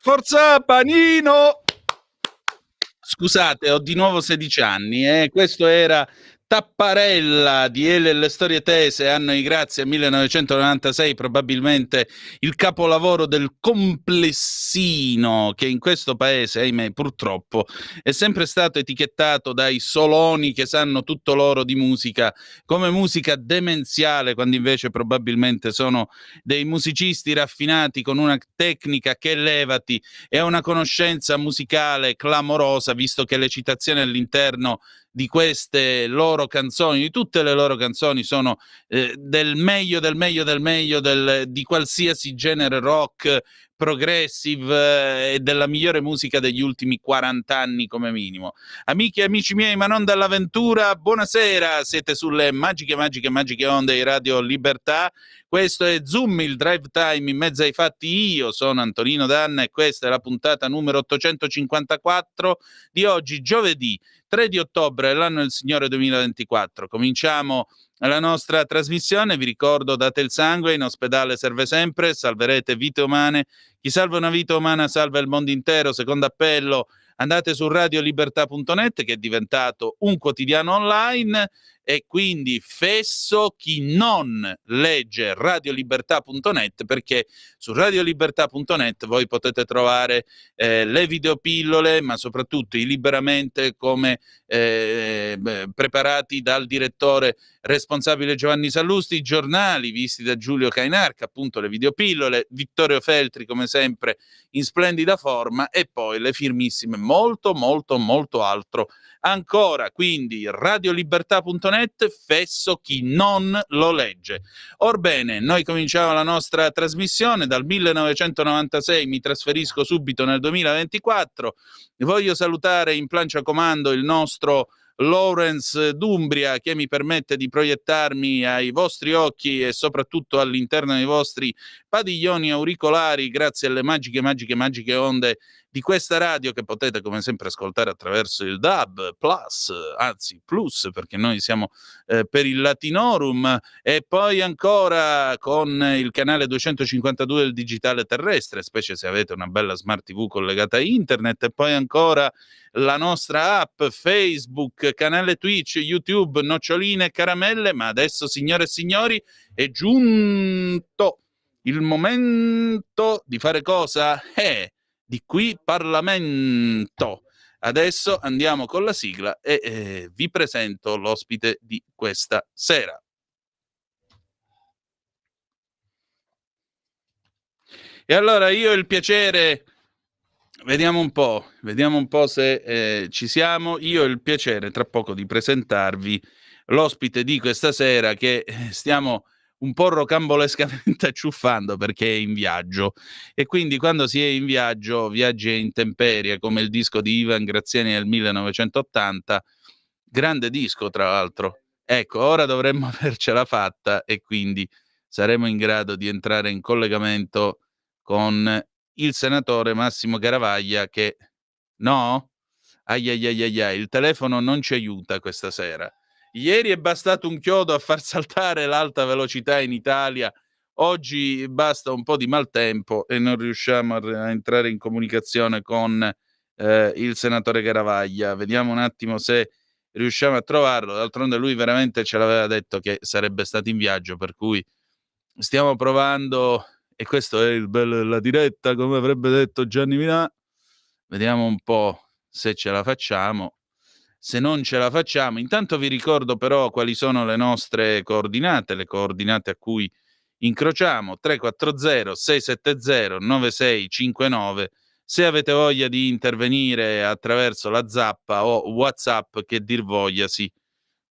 Forza Panino! Scusate, ho di nuovo 16 anni, questo era Tapparella di Ele e le storie tese, anno di grazia 1996, probabilmente il capolavoro del complessino che in questo paese, ahimè, purtroppo è sempre stato etichettato dai soloni che sanno tutto loro di musica come musica demenziale, quando invece probabilmente sono dei musicisti raffinati con una tecnica che levati e una conoscenza musicale clamorosa, visto che le citazioni all'interno di queste loro canzoni, di tutte le loro canzoni, sono del meglio, del meglio, del meglio di qualsiasi genere rock, progressive e della migliore musica degli ultimi 40 anni come minimo. Amiche e amici miei, ma non dall'avventura, buonasera, siete sulle magiche, magiche, magiche onde di Radio Libertà. Questo è Zoom, il drive time in mezzo ai fatti. Io sono Antonino Danna e questa è la puntata numero 854 di oggi, giovedì 3 di ottobre dell'anno del Signore 2024. Cominciamo la nostra trasmissione. Vi ricordo, date il sangue, in ospedale serve sempre, salverete vite umane. Chi salva una vita umana salva il mondo intero. Secondo appello, andate su radiolibertà.net, che è diventato un quotidiano online, e quindi fesso chi non legge radiolibertà.net, perché su radiolibertà.net voi potete trovare le videopillole, ma soprattutto i liberamente come preparati dal direttore responsabile Giovanni Sallusti, i giornali visti da Giulio Cainarca, appunto le videopillole, Vittorio Feltri come sempre in splendida forma, e poi le firmissime molto molto molto altro ancora. Quindi radiolibertà.net, fesso chi non lo legge. Orbene, noi cominciamo la nostra trasmissione dal 1996, mi trasferisco subito nel 2024. Voglio salutare in plancia comando il nostro Lawrence d'Umbria, che mi permette di proiettarmi ai vostri occhi e soprattutto all'interno dei vostri padiglioni auricolari grazie alle magiche, magiche, magiche onde di questa radio, che potete come sempre ascoltare attraverso il DAB Plus, anzi Plus, perché noi siamo per il Latinorum, e poi ancora con il canale 252 del digitale terrestre, specie se avete una bella smart TV collegata a internet, e poi ancora la nostra app, Facebook, canale Twitch, YouTube, noccioline e caramelle. Ma adesso, signore e signori, è giunto il momento di fare cosa? Di qui Parlamento. Adesso andiamo con la sigla e vi presento l'ospite di questa sera. E allora io ho il piacere, vediamo un po' se ci siamo. Io ho il piacere tra poco di presentarvi l'ospite di questa sera, che stiamo un po' rocambolescamente acciuffando perché è in viaggio, e quindi quando si è in viaggio, viaggi a intemperie, come il disco di Ivan Graziani del 1980, grande disco tra l'altro. Ecco, ora dovremmo avercela fatta e quindi saremo in grado di entrare in collegamento con il senatore Massimo Garavaglia, che no? Ai ai ai ai ai, il telefono non ci aiuta questa sera. Ieri è bastato un chiodo a far saltare l'alta velocità in Italia, oggi basta un po' di maltempo e non riusciamo a entrare in comunicazione con il senatore Garavaglia. Vediamo un attimo se riusciamo a trovarlo. D'altronde lui veramente ce l'aveva detto che sarebbe stato in viaggio, per cui stiamo provando, e questo è il bello della diretta, come avrebbe detto Gianni Minà. Vediamo un po' se ce la facciamo. Se non ce la facciamo, intanto vi ricordo però quali sono le nostre coordinate, le coordinate a cui incrociamo: 340 670 9659. Se avete voglia di intervenire attraverso la zappa o WhatsApp, che dir vogliasi.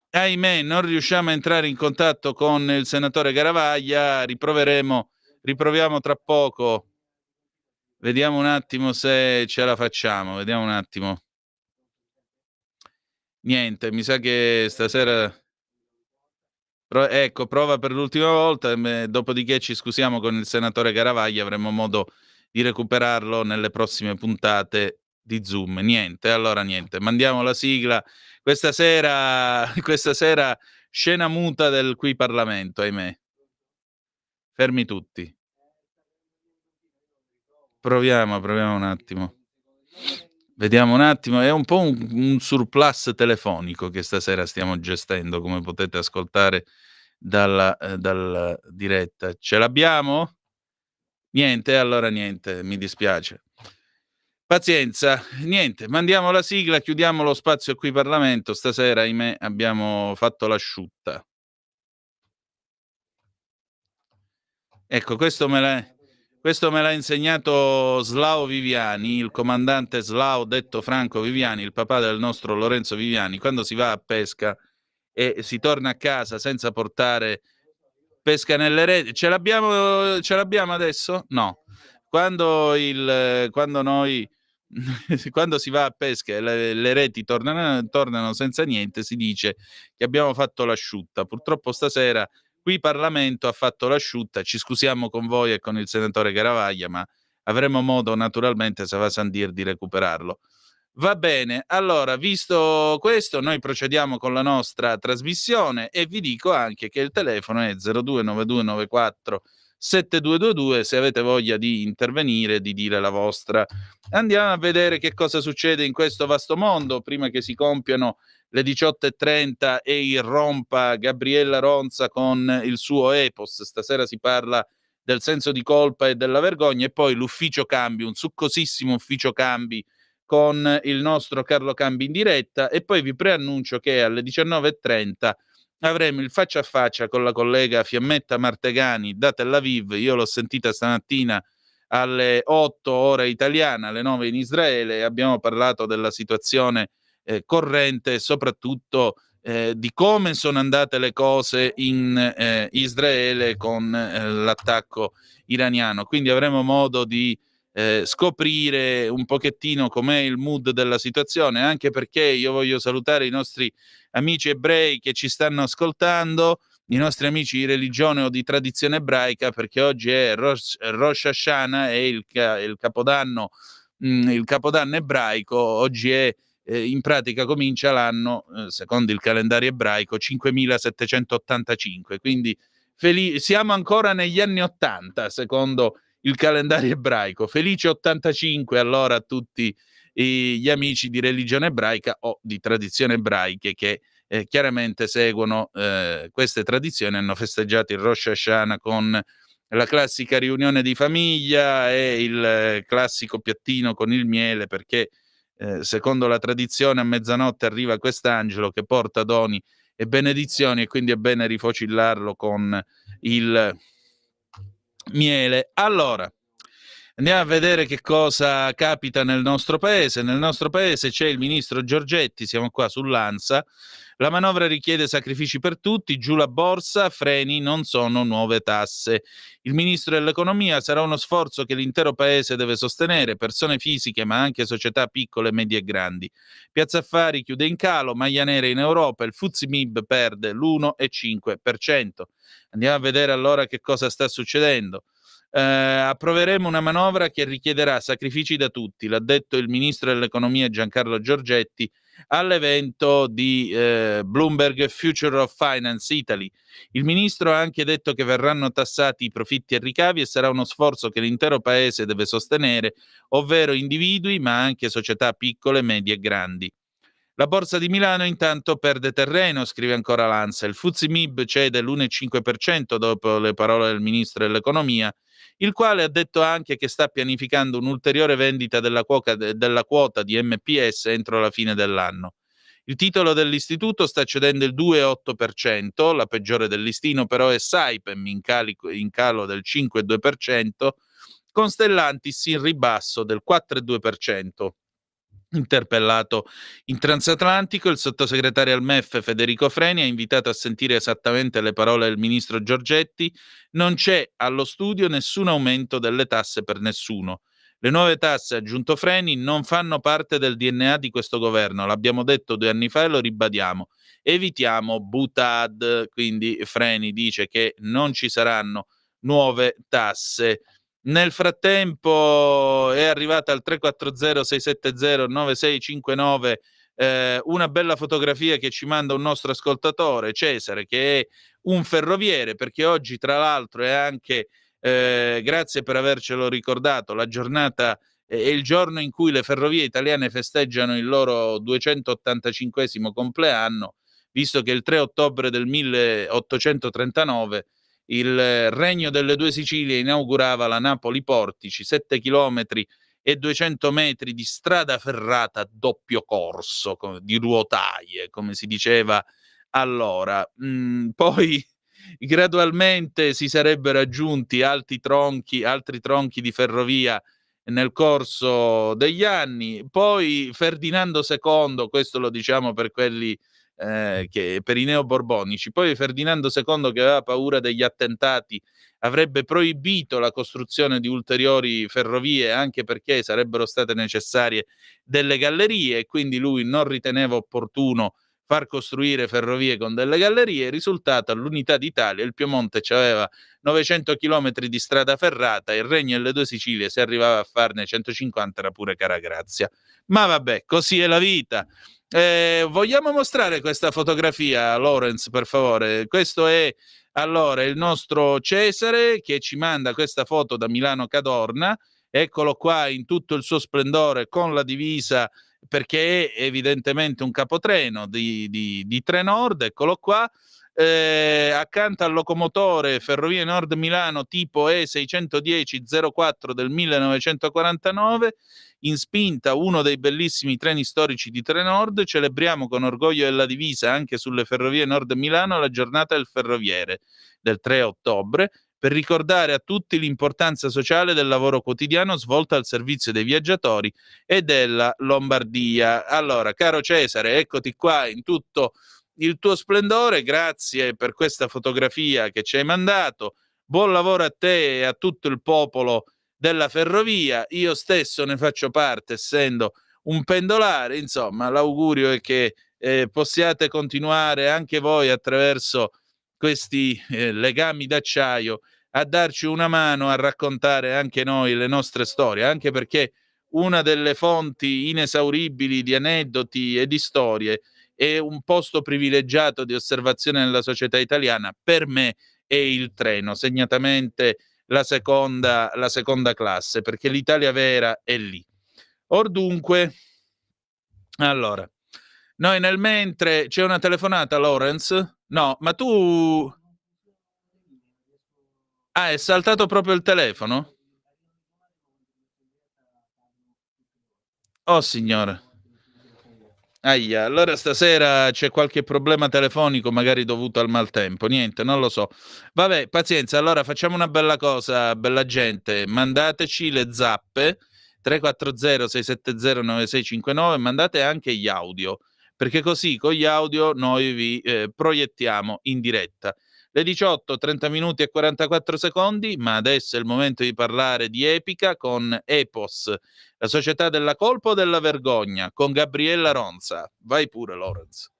Ahimè, non riusciamo a entrare in contatto con il senatore Garavaglia, riproviamo tra poco. Vediamo un attimo se ce la facciamo, vediamo un attimo. Niente, mi sa che stasera ecco, prova per l'ultima volta, dopodiché ci scusiamo con il senatore Garavaglia, avremo modo di recuperarlo nelle prossime puntate di Zoom. Niente, allora niente, mandiamo la sigla. Questa sera scena muta del Qui Parlamento, ahimè. Fermi tutti. Proviamo un attimo. Vediamo un attimo, è un po' un surplus telefonico che stasera stiamo gestendo, come potete ascoltare dalla diretta. Ce l'abbiamo? Niente? Allora niente, mi dispiace. Pazienza, niente, mandiamo la sigla, chiudiamo lo spazio qui Parlamento. Stasera, ahimè, abbiamo fatto l'asciutta. Ecco, questo me l'ha insegnato Slao Viviani, il comandante Slao, detto Franco Viviani, il papà del nostro Lorenzo Viviani. Quando si va a pesca e si torna a casa senza portare pesca nelle reti. Ce l'abbiamo adesso? No. Quando noi quando si va a pesca e le reti tornano senza niente, si dice che abbiamo fatto l'asciutta. Purtroppo stasera qui Parlamento ha fatto l'asciutta. Ci scusiamo con voi e con il senatore Garavaglia, ma avremo modo naturalmente, se va a San Dir, di recuperarlo. Va bene, allora, visto questo, noi procediamo con la nostra trasmissione e vi dico anche che il telefono è 029294 7222 se avete voglia di intervenire, di dire la vostra. Andiamo a vedere che cosa succede in questo vasto mondo prima che si compiano le 18:30 e irrompa Gabriella Ronza con il suo epos. Stasera si parla del senso di colpa e della vergogna, e poi l'ufficio cambi, un succosissimo ufficio cambi con il nostro Carlo Cambi in diretta, e poi vi preannuncio che alle 19:30 avremo il faccia a faccia con la collega Fiammetta Martegani da Tel Aviv. Io l'ho sentita stamattina alle 8 ora italiana, alle 9 in Israele, e abbiamo parlato della situazione corrente e soprattutto di come sono andate le cose in Israele con l'attacco iraniano. Quindi avremo modo di scoprire un pochettino com'è il mood della situazione, anche perché io voglio salutare i nostri amici ebrei che ci stanno ascoltando, i nostri amici di religione o di tradizione ebraica, perché oggi è Rosh Hashanah, è il capodanno, il capodanno ebraico. Oggi è in pratica comincia l'anno, secondo il calendario ebraico, 5785, quindi siamo ancora negli anni 80 secondo il calendario ebraico. Felice 85 allora a tutti gli amici di religione ebraica o di tradizione ebraiche che chiaramente seguono queste tradizioni. Hanno festeggiato il Rosh Hashanah con la classica riunione di famiglia e il classico piattino con il miele, perché secondo la tradizione a mezzanotte arriva quest'angelo che porta doni e benedizioni, e quindi è bene rifocillarlo con il miele. Allora, andiamo a vedere che cosa capita nel nostro paese. Nel nostro paese c'è il ministro Giorgetti, siamo qua sull'Ansa. La manovra richiede sacrifici per tutti, giù la borsa, freni, non sono nuove tasse. Il ministro dell'economia: sarà uno sforzo che l'intero paese deve sostenere, persone fisiche ma anche società piccole, medie e grandi. Piazza Affari chiude in calo, maglia nera in Europa, il FTSE MIB perde l'1,5%. Andiamo a vedere allora che cosa sta succedendo. Approveremo una manovra che richiederà sacrifici da tutti, l'ha detto il ministro dell'economia Giancarlo Giorgetti all'evento di Bloomberg Future of Finance Italy. Il ministro ha anche detto che verranno tassati i profitti e ricavi e sarà uno sforzo che l'intero paese deve sostenere, ovvero individui ma anche società piccole, medie e grandi. La borsa di Milano intanto perde terreno, scrive ancora l'Ansa. Il FTSE MIB cede l'1,5% dopo le parole del ministro dell'economia, il quale ha detto anche che sta pianificando un'ulteriore vendita della quota di MPS entro la fine dell'anno. Il titolo dell'istituto sta cedendo il 2,8%, la peggiore del listino però è Saipem in calo del 5,2%, con Stellantis in ribasso del 4,2%. Interpellato in transatlantico, il sottosegretario al MEF Federico Freni ha invitato a sentire esattamente le parole del ministro Giorgetti: non c'è allo studio nessun aumento delle tasse per nessuno. Le nuove tasse, ha aggiunto Freni, non fanno parte del DNA di questo governo. L'abbiamo detto 2 anni fa e lo ribadiamo. Evitiamo butad. Quindi Freni dice che non ci saranno nuove tasse. Nel frattempo è arrivata al 340-670-9659 una bella fotografia che ci manda un nostro ascoltatore, Cesare, che è un ferroviere, perché oggi tra l'altro è anche grazie per avercelo ricordato, la giornata è il giorno in cui le ferrovie italiane festeggiano il loro 285° compleanno, visto che il 3 ottobre del 1839 il Regno delle Due Sicilie inaugurava la Napoli-Portici, 7 chilometri e 200 metri di strada ferrata a doppio corso, di ruotaie, come si diceva allora. Poi gradualmente si sarebbero aggiunti altri tronchi di ferrovia nel corso degli anni. Poi Ferdinando II, questo lo diciamo per quelli che per i neoborbonici, poi Ferdinando II, che aveva paura degli attentati, avrebbe proibito la costruzione di ulteriori ferrovie, anche perché sarebbero state necessarie delle gallerie, e quindi lui non riteneva opportuno far costruire ferrovie con delle gallerie. Risultato, all'Unità d'Italia il Piemonte aveva 900 chilometri di strada ferrata, il Regno delle Due Sicilie, se arrivava a farne 150 era pure cara grazia. Ma vabbè, così è la vita. Vogliamo mostrare questa fotografia, Lorenz, per favore? Questo è allora il nostro Cesare, che ci manda questa foto da Milano Cadorna. Eccolo qua in tutto il suo splendore, con la divisa, perché è evidentemente un capotreno di Trenord. Eccolo qua. Accanto al locomotore Ferrovie Nord Milano tipo E610-04 del 1949, in spinta uno dei bellissimi treni storici di Trenord. Celebriamo con orgoglio della divisa anche sulle Ferrovie Nord Milano la giornata del ferroviere del 3 ottobre, per ricordare a tutti l'importanza sociale del lavoro quotidiano svolto al servizio dei viaggiatori e della Lombardia. Allora, caro Cesare, eccoti qua in tutto il tuo splendore, grazie per questa fotografia che ci hai mandato. Buon lavoro a te e a tutto il popolo della ferrovia. Io stesso ne faccio parte, essendo un pendolare. Insomma, l'augurio è che possiate continuare anche voi, attraverso questi legami d'acciaio, a darci una mano a raccontare anche noi le nostre storie, anche perché una delle fonti inesauribili di aneddoti e di storie è un posto privilegiato di osservazione nella società italiana. Per me è il treno, segnatamente la seconda classe, perché l'Italia vera è lì. Or dunque, allora, noi nel mentre c'è una telefonata, Lorenz? No, ma tu... Ah, è saltato proprio il telefono? Oh signore. Ahia, allora stasera c'è qualche problema telefonico, magari dovuto al maltempo. Niente, non lo so. Vabbè, pazienza, allora facciamo una bella cosa, bella gente. Mandateci le zappe 340-670-9659, mandate anche gli audio, perché così con gli audio noi vi proiettiamo in diretta. Le 18, 30 minuti e 44 secondi, ma adesso è il momento di parlare di Epica con Epos, la società della colpa o della vergogna, con Gabriella Ronza. Vai pure, Lorenz.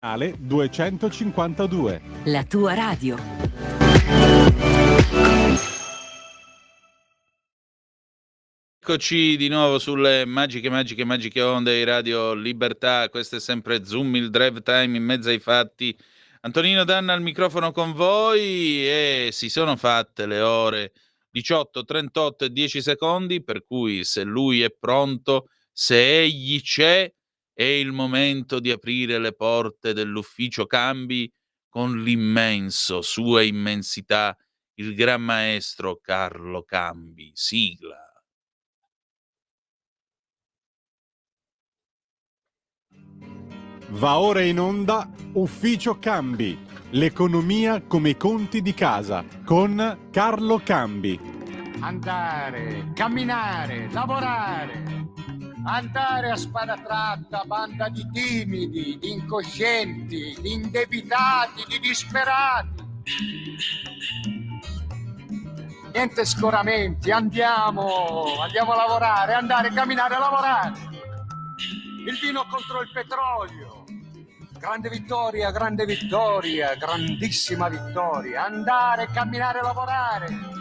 Canale 252. La tua radio. Eccoci di nuovo sulle magiche onde di Radio Libertà. Questo è sempre Zoom, il drive time in mezzo ai fatti. Antonino Danna al microfono con voi e si sono fatte le ore 18, 38 e 10 secondi, per cui se lui è pronto, se egli c'è, è il momento di aprire le porte dell'ufficio cambi con l'immenso, sua immensità, il gran maestro Carlo Cambi. Sigla. Va ora in onda Ufficio Cambi, l'economia come i conti di casa, con Carlo Cambi. Andare, camminare, lavorare, andare a spada tratta, banda di timidi, di incoscienti, di indebitati, di disperati. Niente scoramenti, andiamo a lavorare, andare, camminare, lavorare. Il vino contro il petrolio. Grande vittoria, grandissima vittoria. Andare, camminare, lavorare.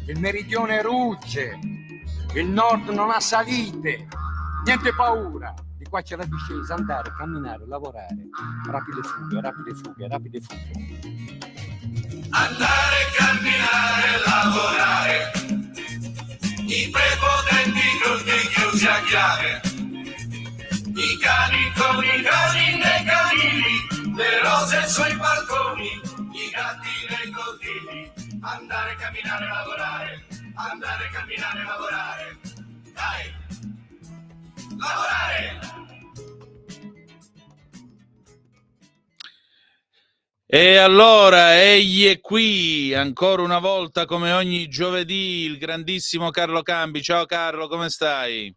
Il meridione rugge, il nord non ha salite, niente paura. Di qua c'è la discesa, andare, camminare, lavorare. Rapide fughe, rapide fughe, rapide fughe. Andare, camminare, lavorare. I prepotenti tutti chiusi a chiave. I cani con i cani nei canili, le rose sui balconi, i gatti nei cortili. Andare, camminare, lavorare. Andare, camminare, lavorare. Dai! Lavorare! E allora egli è qui ancora una volta come ogni giovedì, il grandissimo Carlo Cambi. Ciao Carlo, come stai?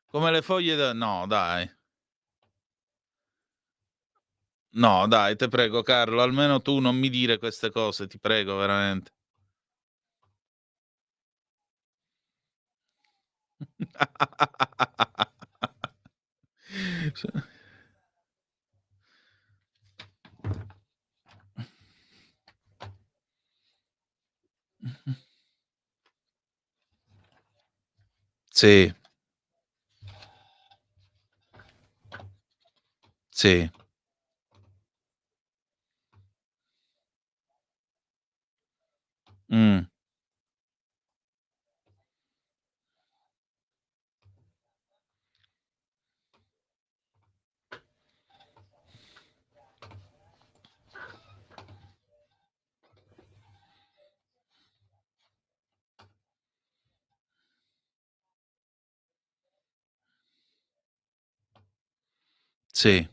Come le foglie da... No, dai. No, dai, te prego Carlo, almeno tu non mi dire queste cose, ti prego veramente. Sì, sì, mm, sì,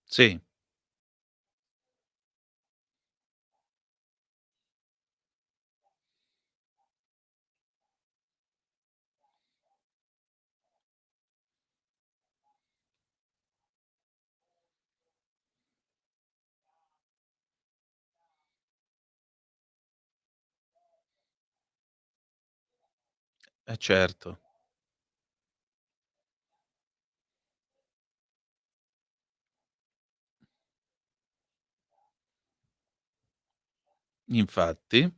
sì, certo, infatti,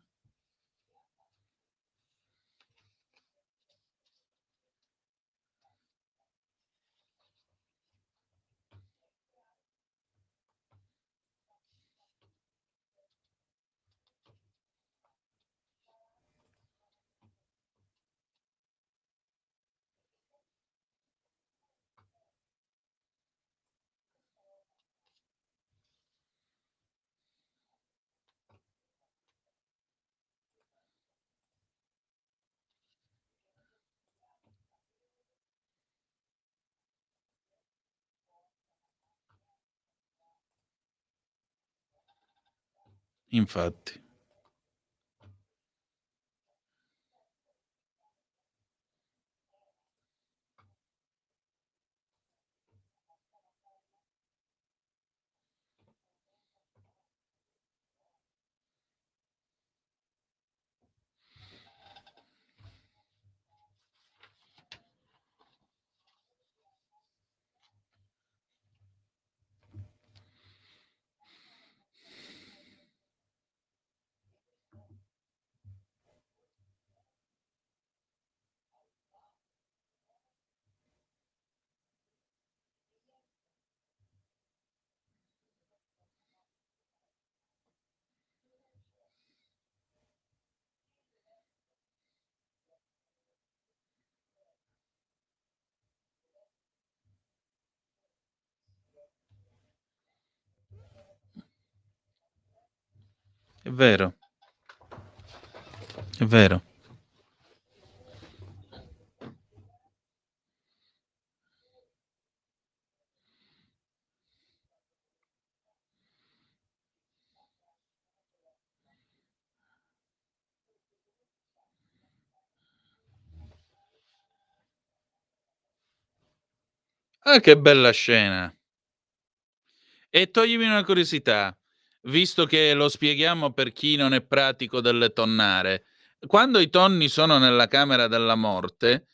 infatti. È vero, è vero. Ah, che bella scena. E toglimi una curiosità, visto che lo spieghiamo per chi non è pratico delle tonnare. Quando i tonni sono nella camera della morte,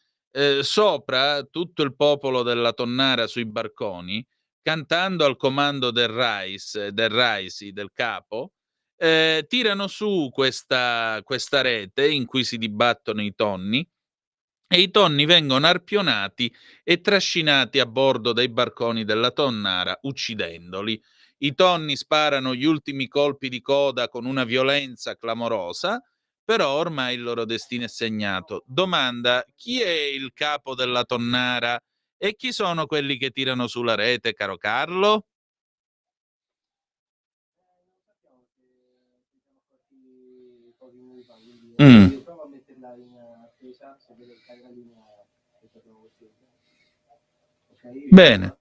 sopra tutto il popolo della tonnara sui barconi, cantando al comando del Raisi, del capo, tirano su questa rete in cui si dibattono i tonni e i tonni vengono arpionati e trascinati a bordo dei barconi della tonnara, uccidendoli. I tonni sparano gli ultimi colpi di coda con una violenza clamorosa, però ormai il loro destino è segnato. Domanda: chi è il capo della tonnara e chi sono quelli che tirano su la rete, caro Carlo? Mm. Bene.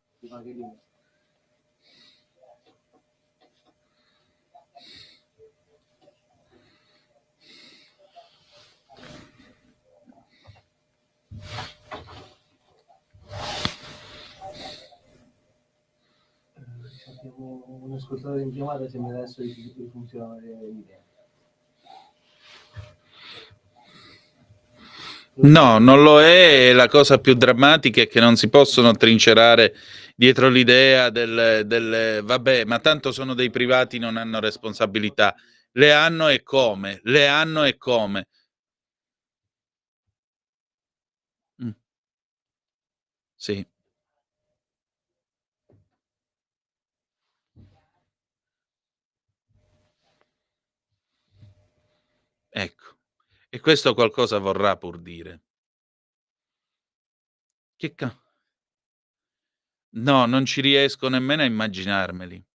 Abbiamo un ascoltatore in chiamata, sembra adesso rifunzionare l'idea. No, non lo è, e la cosa più drammatica è che non si possono trincerare dietro l'idea del vabbè, ma tanto sono dei privati, non hanno responsabilità. Le hanno e come? Le hanno e come? Mm, sì, ecco. E questo qualcosa vorrà pur dire. Che ca No, non ci riesco nemmeno a immaginarmeli.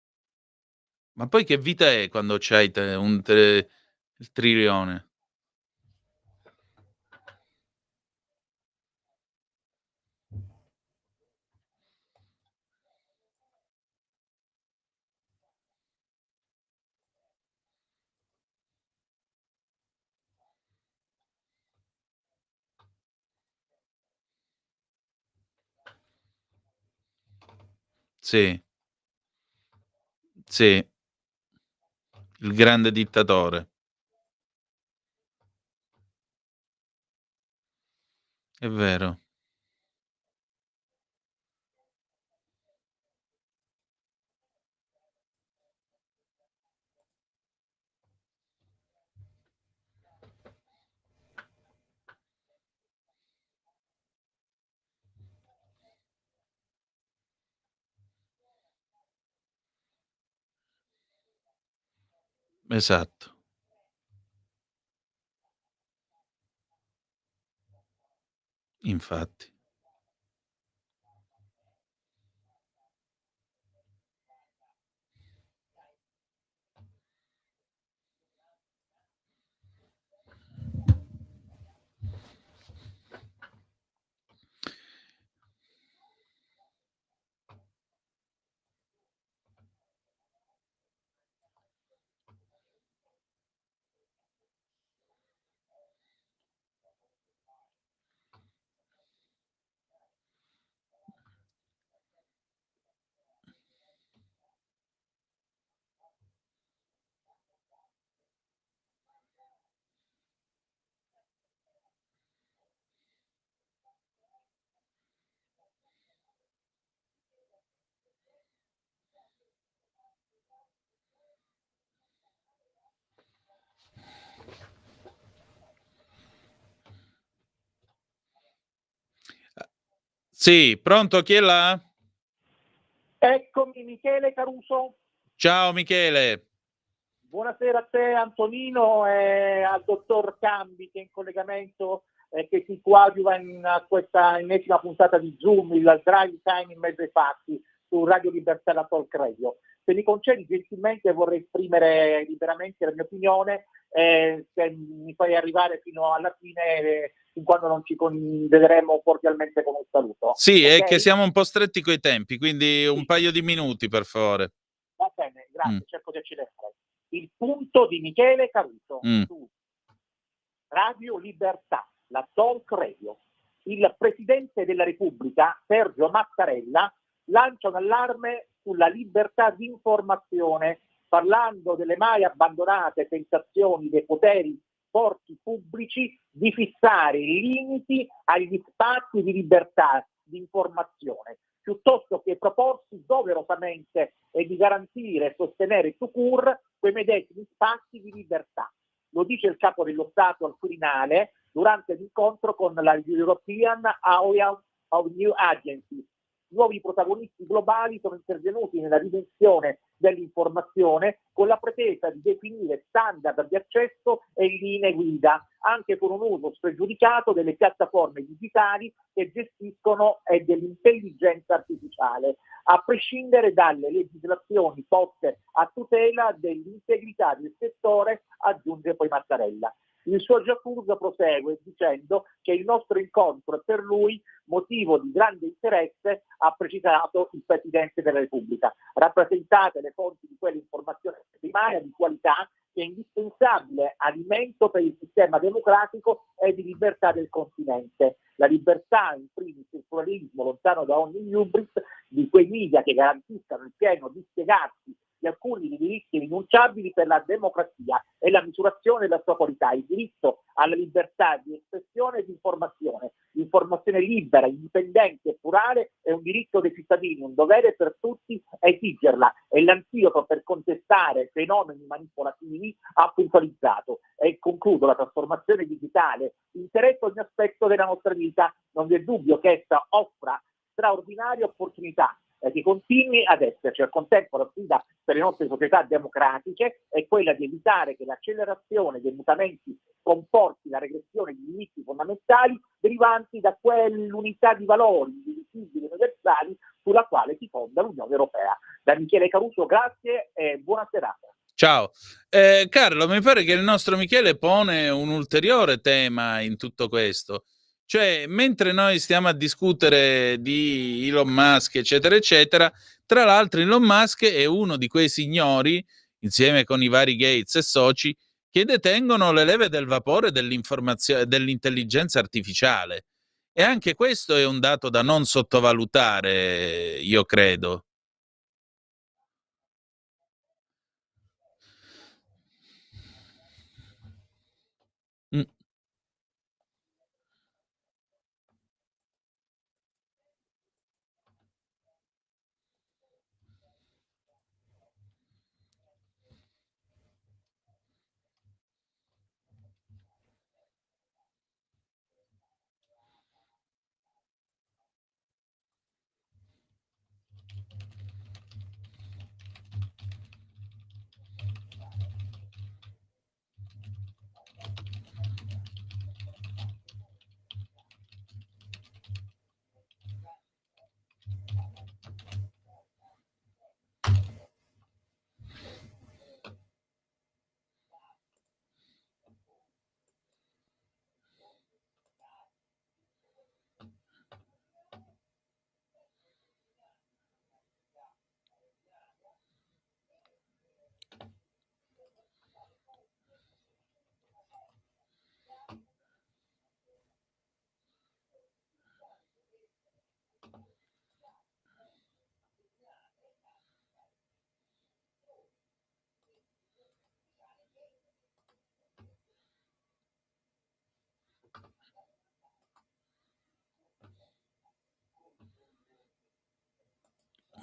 Ma poi che vita è quando c'hai il trilione? Sì, sì, il grande dittatore. È vero, esatto, infatti. Sì, pronto, chi è là? Eccomi, Michele Caruso. Ciao Michele. Buonasera a te Antonino e al dottor Cambi che è in collegamento che si coadiuva in questa ennesima puntata di Zoom, il drive time in mezzo ai fatti su Radio Libertà la Talk Radio. Se mi concedi gentilmente vorrei esprimere liberamente la mia opinione se mi fai arrivare fino alla fine fin quando non ci vedremo cordialmente con un saluto. Sì, okay? È che siamo un po' stretti coi tempi, quindi un paio di minuti per favore. Va bene, grazie, cerco di accelerare. Il punto di Michele Caruso su Radio Libertà, la Talk Radio. Il Presidente della Repubblica, Sergio Mattarella, lancia un allarme sulla libertà di informazione, parlando delle mai abbandonate tentazioni dei poteri forti pubblici di fissare limiti agli spazi di libertà di informazione, piuttosto che proporsi doverosamente e di garantire e sostenere tout court quei medesimi spazi di libertà. Lo dice il capo dello Stato al Quirinale durante l'incontro con la European Union of New Agencies. Nuovi protagonisti globali sono intervenuti nella dimensione dell'informazione con la pretesa di definire standard di accesso e linee guida, anche con un uso spregiudicato delle piattaforme digitali che gestiscono e dell'intelligenza artificiale, a prescindere dalle legislazioni poste a tutela dell'integrità del settore, aggiunge poi Mattarella. Il suo discorso prosegue dicendo che il nostro incontro è per lui motivo di grande interesse, ha precisato il Presidente della Repubblica. Rappresentate le fonti di quell'informazione primaria di qualità che è indispensabile alimento per il sistema democratico e di libertà del continente. La libertà, in primis il pluralismo, lontano da ogni hubris, di quei media che garantiscano il pieno dispiegarsi di alcuni diritti rinunciabili per la democrazia e la misurazione della sua qualità, il diritto alla libertà di espressione e di informazione. L'informazione libera, indipendente e plurale è un diritto dei cittadini, un dovere per tutti esigerla. È l'antidoto per contestare fenomeni manipolativi, ha puntualizzato. E concludo, la trasformazione digitale interessa ogni aspetto della nostra vita, non vi è dubbio che essa offra straordinarie opportunità che continui ad esserci. Al contempo la sfida per le nostre società democratiche è quella di evitare che l'accelerazione dei mutamenti comporti la regressione di diritti fondamentali derivanti da quell'unità di valori indivisibili e universali sulla quale si fonda l'Unione Europea. Da Michele Caruso, grazie e buona serata. Ciao. Carlo, mi pare che il nostro Michele pone un ulteriore tema in tutto questo. Cioè, mentre noi stiamo a discutere di Elon Musk, eccetera, eccetera, tra l'altro Elon Musk è uno di quei signori, insieme con i vari Gates e soci, che detengono le leve del vapore dell'informazione, dell'intelligenza artificiale. E anche questo è un dato da non sottovalutare, io credo. Mm.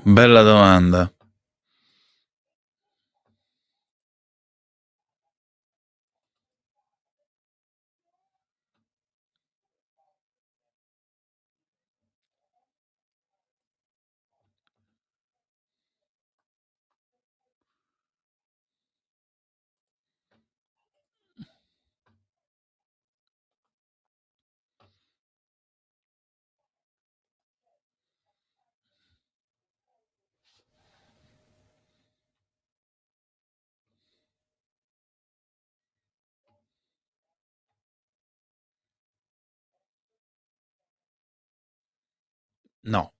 Bella domanda. No.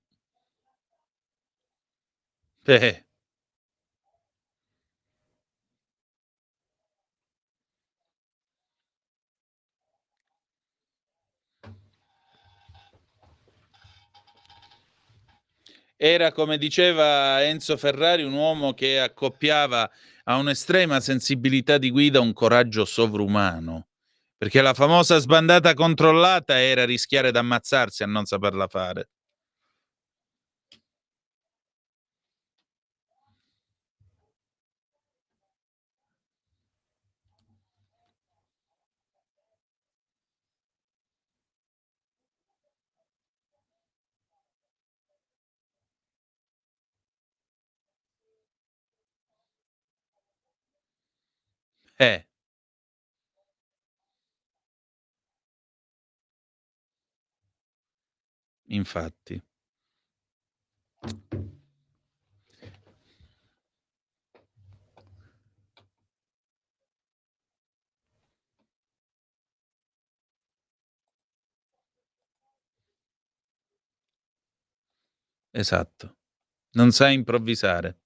Era, come diceva Enzo Ferrari, un uomo che accoppiava a un'estrema sensibilità di guida un coraggio sovrumano, perché la famosa sbandata controllata era rischiare d'ammazzarsi a non saperla fare. Infatti. Esatto. Non sa improvvisare.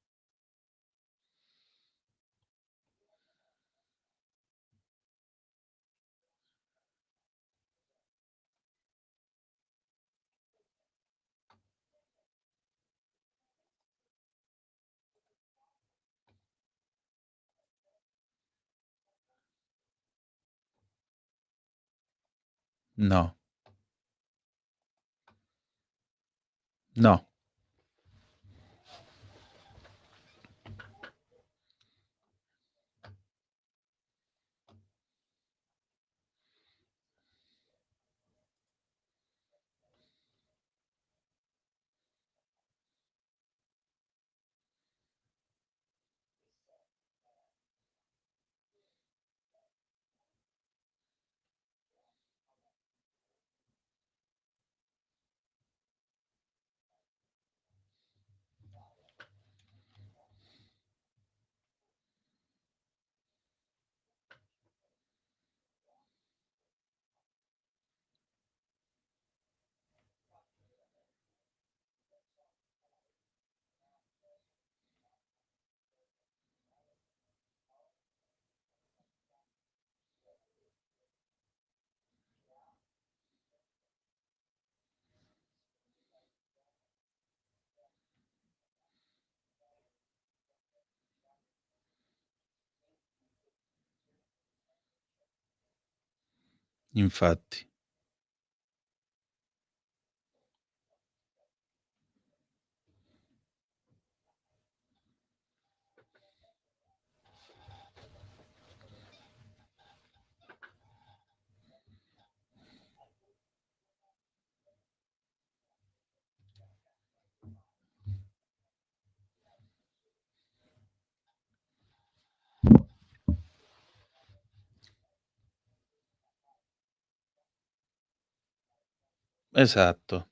No. No. Infatti. Esatto.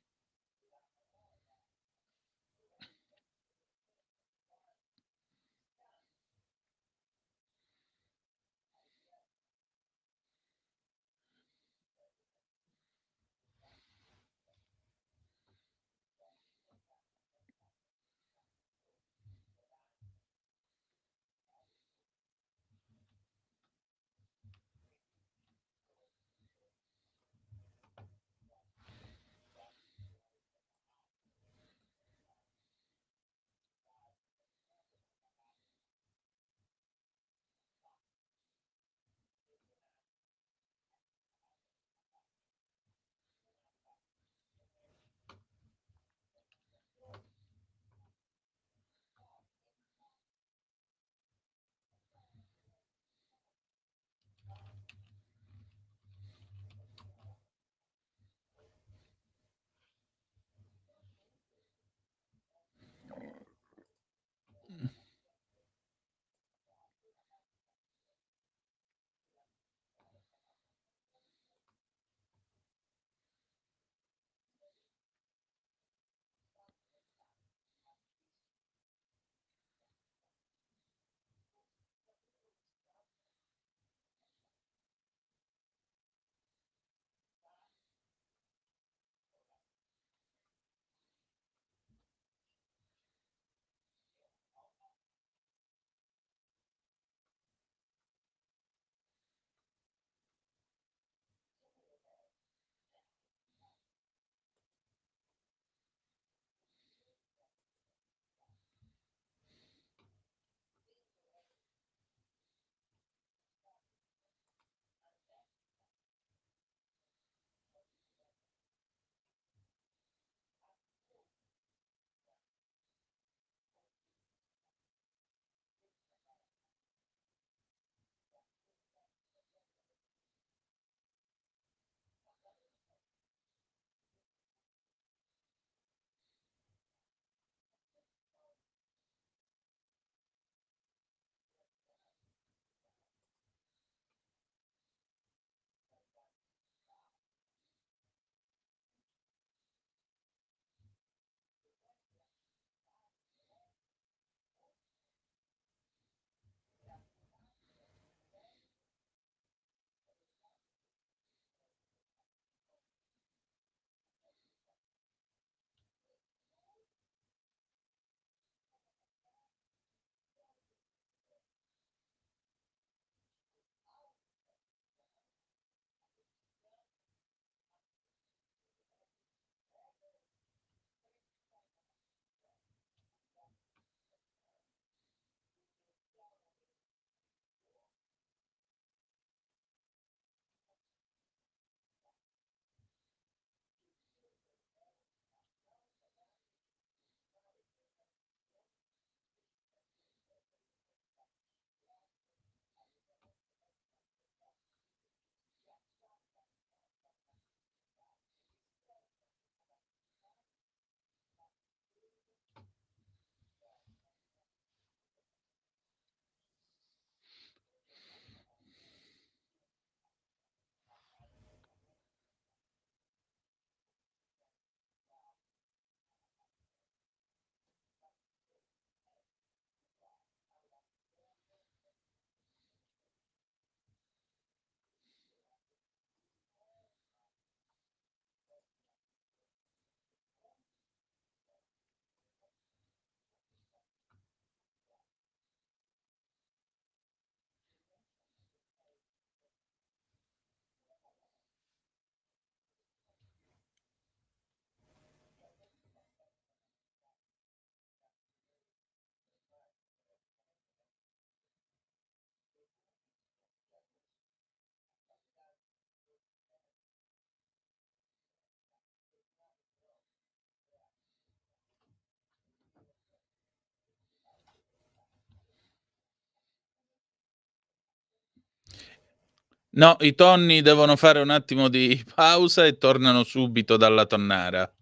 No, i tonni devono fare un attimo di pausa e tornano subito dalla tonnara.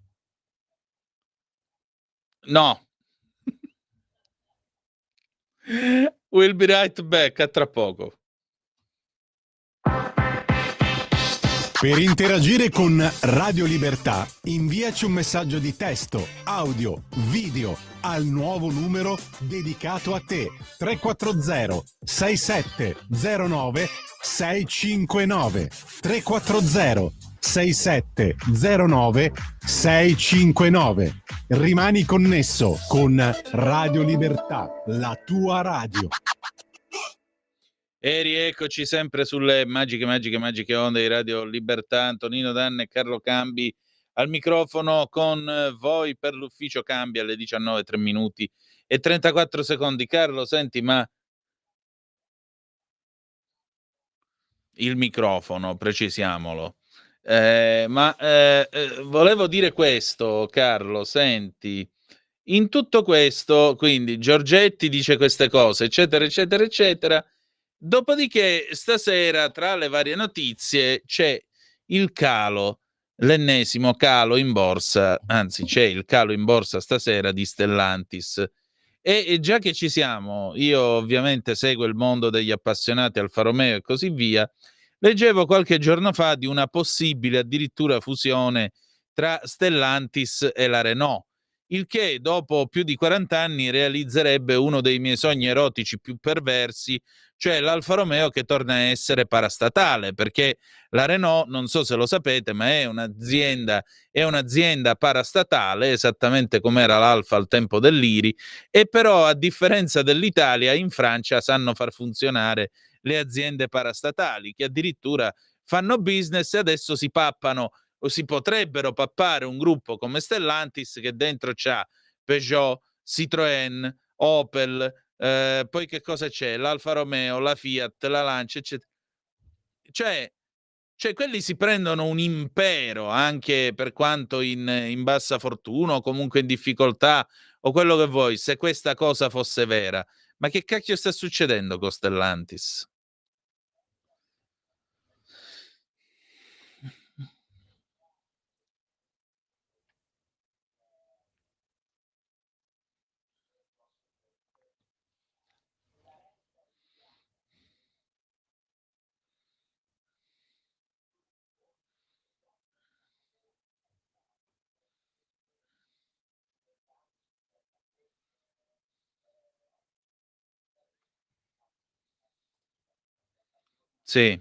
No. We'll be right back, a tra poco. Per interagire con Radio Libertà, inviaci un messaggio di testo, audio, video al nuovo numero dedicato a te 340 6709 659 340 6709 659. Rimani connesso con Radio Libertà, la tua radio. E rieccoci sempre sulle magiche onde di Radio Libertà. Antonino Danna e Carlo Cambi al microfono con voi per l'ufficio Cambi alle 19:03 minuti e 34 secondi. Carlo, senti, ma il microfono, precisiamolo. Volevo dire questo, Carlo, senti, in tutto questo, quindi Giorgetti dice queste cose, eccetera, eccetera, eccetera. Dopodiché stasera tra le varie notizie c'è il calo, l'ennesimo calo in borsa, anzi c'è il calo in borsa stasera di Stellantis. E già che ci siamo, io ovviamente seguo il mondo degli appassionati Alfa Romeo e così via, leggevo qualche giorno fa di una possibile addirittura fusione tra Stellantis e la Renault, il che dopo più di 40 anni realizzerebbe uno dei miei sogni erotici più perversi, cioè l'Alfa Romeo che torna a essere parastatale, perché la Renault, non so se lo sapete, ma è un'azienda parastatale, esattamente come era l'Alfa al tempo dell'IRI, e però a differenza dell'Italia, in Francia sanno far funzionare le aziende parastatali, che addirittura fanno business e adesso si pappano o si potrebbero pappare un gruppo come Stellantis che dentro c'ha Peugeot, Citroën, Opel, poi che cosa c'è? L'Alfa Romeo, la Fiat, la Lancia, eccetera. Cioè quelli si prendono un impero, anche per quanto in bassa fortuna o comunque in difficoltà o quello che vuoi, se questa cosa fosse vera. Ma che cacchio sta succedendo con Stellantis? Sì.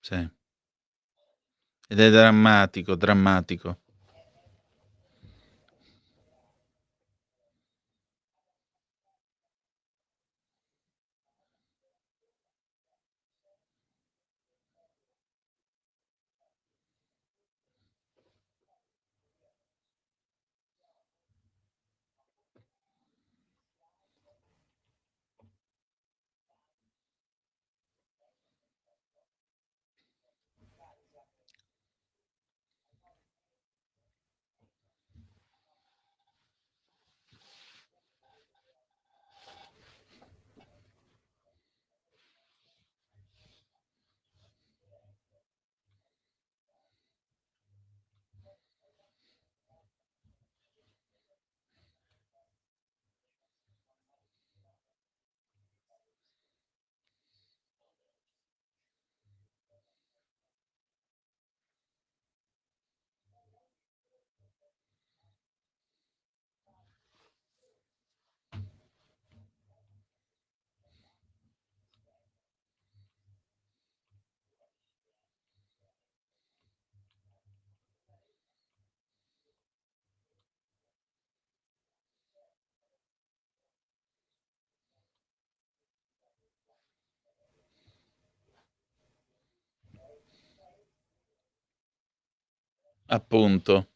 Sì. Ed è drammatico, drammatico. Appunto.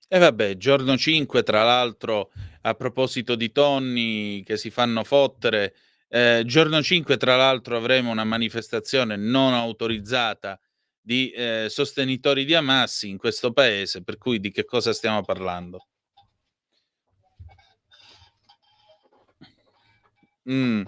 E vabbè, giorno 5 tra l'altro, a proposito di tonni che si fanno fottere, giorno 5 tra l'altro avremo una manifestazione non autorizzata di, sostenitori di Hamas in questo paese, per cui di che cosa stiamo parlando? Mh.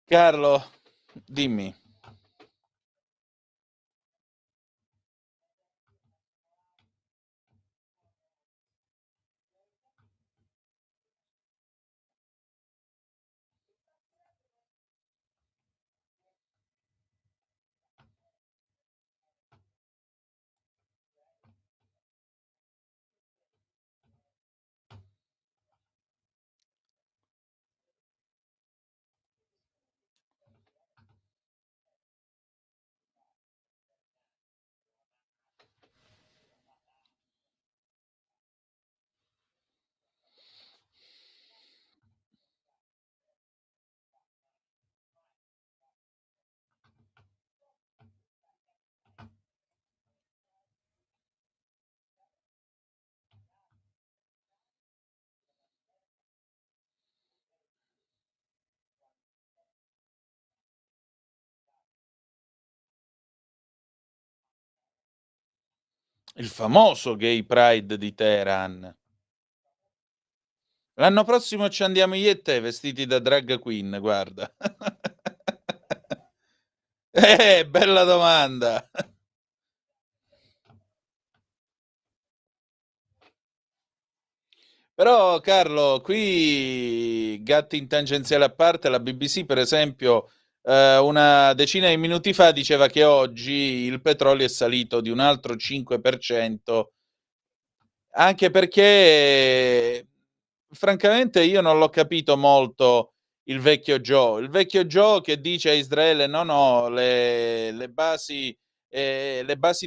Carlo, dimmi. Il famoso Gay Pride di Teheran. L'anno prossimo ci andiamo io e te vestiti da drag queen, guarda. Bella domanda. Però Carlo, qui gatti in tangenziale a parte, la BBC per esempio una decina di minuti fa diceva che oggi il petrolio è salito di un altro 5%, anche perché francamente io non l'ho capito molto il vecchio Joe che dice a Israele no, le basi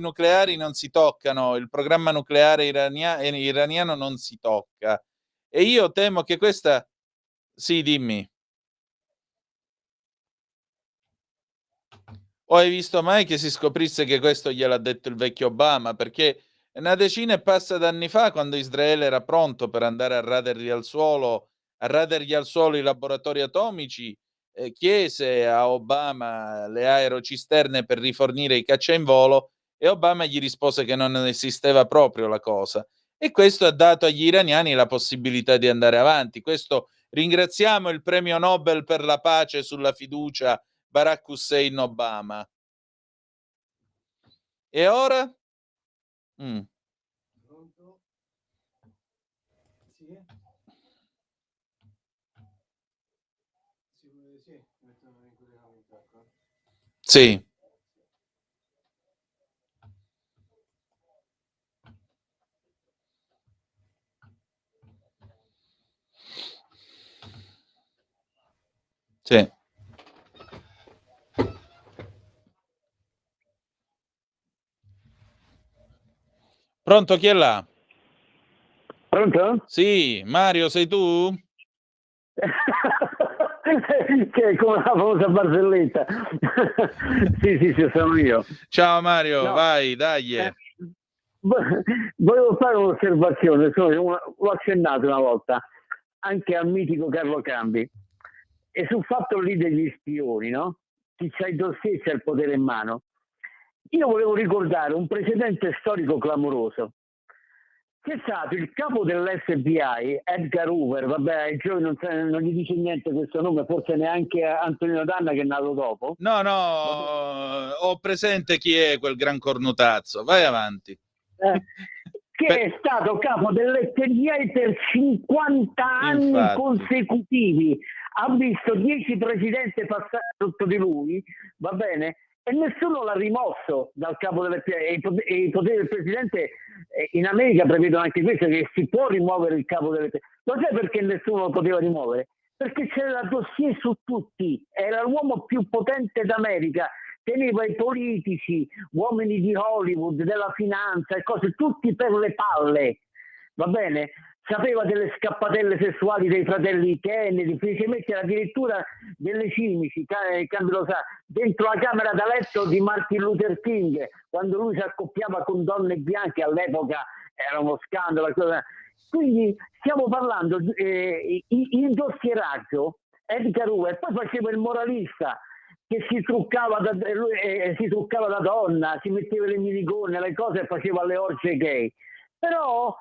nucleari non si toccano, il programma nucleare iraniano non si tocca. E io temo che questa... Sì, dimmi. O hai visto mai che si scoprisse che questo gliel'ha detto il vecchio Obama? Perché una decina e passa d'anni fa, quando Israele era pronto per andare a radergli al suolo i laboratori atomici, chiese a Obama le aerocisterne per rifornire i caccia in volo e Obama gli rispose che non esisteva proprio la cosa. E questo ha dato agli iraniani la possibilità di andare avanti. Questo ringraziamo il premio Nobel per la pace sulla fiducia Barack Hussein Obama. E ora? Sì. Sì. Pronto, chi è là? Pronto? Sì, Mario, sei tu? Che è come la famosa barzelletta. sì, sono io. Ciao Mario, no. Vai, dai. Volevo fare un'osservazione, l'ho accennato una volta, anche al mitico Carlo Cambi, e sul fatto lì degli spioni, no? Chi c'ha i dossier c'ha il potere in mano. Io volevo ricordare un precedente storico clamoroso. C'è stato il capo dell'FBI, Edgar Hoover, vabbè, non gli dice niente questo nome, forse neanche Antonino Danna che è nato dopo. No, ho presente chi è quel gran cornutazzo, vai avanti. Che è stato capo dell'FBI per 50 anni consecutivi, ha visto 10 presidenti passare sotto di lui, va bene? E nessuno l'ha rimosso dal capo dell'FBI. E i poteri del presidente in America prevedono anche questo, che si può rimuovere il capo dell'FBI. Lo sai perché nessuno lo poteva rimuovere? Perché c'era dossier su tutti, era l'uomo più potente d'America, teneva i politici, uomini di Hollywood, della finanza e cose, tutti per le palle, va bene? Sapeva delle scappatelle sessuali dei fratelli Kennedy, fece mettere addirittura delle cimici, Cambi lo sa, dentro la camera da letto di Martin Luther King, quando lui si accoppiava con donne bianche, all'epoca era uno scandalo. Quindi stiamo parlando il dossieraggio, Edgar Hoover, poi faceva il moralista, che si truccava da donna, si metteva le minigonne, le cose e faceva le orge gay. Però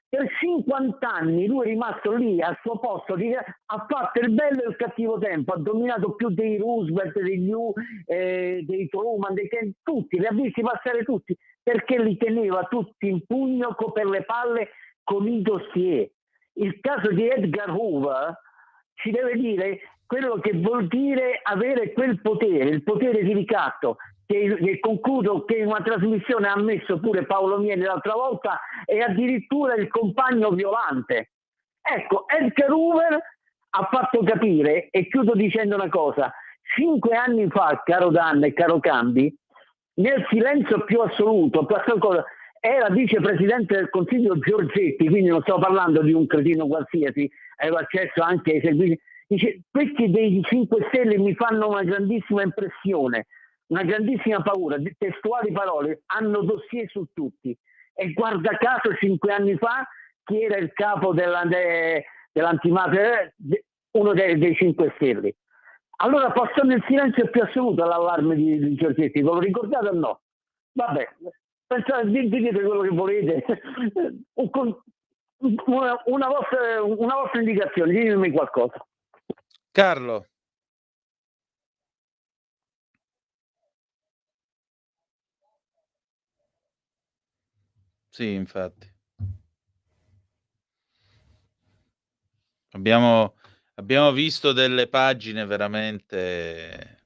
per 50 anni lui è rimasto lì al suo posto, ha fatto il bello e il cattivo tempo, ha dominato più dei Roosevelt, dei Truman, dei Kennedy, tutti, li ha visti passare tutti, perché li teneva tutti in pugno per le palle con i dossier. Il caso di Edgar Hoover ci deve dire quello che vuol dire avere quel potere, il potere di ricatto, che concludo che in una trasmissione ha ammesso pure Paolo Mieli l'altra volta, e addirittura il compagno violante. Ecco, Edgar Hoover ha fatto capire, e chiudo dicendo una cosa, 5 anni fa, caro Danna e caro Cambi, nel silenzio più assoluto, era vicepresidente del Consiglio Giorgetti, quindi non sto parlando di un cretino qualsiasi, aveva accesso anche ai servizi. Dice, questi dei 5 Stelle mi fanno una grandissima impressione, una grandissima paura, testuali parole, hanno dossier su tutti. E guarda caso 5 anni fa chi era il capo dell'antimafia? Uno dei 5 Stelle. Allora passò nel silenzio più assoluto l'allarme di Giorgetti, ve lo ricordate o no? Vabbè, dite quello che volete. Una vostra indicazione, ditemi qualcosa. Carlo. Sì, infatti. Abbiamo visto delle pagine veramente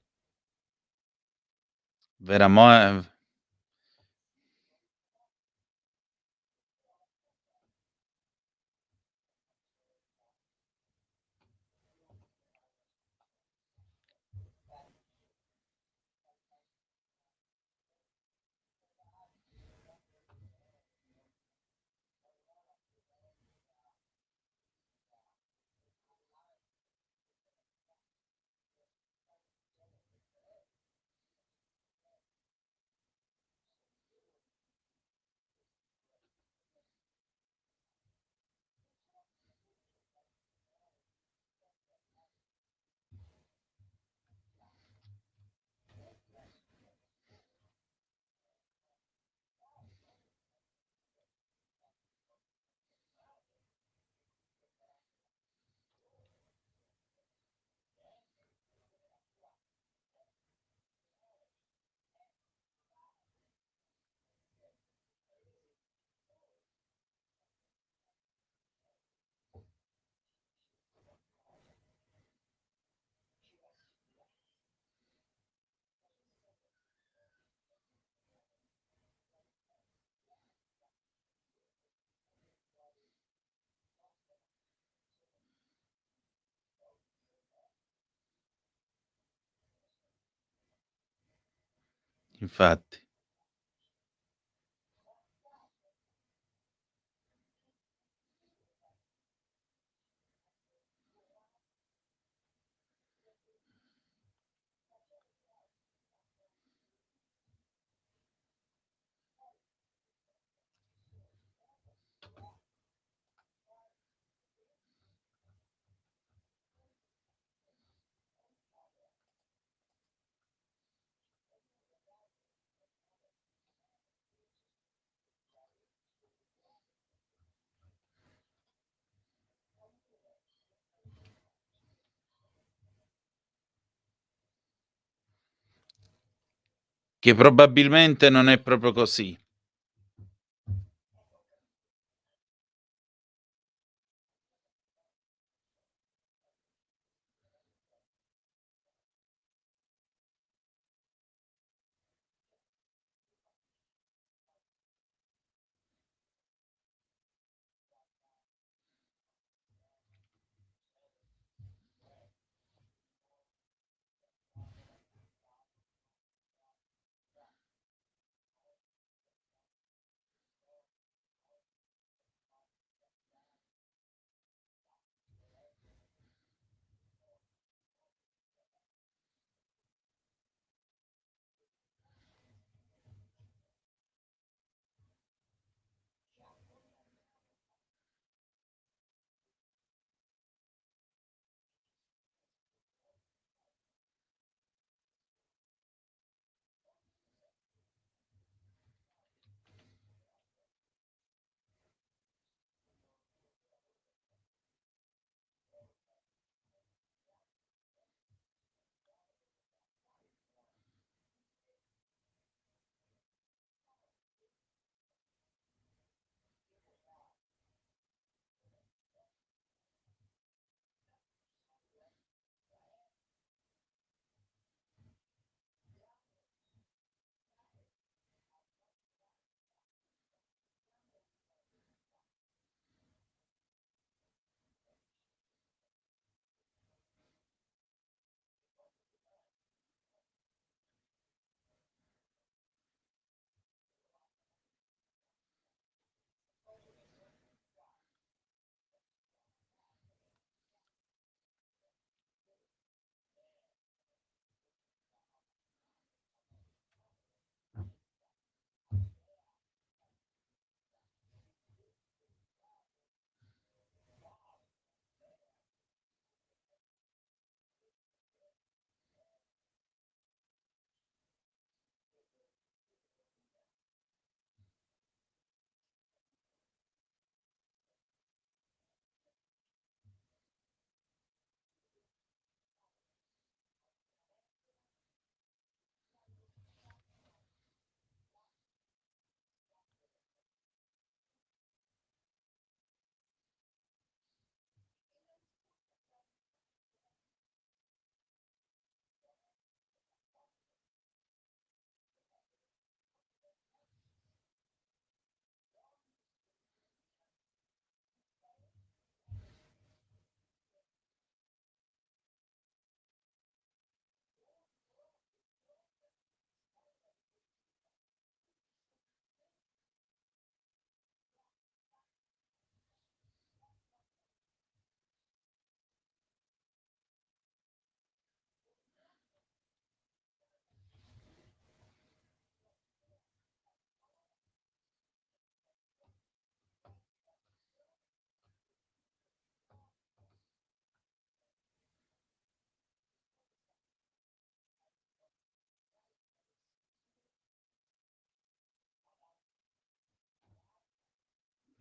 infatti. Che probabilmente non è proprio così.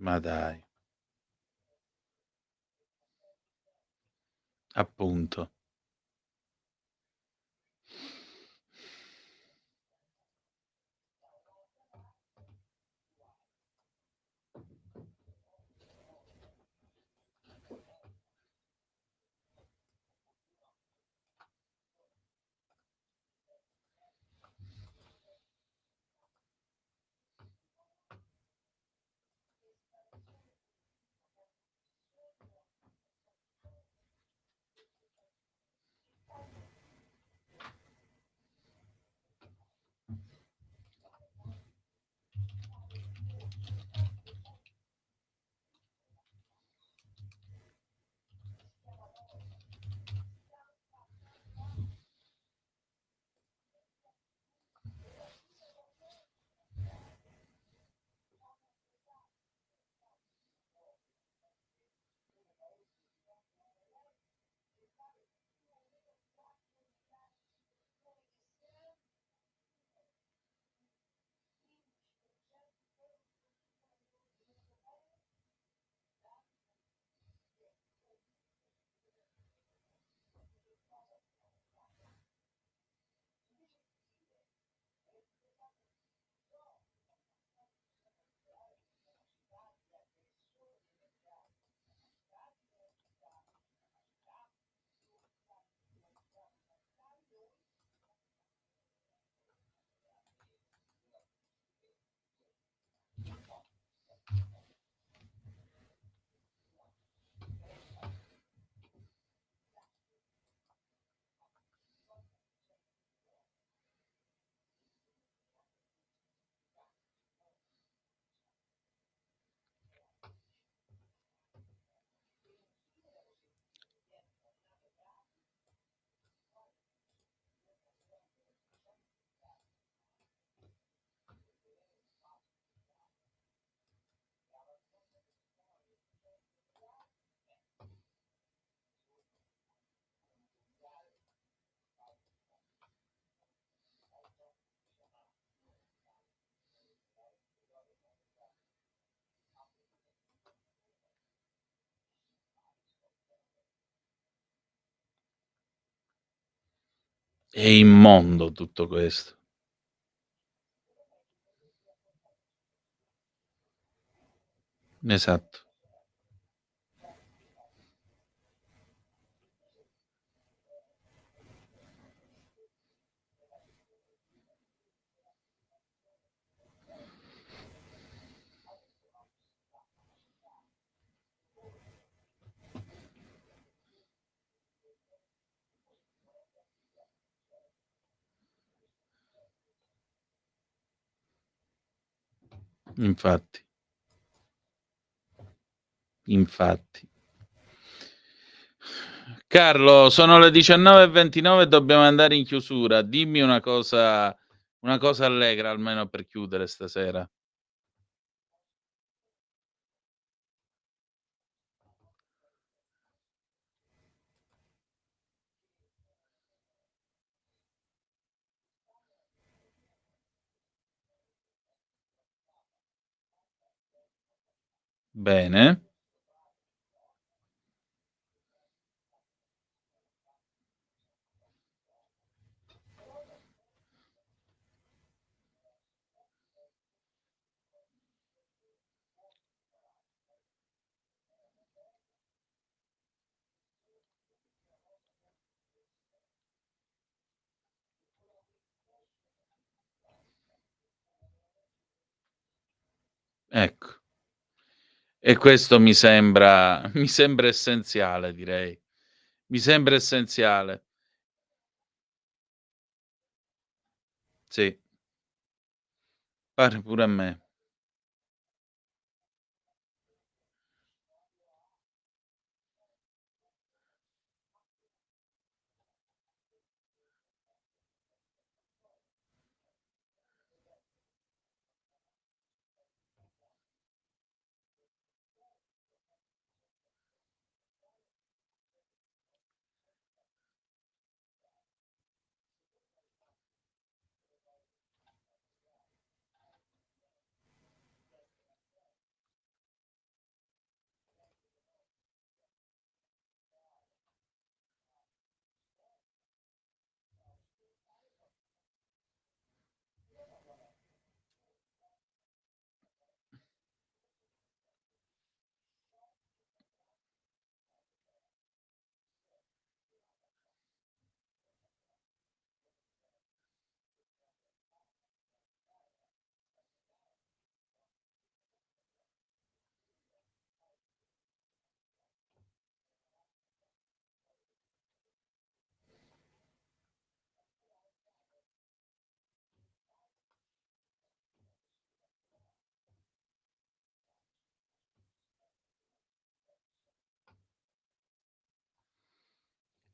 Ma dai. Appunto. È immondo tutto questo. Esatto. Infatti. Carlo, sono le 19:29 e dobbiamo andare in chiusura. Dimmi una cosa allegra almeno per chiudere stasera. Bene. Ecco. E questo mi sembra essenziale, direi. Mi sembra essenziale. Sì. Pare pure a me.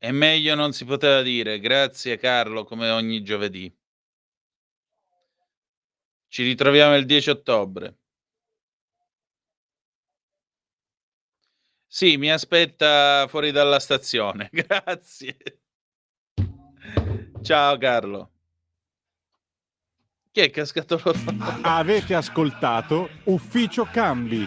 E meglio non si poteva dire. Grazie Carlo, come ogni giovedì. Ci ritroviamo il 10 ottobre. Sì, mi aspetta fuori dalla stazione. Grazie. Ciao Carlo. Chi è cascato loro? Avete ascoltato Ufficio Cambi.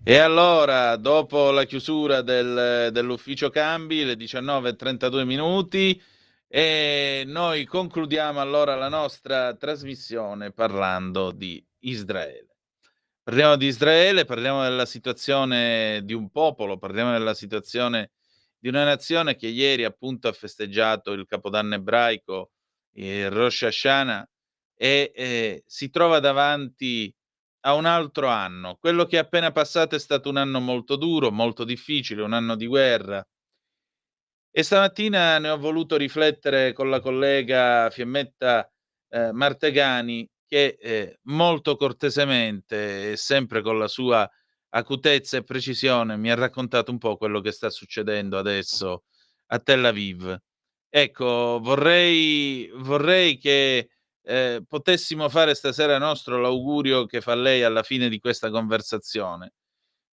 E allora, dopo la chiusura dell'ufficio cambi, le 19:32, e noi concludiamo allora la nostra trasmissione parlando di Israele. Parliamo di Israele, parliamo della situazione di un popolo, parliamo della situazione di una nazione che ieri appunto ha festeggiato il Capodanno ebraico, il Rosh Hashanah, e si trova davanti a un altro anno. Quello che è appena passato è stato un anno molto duro, molto difficile, un anno di guerra. E stamattina ne ho voluto riflettere con la collega Fiammetta Martegani, che molto cortesemente e sempre con la sua acutezza e precisione mi ha raccontato un po' quello che sta succedendo adesso a Tel Aviv. Ecco, vorrei che potessimo fare stasera nostro l'augurio che fa lei alla fine di questa conversazione.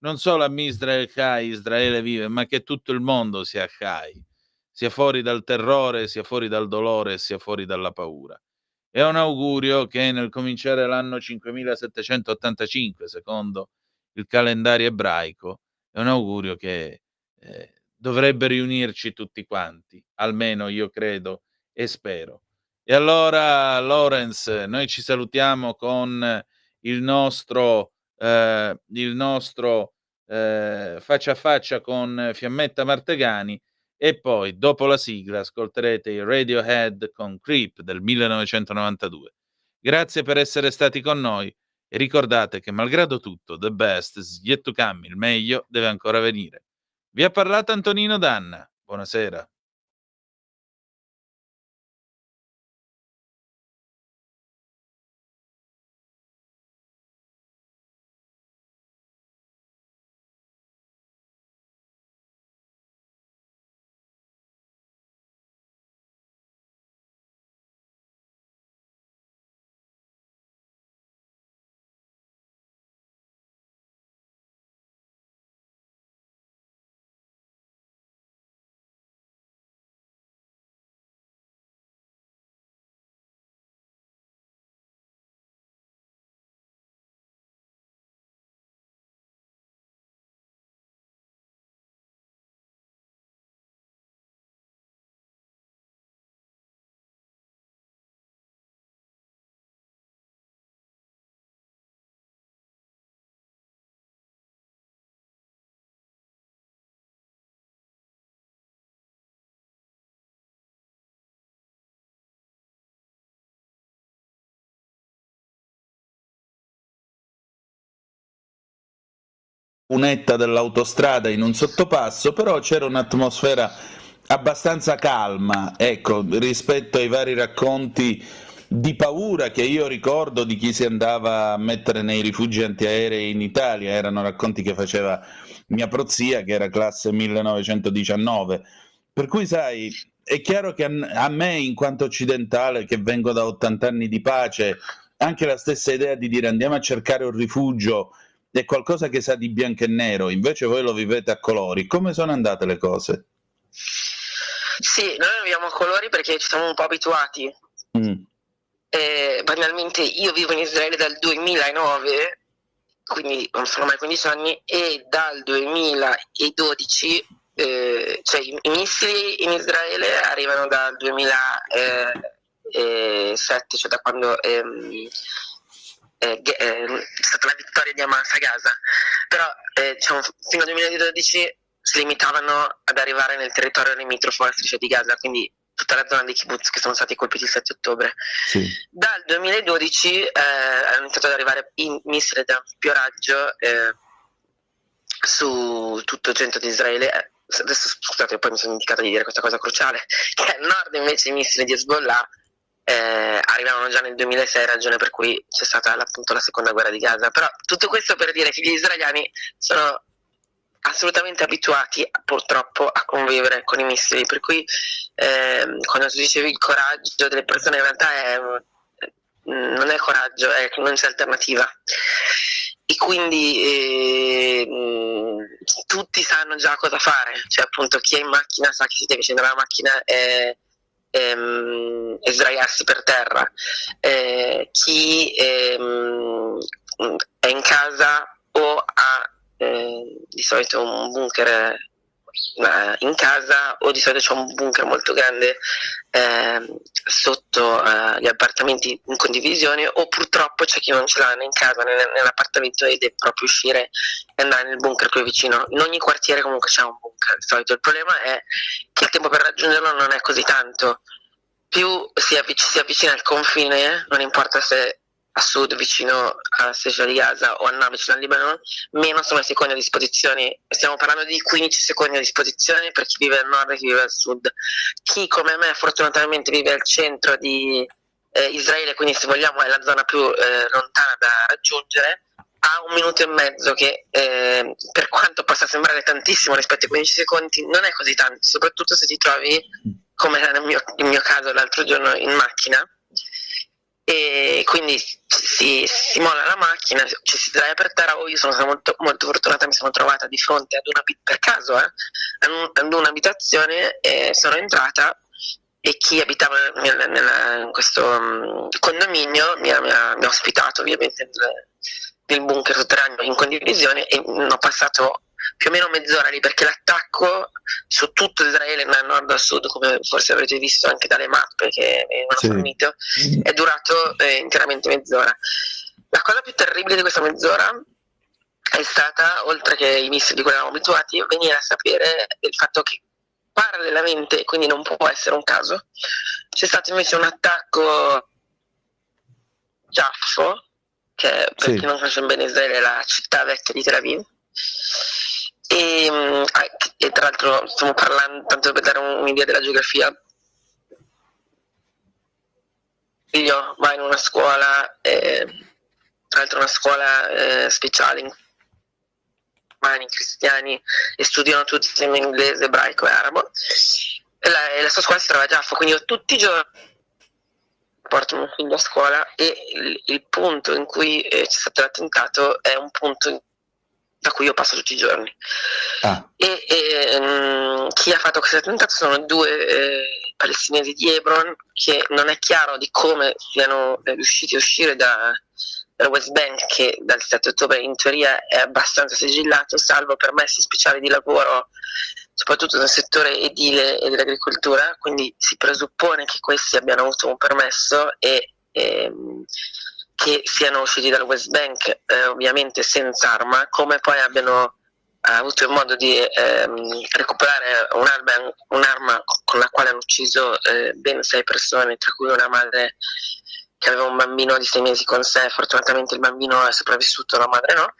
Non solo a Israel Chai, Israele vive, ma che tutto il mondo sia Chai, sia fuori dal terrore, sia fuori dal dolore, sia fuori dalla paura. È un augurio che nel cominciare l'anno 5785, secondo il calendario ebraico, è un augurio che dovrebbe riunirci tutti quanti, almeno io credo e spero. E allora, Lorenz, noi ci salutiamo con il nostro faccia a faccia con Fiammetta Martegani, e poi dopo la sigla ascolterete i Radiohead con Creep del 1992. Grazie per essere stati con noi e ricordate che malgrado tutto, the best is yet to come, il meglio deve ancora venire. Vi ha parlato Antonino Danna. Buonasera. Unetta dell'autostrada in un sottopasso, però c'era un'atmosfera abbastanza calma, ecco, rispetto ai vari racconti di paura che io ricordo di chi si andava a mettere nei rifugi antiaerei in Italia. Erano racconti che faceva mia prozia, che era classe 1919, per cui sai, è chiaro che a me, in quanto occidentale che vengo da 80 anni di pace, anche la stessa idea di dire andiamo a cercare un rifugio è qualcosa che sa di bianco e nero. Invece voi lo vivete a colori. Come sono andate le cose? Sì, noi lo viviamo a colori perché ci siamo un po' abituati. Banalmente io vivo in Israele dal 2009, quindi non sono mai 15 anni, e dal 2012 cioè i missili in Israele arrivano dal 2007, cioè da quando è stata la vittoria di Hamas a Gaza, però diciamo, fino al 2012 si limitavano ad arrivare nel territorio limitrofo alla striscia di Gaza, quindi tutta la zona dei kibbutz che sono stati colpiti il 7 ottobre. Sì. Dal 2012 hanno iniziato ad arrivare i missili da ampio raggio su tutto il centro di Israele, adesso scusate, poi mi sono dimenticato di dire questa cosa cruciale, che al nord invece i missili di Hezbollah arrivavano già nel 2006, ragione per cui c'è stata appunto la seconda guerra di Gaza. Però tutto questo per dire che gli israeliani sono assolutamente abituati purtroppo a convivere con i missili, per cui quando tu dicevi il coraggio delle persone, in realtà non è coraggio, è che non c'è alternativa, e quindi tutti sanno già cosa fare, cioè appunto chi è in macchina sa che si deve scendere dalla macchina e sdraiarsi per terra, chi è in casa o ha di solito un bunker in casa, o di solito c'è un bunker molto grande sotto gli appartamenti in condivisione, o purtroppo c'è chi non ce l'ha né in casa né nell'appartamento e deve proprio uscire e andare nel bunker più vicino. In ogni quartiere comunque c'è un bunker di solito. Il problema è che il tempo per raggiungerlo non è così tanto. Più si avvicina al confine, non importa se a sud vicino alla striscia di Gaza o a nord vicino al Libano, meno sono i secondi a disposizione. Stiamo parlando di 15 secondi a disposizione per chi vive al nord e chi vive al sud. Chi come me fortunatamente vive al centro di Israele, quindi se vogliamo è la zona più lontana da raggiungere, ha 1 minuto e mezzo che per quanto possa sembrare tantissimo rispetto ai 15 secondi non è così tanto, soprattutto se ti trovi, come era nel mio caso l'altro giorno, in macchina, e quindi si molla la macchina, ci si sdraia per terra. Io sono stata molto, molto fortunata, mi sono trovata di fronte per caso ad un'abitazione, sono entrata e chi abitava in questo condominio mi ha ospitato ovviamente nel bunker sotterraneo in condivisione, e ho passato più o meno mezz'ora lì, perché l'attacco su tutto Israele da nord a sud, come forse avrete visto anche dalle mappe che venivano fornite, è durato interamente mezz'ora. La cosa più terribile di questa mezz'ora è stata, oltre che i missili di cui eravamo abituati, venire a sapere il fatto che parallelamente, e quindi non può essere un caso, c'è stato invece un attacco Jaffo, che per chi non conosce bene Israele è la città vecchia di Tel Aviv, e tra l'altro stiamo parlando, tanto per dare un'idea della geografia, figlio va in una scuola, tra l'altro una scuola speciale in cristiani, e studiano tutti insieme inglese, ebraico e arabo, e la sua scuola si trova a Jaffa, quindi io tutti i giorni porto mio figlio a scuola, e il punto in cui c'è stato l'attentato è un punto da cui io passo tutti i giorni. Chi ha fatto questo attentato sono 2 palestinesi di Hebron, che non è chiaro di come siano riusciti a uscire dal West Bank, che dal 7 ottobre in teoria è abbastanza sigillato, salvo permessi speciali di lavoro, soprattutto nel settore edile e dell'agricoltura, quindi si presuppone che questi abbiano avuto un permesso e che siano usciti dal West Bank ovviamente senza arma, come poi abbiano avuto il modo di recuperare un'arma con la quale hanno ucciso ben 6 persone, tra cui una madre che aveva un bambino di 6 mesi con sé. Fortunatamente il bambino è sopravvissuto, la madre no.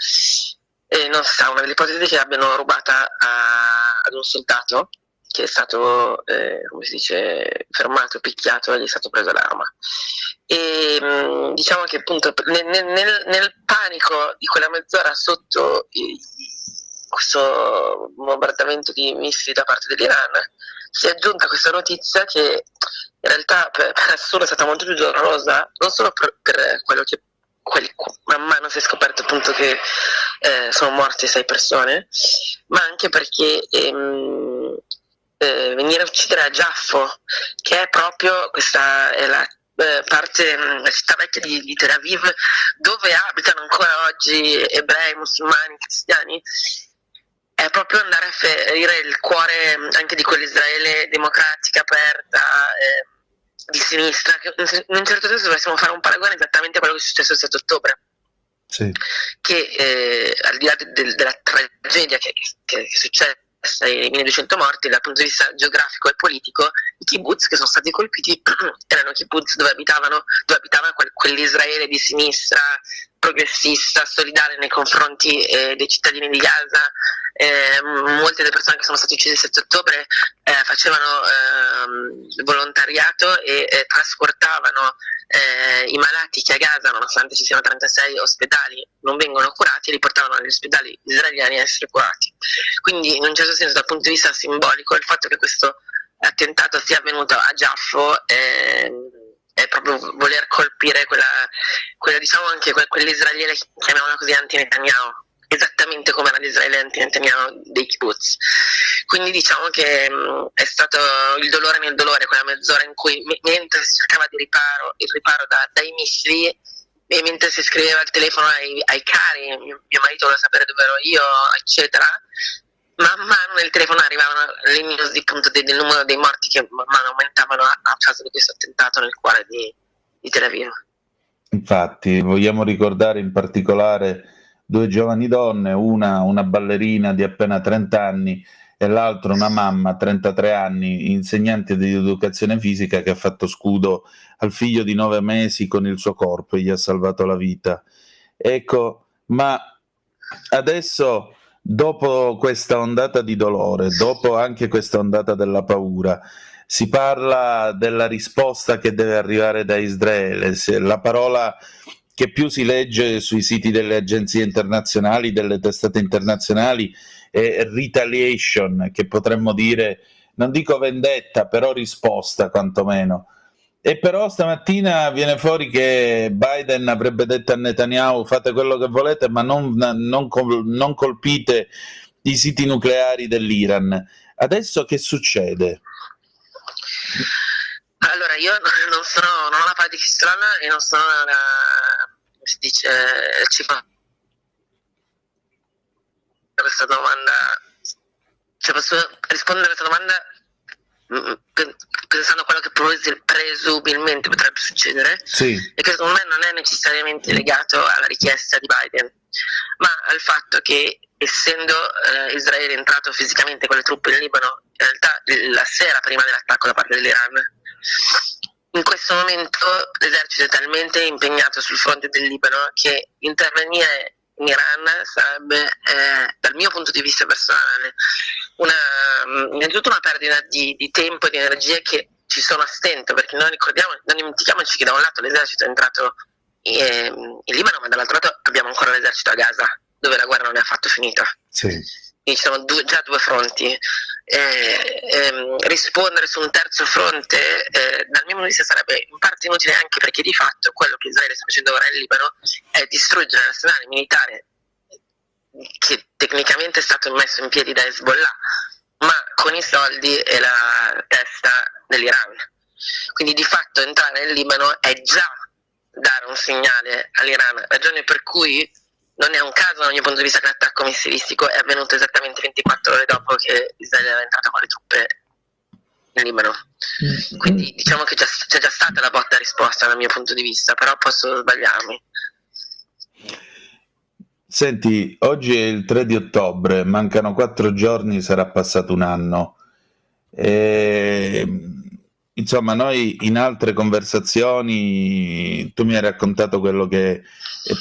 E non si sa, una delle ipotesi è che l'abbiano rubata ad un soldato che è stato, come si dice, fermato, picchiato, e gli è stato preso l'arma. E diciamo che appunto nel panico di quella mezz'ora sotto questo bombardamento di missili da parte dell'Iran, si è aggiunta questa notizia che in realtà per nessuno è stata molto più dolorosa, non solo per quello che man mano si è scoperto appunto che sono morte 6 persone, ma anche perché venire a uccidere a Jaffo, che è proprio questa è la parte, la città vecchia di Tel Aviv, dove abitano ancora oggi ebrei, musulmani, cristiani, è proprio andare a ferire il cuore anche di quell'Israele democratica, aperta, di sinistra, che in un certo senso dovremmo fare un paragone esattamente a quello che è successo il 7 ottobre. Che al di là della tragedia che è successa, i 1200 morti, dal punto di vista geografico e politico, i kibbutz che sono stati colpiti erano kibbutz dove abitava quell'Israele di sinistra, progressista, solidale nei confronti dei cittadini di Gaza, molte delle persone che sono state uccise il 7 ottobre facevano volontariato e trasportavano i malati che a Gaza, nonostante ci siano 36 ospedali, non vengono curati, e li portavano negli ospedali israeliani a essere curati. Quindi in un certo senso, dal punto di vista simbolico, il fatto che questo attentato sia avvenuto a Giaffo è proprio voler colpire quella diciamo anche quell'Israele, chiamiamola così, anti-Netanyahu, esattamente come era l'Israele anti-Netanyahu dei kibbutz. Quindi diciamo che è stato il dolore nel dolore, quella mezz'ora in cui mentre si cercava il riparo dai missili, e mentre si scriveva al telefono ai cari, mio marito voleva sapere dove ero io, eccetera, man mano nel telefono arrivavano le news del numero dei morti che man mano aumentavano a causa di questo attentato nel cuore di Tel Aviv. Infatti vogliamo ricordare in particolare 2 giovani donne, una ballerina di appena 30 anni e l'altra una mamma, 33 anni, insegnante di educazione fisica, che ha fatto scudo al figlio di 9 mesi con il suo corpo e gli ha salvato la vita. Ecco, ma adesso, dopo questa ondata di dolore, dopo anche questa ondata della paura, si parla della risposta che deve arrivare da Israele. La parola che più si legge sui siti delle agenzie internazionali, delle testate internazionali, è retaliation, che potremmo dire, non dico vendetta, però risposta quantomeno. E però stamattina viene fuori che Biden avrebbe detto a Netanyahu: fate quello che volete, ma non colpite i siti nucleari dell'Iran. Adesso che succede? Allora, io non ho la palla di cristallo e non sono come si dice, questa domanda, cioè posso rispondere a questa domanda pensando a quello che presumibilmente potrebbe succedere, sì. E che secondo me non è necessariamente legato alla richiesta di Biden, ma al fatto che, essendo Israele entrato fisicamente con le truppe in Libano in realtà la sera prima dell'attacco da parte dell'Iran, in questo momento l'esercito è talmente impegnato sul fronte del Libano che intervenire in Iran sarebbe, dal mio punto di vista personale, innanzitutto una perdita di tempo e di energie che ci sono a stento, perché non dimentichiamoci che da un lato l'esercito è entrato in Libano, ma dall'altro lato abbiamo ancora l'esercito a Gaza, dove la guerra non è affatto finita. Sì. Quindi ci sono già 2 fronti. Rispondere su un terzo fronte, dal mio punto di vista, sarebbe in parte inutile, anche perché di fatto quello che Israele sta facendo ora in Libano è distruggere l'arsenale militare che tecnicamente è stato messo in piedi da Hezbollah, ma con i soldi e la testa dell'Iran. Quindi di fatto entrare in Libano è già dare un segnale all'Iran, ragione per cui non è un caso dal mio punto di vista che l'attacco missilistico è avvenuto esattamente 24 ore dopo che Israele era entrato con le truppe in Libano. Quindi diciamo che c'è già stata la botta risposta dal mio punto di vista, però posso sbagliarmi. Senti, oggi è il 3 di ottobre, mancano 4 giorni, sarà passato un anno. Insomma, noi in altre conversazioni, tu mi hai raccontato quello che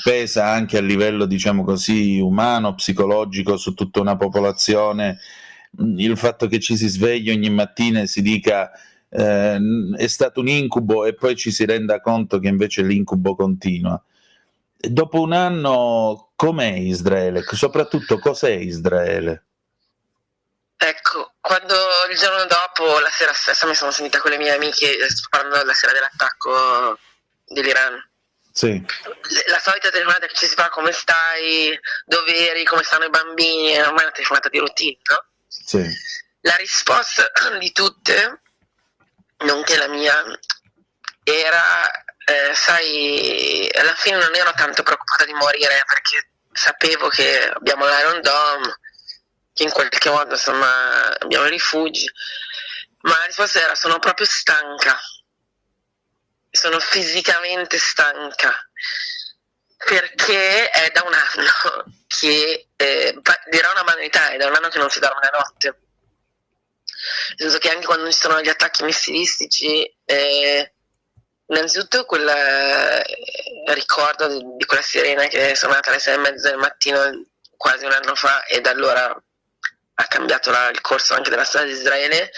pesa anche a livello, diciamo così, umano, psicologico, su tutta una popolazione, il fatto che ci si svegli ogni mattina e si dica è stato un incubo, e poi ci si renda conto che invece l'incubo continua. Dopo un anno, com'è Israele? Soprattutto, cos'è Israele? Ecco, quando il giorno dopo, la sera stessa, mi sono sentita con le mie amiche parlando della sera dell'attacco dell'Iran. Sì. La solita telefonata che ci si fa: come stai, dove eri, come stanno i bambini, ormai è una telefonata di routine, no? Sì. La risposta di tutte, nonché la mia, era sai, alla fine non ero tanto preoccupata di morire, perché sapevo che abbiamo l'Iron Dome, che in qualche modo insomma abbiamo i rifugi, ma la risposta era: sono proprio stanca, sono fisicamente stanca, perché è da un anno che dirò una banalità, è da un anno che non si dorme la notte, nel senso che anche quando ci sono gli attacchi missilistici, innanzitutto ricordo di quella sirena che è suonata alle 6:30 del mattino quasi un anno fa, e da allora ha cambiato il corso anche della storia di Israele,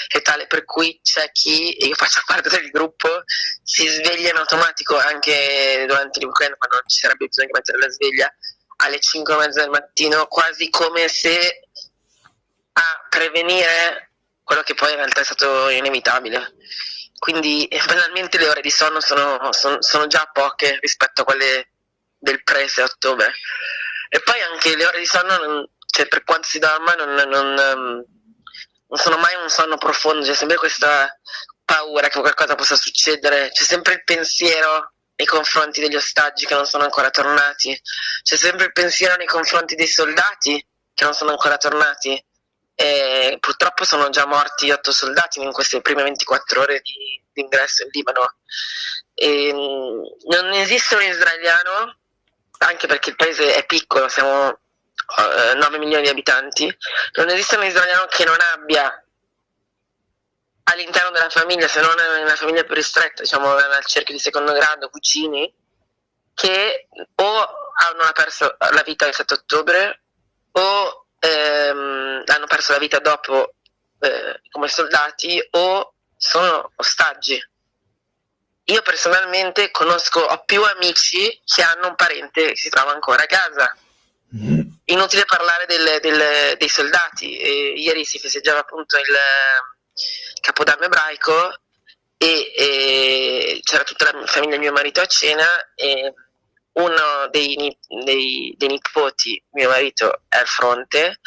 è tale per cui c'è chi, e io faccio parte del gruppo, si sveglia in automatico anche durante il weekend, quando non ci sarebbe bisogno di mettere la sveglia, alle 5:30 del mattino, quasi come se a prevenire quello che poi in realtà è stato inevitabile. Quindi banalmente le ore di sonno sono già poche rispetto a quelle del pre-6 ottobre. E poi anche le ore di sonno, cioè, per quanto si dorma, non sono mai un sonno profondo, c'è sempre questa paura che qualcosa possa succedere, c'è sempre il pensiero nei confronti degli ostaggi che non sono ancora tornati, c'è sempre il pensiero nei confronti dei soldati che non sono ancora tornati. E purtroppo sono già morti 8 soldati in queste prime 24 ore di ingresso in Libano. E non esiste un israeliano, anche perché il paese è piccolo, siamo 9 milioni di abitanti, non esiste un israeliano che non abbia all'interno della famiglia, se non è una famiglia più ristretta, diciamo nel cerchio di secondo grado, cugini, che o hanno perso la vita il 7 ottobre o hanno perso la vita dopo come soldati o sono ostaggi. Io personalmente ho più amici che hanno un parente che si trova ancora a Gaza. Inutile parlare dei soldati. Ieri si festeggiava appunto il Capodanno ebraico e c'era tutta la famiglia di mio marito a cena e uno dei nipoti, mio marito, è al fronte,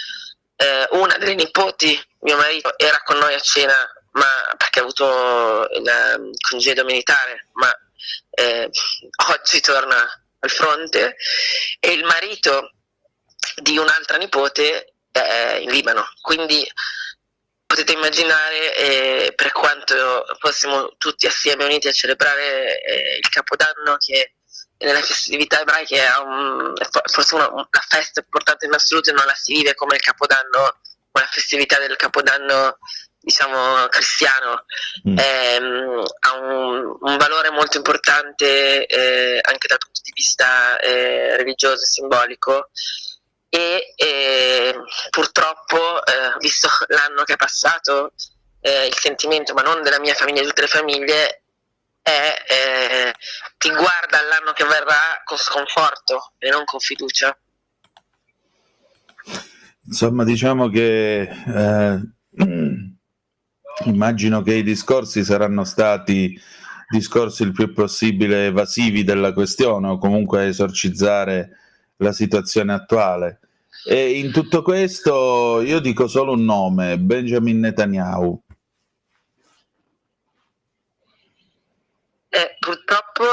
una delle nipoti, mio marito, era con noi a cena, ma perché ha avuto il congedo militare, ma oggi torna al fronte, e il marito di un'altra nipote è in Libano, quindi potete immaginare per quanto fossimo tutti assieme uniti a celebrare il Capodanno, che nelle festività ebraiche è forse la festa importante in assoluto, e non la si vive come il Capodanno, come la festività del Capodanno, diciamo, cristiano. Ha un valore molto importante anche dal punto di vista religioso e simbolico, e purtroppo, visto l'anno che è passato, il sentimento, ma non della mia famiglia, di tutte le famiglie, ti guarda all'anno che verrà con sconforto e non con fiducia. Insomma, diciamo che immagino che i discorsi saranno stati discorsi il più possibile evasivi della questione, o comunque esorcizzare la situazione attuale. E in tutto questo io dico solo un nome: Benjamin Netanyahu. Purtroppo,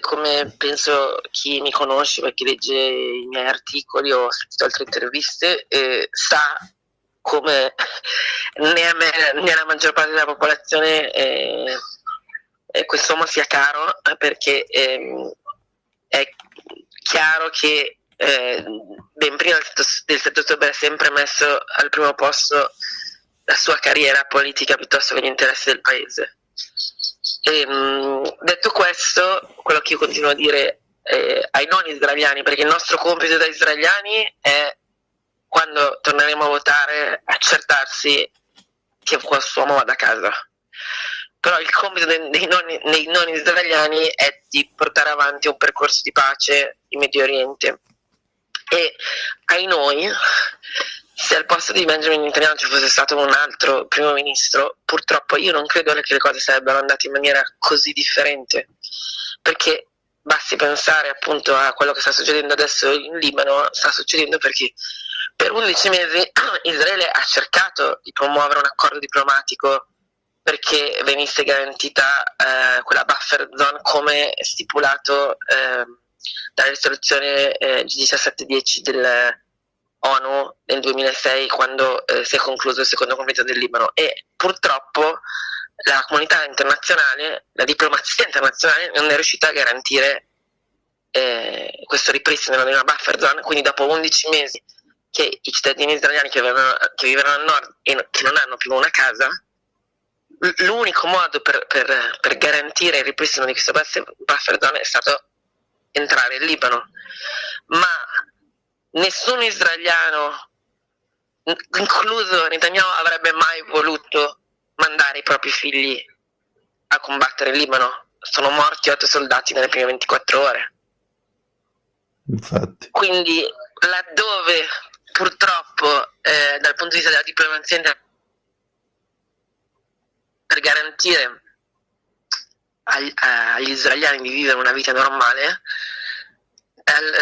come penso chi mi conosce, perché legge i miei articoli o ho sentito altre interviste, sa come né a me né alla maggior parte della popolazione quest'uomo sia caro, perché è chiaro che ben prima del 7 ottobre ha sempre messo al primo posto la sua carriera politica piuttosto che gli interessi del paese. Detto questo, quello che io continuo a dire ai non israeliani, perché il nostro compito da israeliani è, quando torneremo a votare, accertarsi che quest'uomo vada a casa. Però il compito dei non israeliani è di portare avanti un percorso di pace in Medio Oriente. E ai noi, se al posto di Benjamin Netanyahu ci fosse stato un altro primo ministro, purtroppo io non credo che le cose sarebbero andate in maniera così differente, perché basti pensare appunto a quello che sta succedendo adesso in Libano. Sta succedendo perché per 11 mesi Israele ha cercato di promuovere un accordo diplomatico perché venisse garantita quella buffer zone come stipulato dalla risoluzione G1710 dell'ONU nel 2006, quando si è concluso il secondo conflitto del Libano. E purtroppo la comunità internazionale, la diplomazia internazionale, non è riuscita a garantire questo ripristino di una buffer zone. Quindi dopo 11 mesi che i cittadini israeliani che vivono al nord e che non hanno più una casa, l'unico modo per garantire il ripristino di questa buffer zone è stato entrare in Libano. Ma nessun israeliano incluso Netanyahu, avrebbe mai voluto mandare i propri figli a combattere in Libano. Sono morti 8 soldati nelle prime 24 ore. Infatti. Quindi laddove purtroppo dal punto di vista della diplomazia per garantire agli israeliani di vivere una vita normale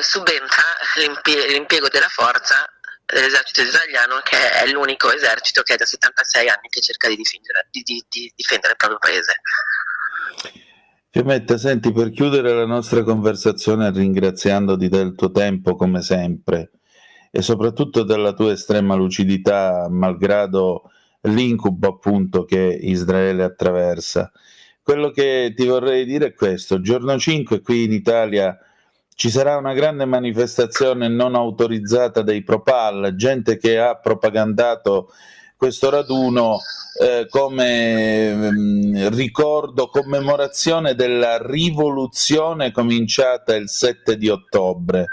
subentra l'impiego della forza dell'esercito israeliano, che è l'unico esercito che è da 76 anni che cerca di difendere il proprio paese. Fiammetta, senti, per chiudere la nostra conversazione, ringraziandoti del tuo tempo come sempre e soprattutto della tua estrema lucidità malgrado l'incubo appunto che Israele attraversa, quello che ti vorrei dire è questo: giorno 5 qui in Italia ci sarà una grande manifestazione non autorizzata dei Propal, gente che ha propagandato questo raduno come ricordo, commemorazione della rivoluzione cominciata il 7 di ottobre.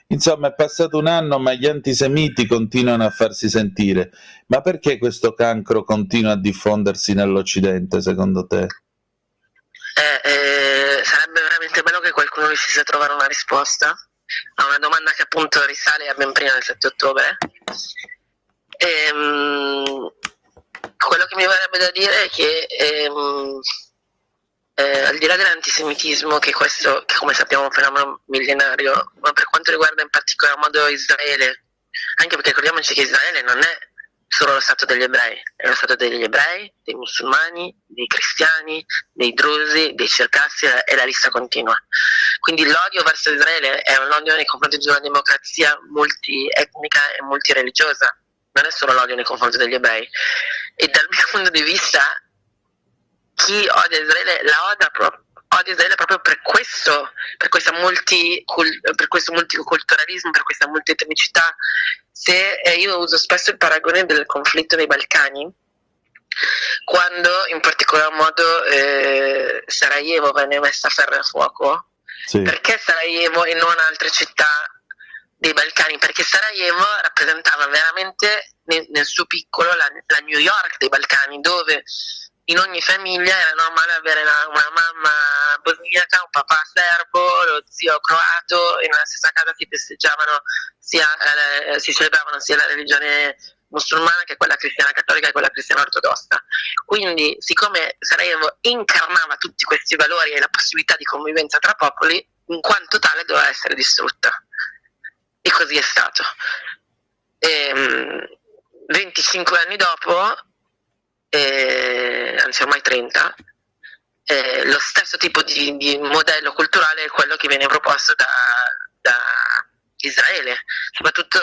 Insomma, è passato un anno, ma gli antisemiti continuano a farsi sentire. Ma perché questo cancro continua a diffondersi nell'Occidente, secondo te? Sarebbe veramente bello che qualcuno riuscisse a trovare una risposta a una domanda che appunto risale a ben prima del 7 ottobre. Quello che mi verrebbe da dire è che al di là dell'antisemitismo, che questo, che come sappiamo è un fenomeno millenario, ma per quanto riguarda in particolar modo Israele, anche perché ricordiamoci che Israele non è solo lo stato degli ebrei, è lo stato degli ebrei, dei musulmani, dei cristiani, dei drusi, dei cercassi, e la lista continua. Quindi l'odio verso Israele è un odio nei confronti di una democrazia multietnica e multireligiosa, non è solo l'odio nei confronti degli ebrei. E dal mio punto di vista, chi odia Israele odia Israele proprio per questo multiculturalismo, per questa multietnicità. Se io uso spesso il paragone del conflitto nei Balcani, quando in particolar modo Sarajevo venne messa a ferro e fuoco, sì. Perché Sarajevo e non altre città dei Balcani? Perché Sarajevo rappresentava veramente nel suo piccolo la New York dei Balcani, dove in ogni famiglia era normale avere una mamma bosniaca, un papà serbo, lo zio croato, e nella stessa casa si festeggiavano si celebravano sia la religione musulmana che quella cristiana cattolica e quella cristiana ortodossa. Quindi, siccome Sarajevo incarnava tutti questi valori e la possibilità di convivenza tra popoli, in quanto tale doveva essere distrutta. E così è stato. 25 anni dopo, anzi ormai 30, lo stesso tipo di modello culturale è quello che viene proposto da Israele, soprattutto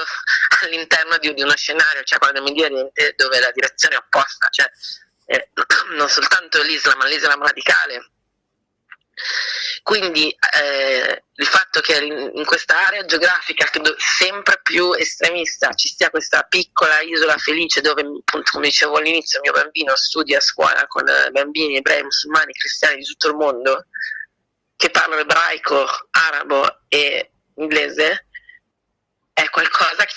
all'interno di uno scenario, cioè quello del Medio Oriente, dove la direzione è opposta, cioè non soltanto l'Islam, ma l'Islam radicale. Quindi il fatto che in questa area geografica sempre più estremista ci sia questa piccola isola felice dove, appunto, come dicevo all'inizio, il mio bambino studia a scuola con bambini ebrei, musulmani, cristiani di tutto il mondo che parlano ebraico, arabo e inglese, è qualcosa che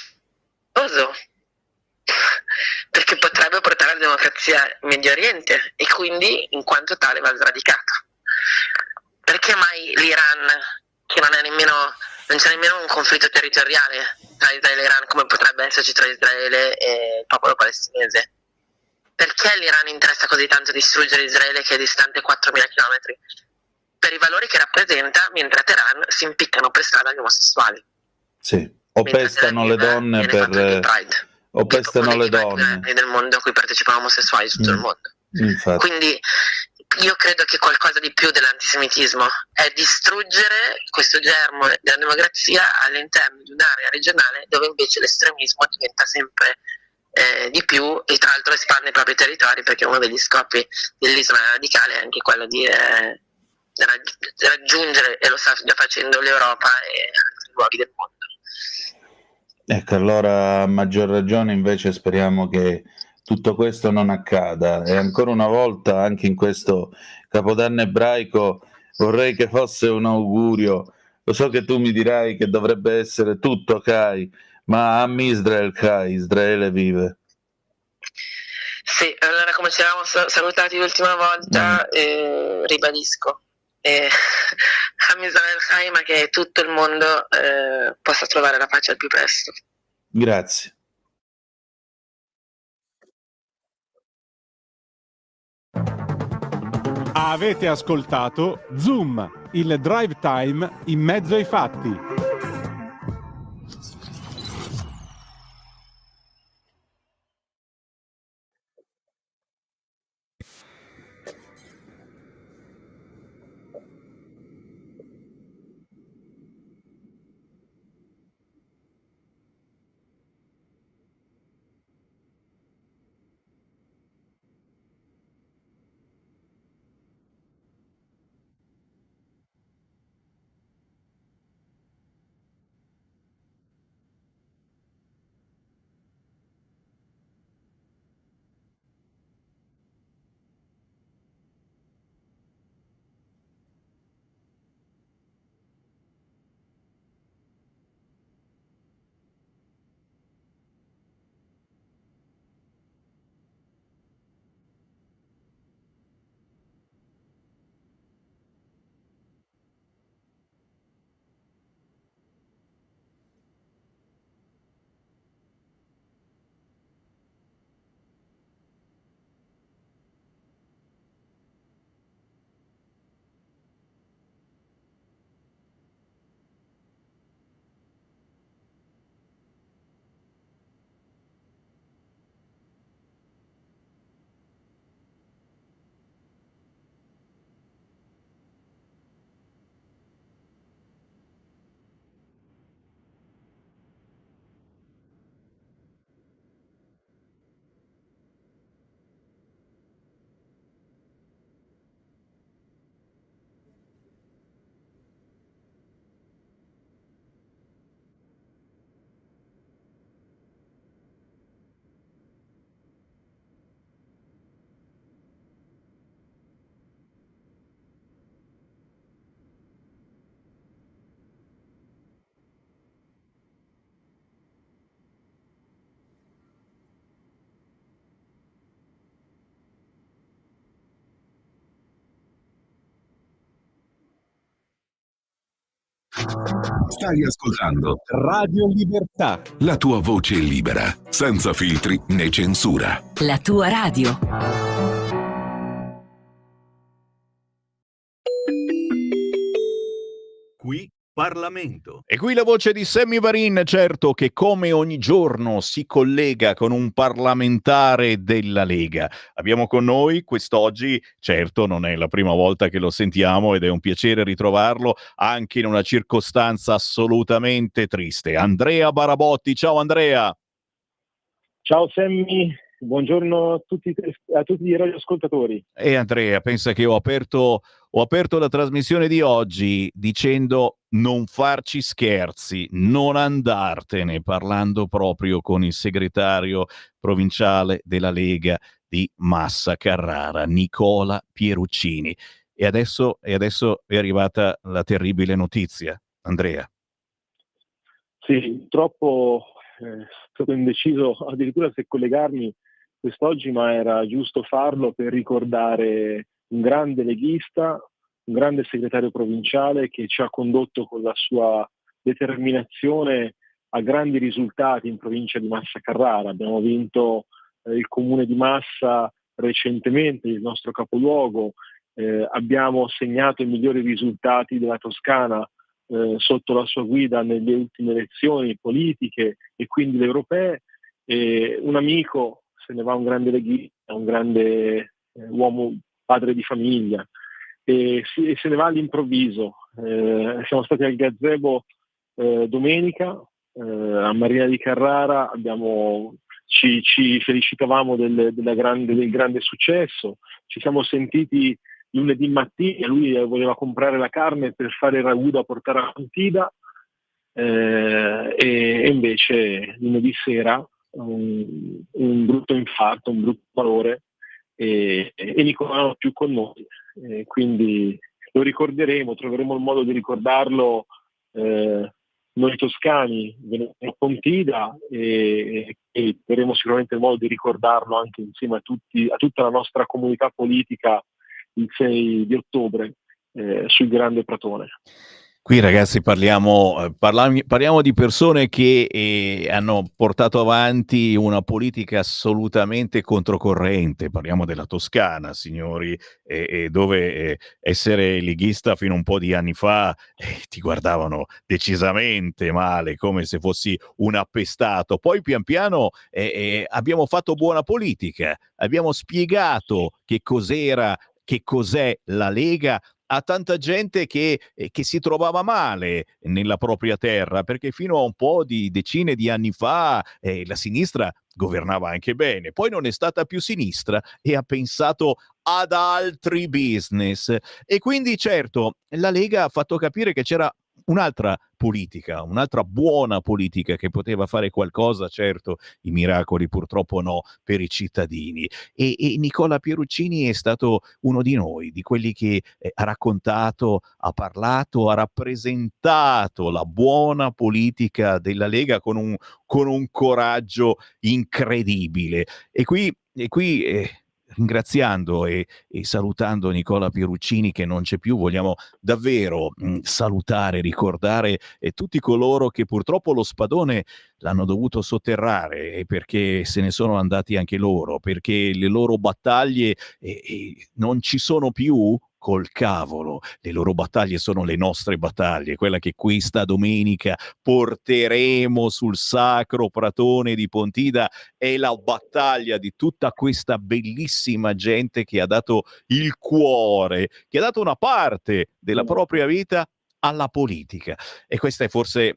perché potrebbe portare alla democrazia in Medio Oriente, e quindi in quanto tale va sradicato. Perché mai l'Iran, che non c'è nemmeno un conflitto territoriale tra Israele e Iran come potrebbe esserci tra Israele e il popolo palestinese? Perché l'Iran interessa così tanto distruggere Israele, che è distante 4.000 km? Per i valori che rappresenta, mentre a Teheran si impiccano per strada gli omosessuali. Sì, o pestano le donne o pestano le donne del mondo a cui partecipano omosessuali di tutto il mondo. Infatti. Quindi io credo che qualcosa di più dell'antisemitismo è distruggere questo germo della democrazia all'interno di un'area regionale dove invece l'estremismo diventa sempre di più, e tra l'altro espande i propri territori, perché uno degli scopi dell'Islam radicale è anche quello di raggiungere, e lo sta già facendo, l'Europa e altri luoghi del mondo. Ecco, allora a maggior ragione invece speriamo che tutto questo non accada, e ancora una volta anche in questo Capodanno ebraico vorrei che fosse un augurio. Lo so che tu mi dirai che dovrebbe essere tutto ok, Ma Am Israel Chai, Israele vive. Sì, allora come ci eravamo salutati l'ultima volta, ribadisco, Am Israel Chai, ma che tutto il mondo possa trovare la pace al più presto. Grazie. Avete ascoltato Zoom, il drive time in mezzo ai fatti. Stai ascoltando Radio Libertà. la tua voce libera, senza filtri né censura. La tua radio. Qui Parlamento. E qui la voce di Sammy Varin, certo, che come ogni giorno si collega con un parlamentare della Lega. Abbiamo con noi quest'oggi, certo non è la prima volta che lo sentiamo ed è un piacere ritrovarlo anche in una circostanza assolutamente triste. Andrea Barabotti, ciao Andrea. Ciao Sammy, buongiorno a tutti i radioascoltatori. E Andrea, pensa che ho aperto la trasmissione di oggi dicendo non farci scherzi, non andartene, parlando proprio con il segretario provinciale della Lega di Massa Carrara, Nicola Pieruccini. E adesso è arrivata la terribile notizia, Andrea. Sì, purtroppo sono stato indeciso addirittura se collegarmi quest'oggi, ma era giusto farlo per ricordare un grande leghista, un grande segretario provinciale che ci ha condotto con la sua determinazione a grandi risultati in provincia di Massa Carrara. Abbiamo vinto il comune di Massa recentemente, il nostro capoluogo, abbiamo segnato i migliori risultati della Toscana sotto la sua guida nelle ultime elezioni politiche e quindi le europee. Un amico, se ne va un grande leghista, un grande uomo, padre di famiglia, e se ne va all'improvviso. Siamo stati al gazebo domenica a Marina di Carrara, ci felicitavamo del grande successo, ci siamo sentiti lunedì mattina, lui voleva comprare la carne per fare il ragù da portare a Pontida, e invece lunedì sera un brutto infarto, un brutto valore, e Nicola non è più con noi, quindi lo ricorderemo, troveremo il modo di ricordarlo noi toscani venendo a Pontida e avremo sicuramente il modo di ricordarlo anche insieme a tutta la nostra comunità politica il 6 di ottobre sul Grande Pratone. Qui ragazzi parliamo di persone che hanno portato avanti una politica assolutamente controcorrente, parliamo della Toscana, signori, dove essere leghista fino a un po' di anni fa ti guardavano decisamente male, come se fossi un appestato. Poi pian piano abbiamo fatto buona politica, abbiamo spiegato che cos'è la Lega a tanta gente che si trovava male nella propria terra, perché fino a un po' di decine di anni fa la sinistra governava anche bene, poi non è stata più sinistra e ha pensato ad altri business, e quindi certo la Lega ha fatto capire che c'era un'altra politica, un'altra buona politica che poteva fare qualcosa, certo i miracoli purtroppo no, per i cittadini, e Nicola Pieruccini è stato uno di noi, di quelli che ha raccontato, ha parlato, ha rappresentato la buona politica della Lega con un coraggio incredibile. E qui ringraziando e salutando Nicola Pieruccini, che non c'è più, vogliamo davvero salutare, ricordare tutti coloro che purtroppo lo spadone l'hanno dovuto sotterrare, perché se ne sono andati anche loro, perché le loro battaglie non ci sono più. Col cavolo, le loro battaglie sono le nostre battaglie, quella che questa domenica porteremo sul Sacro Pratone di Pontida è la battaglia di tutta questa bellissima gente che ha dato il cuore, che ha dato una parte della propria vita alla politica, e questo è forse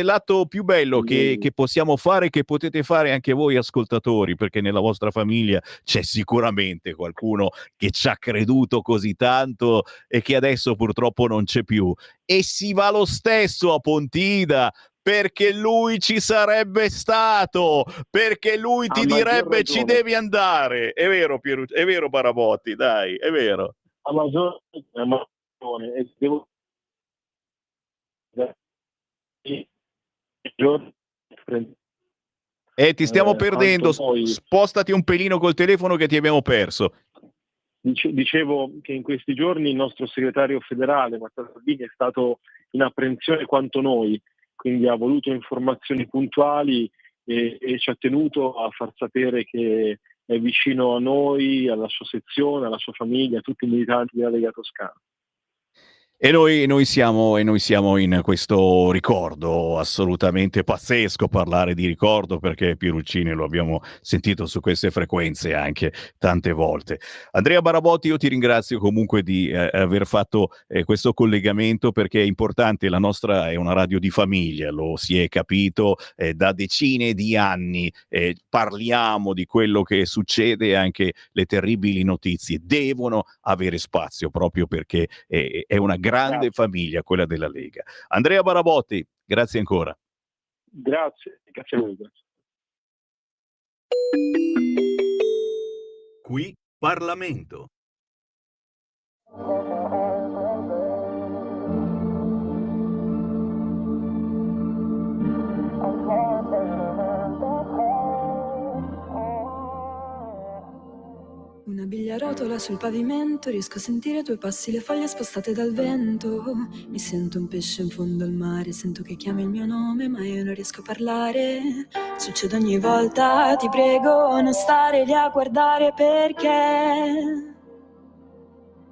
l'atto più bello che possiamo fare, che potete fare anche voi ascoltatori, perché nella vostra famiglia c'è sicuramente qualcuno che ci ha creduto così tanto e che adesso purtroppo non c'è più, e si va lo stesso a Pontida, perché lui ci sarebbe stato, perché lui ti direbbe ci devi andare. È vero è vero Barabotti, dai, è vero. A maggior ragione, e devo ti stiamo perdendo, spostati un pelino col telefono che ti abbiamo perso. Dicevo che in questi giorni il nostro segretario federale Matteo Salvini è stato in apprensione quanto noi, quindi ha voluto informazioni puntuali e ci ha tenuto a far sapere che è vicino a noi, alla sua sezione, alla sua famiglia, a tutti i militanti della Lega Toscana. E noi siamo in questo ricordo assolutamente pazzesco, parlare di ricordo, perché Pieruccini lo abbiamo sentito su queste frequenze anche tante volte. Andrea Barabotti, io ti ringrazio comunque di aver fatto questo collegamento, perché è importante, la nostra è una radio di famiglia, lo si è capito da decine di anni, parliamo di quello che succede, e anche le terribili notizie devono avere spazio, proprio perché è una grande famiglia quella della Lega. Andrea Barabotti, grazie ancora. Grazie a voi. Qui Parlamento. Una biglia rotola sul pavimento, riesco a sentire i tuoi passi, le foglie spostate dal vento. Mi sento un pesce in fondo al mare, sento che chiami il mio nome ma io non riesco a parlare. Succede ogni volta, ti prego non stare lì a guardare, perché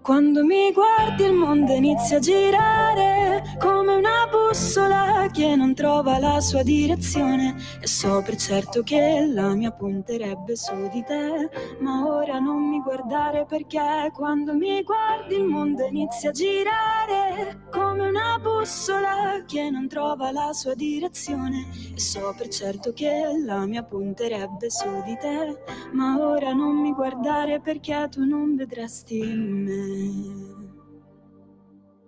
quando mi guardi il mondo inizia a girare come una bussola che non trova la sua direzione, e so per certo che la mia punterebbe su di te, ma ora non mi guardare, perché quando mi guardi il mondo inizia a girare come una bussola che non trova la sua direzione, e so per certo che la mia punterebbe su di te, ma ora non mi guardare, perché tu non vedresti me.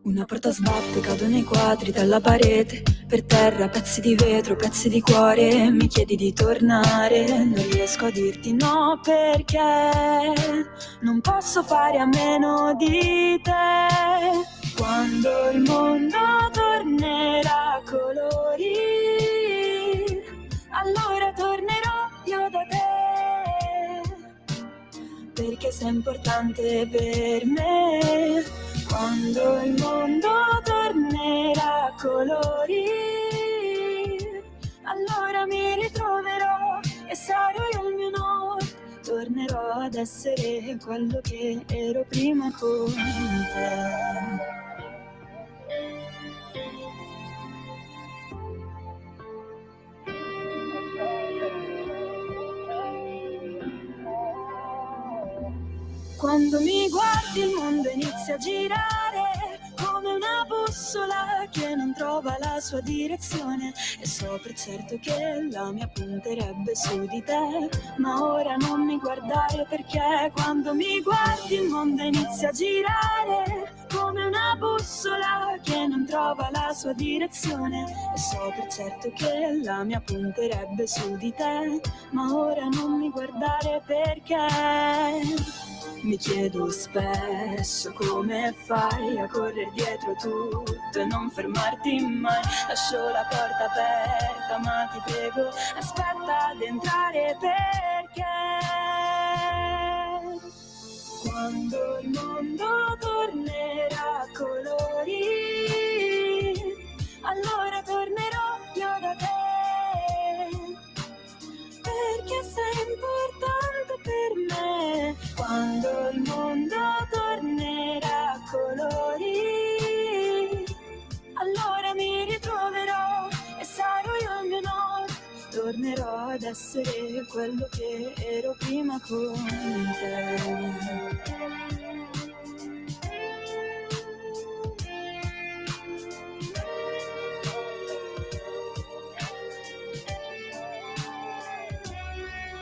Una porta sbatte, cado nei quadri dalla parete, per terra pezzi di vetro, pezzi di cuore, mi chiedi di tornare, non riesco a dirti no, perché non posso fare a meno di te. Quando il mondo tornerà colore colori, allora tornerò io da te, perché sei importante per me. Quando il mondo tornerà a colori, allora mi ritroverò e sarò io il mio nord. Tornerò ad essere quello che ero prima con te. Quando mi guardi il mondo inizia a girare come una bussola che non trova la sua direzione, e so per certo che la mia punterebbe su di te, ma ora non mi guardare perché quando mi guardi il mondo inizia a girare come una bussola che non trova la sua direzione, e so per certo che la mia punterebbe su di te, ma ora non mi guardare perché mi chiedo spesso come fai a correre dietro tutto e non fermarti mai. Lascio la porta aperta ma ti prego aspetta ad entrare, perché quando il mondo tornerà a colori, allora tornerò io da te, perché sei importante per me. Quando il mondo tornerà a colori, allora mi ritroverò e sarò io il mio nord. Tornerò ad essere quello che ero prima con te.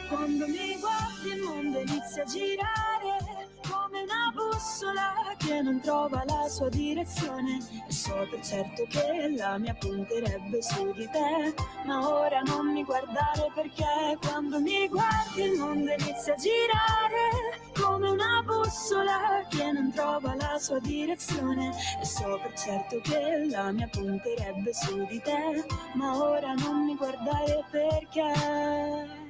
Quando mi guardi il mondo inizia a girare come una bussola che non trova la sua direzione, e so per certo che la mia punterebbe su di te, ma ora non mi guardare perché quando mi guardi il mondo inizia a girare come una bussola che non trova la sua direzione, e so per certo che la mia punterebbe su di te, ma ora non mi guardare perché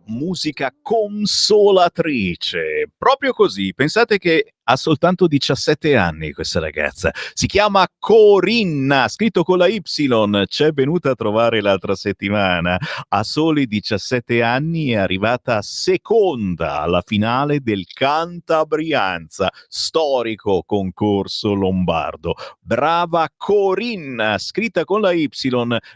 musica consolatrice, proprio così. Pensate che ha soltanto 17 anni questa ragazza, si chiama Corinna, scritto con la Y, c'è venuta a trovare l'altra settimana, a soli 17 anni è arrivata seconda alla finale del Cantabrianza, storico concorso lombardo. Brava Corinna, scritta con la Y,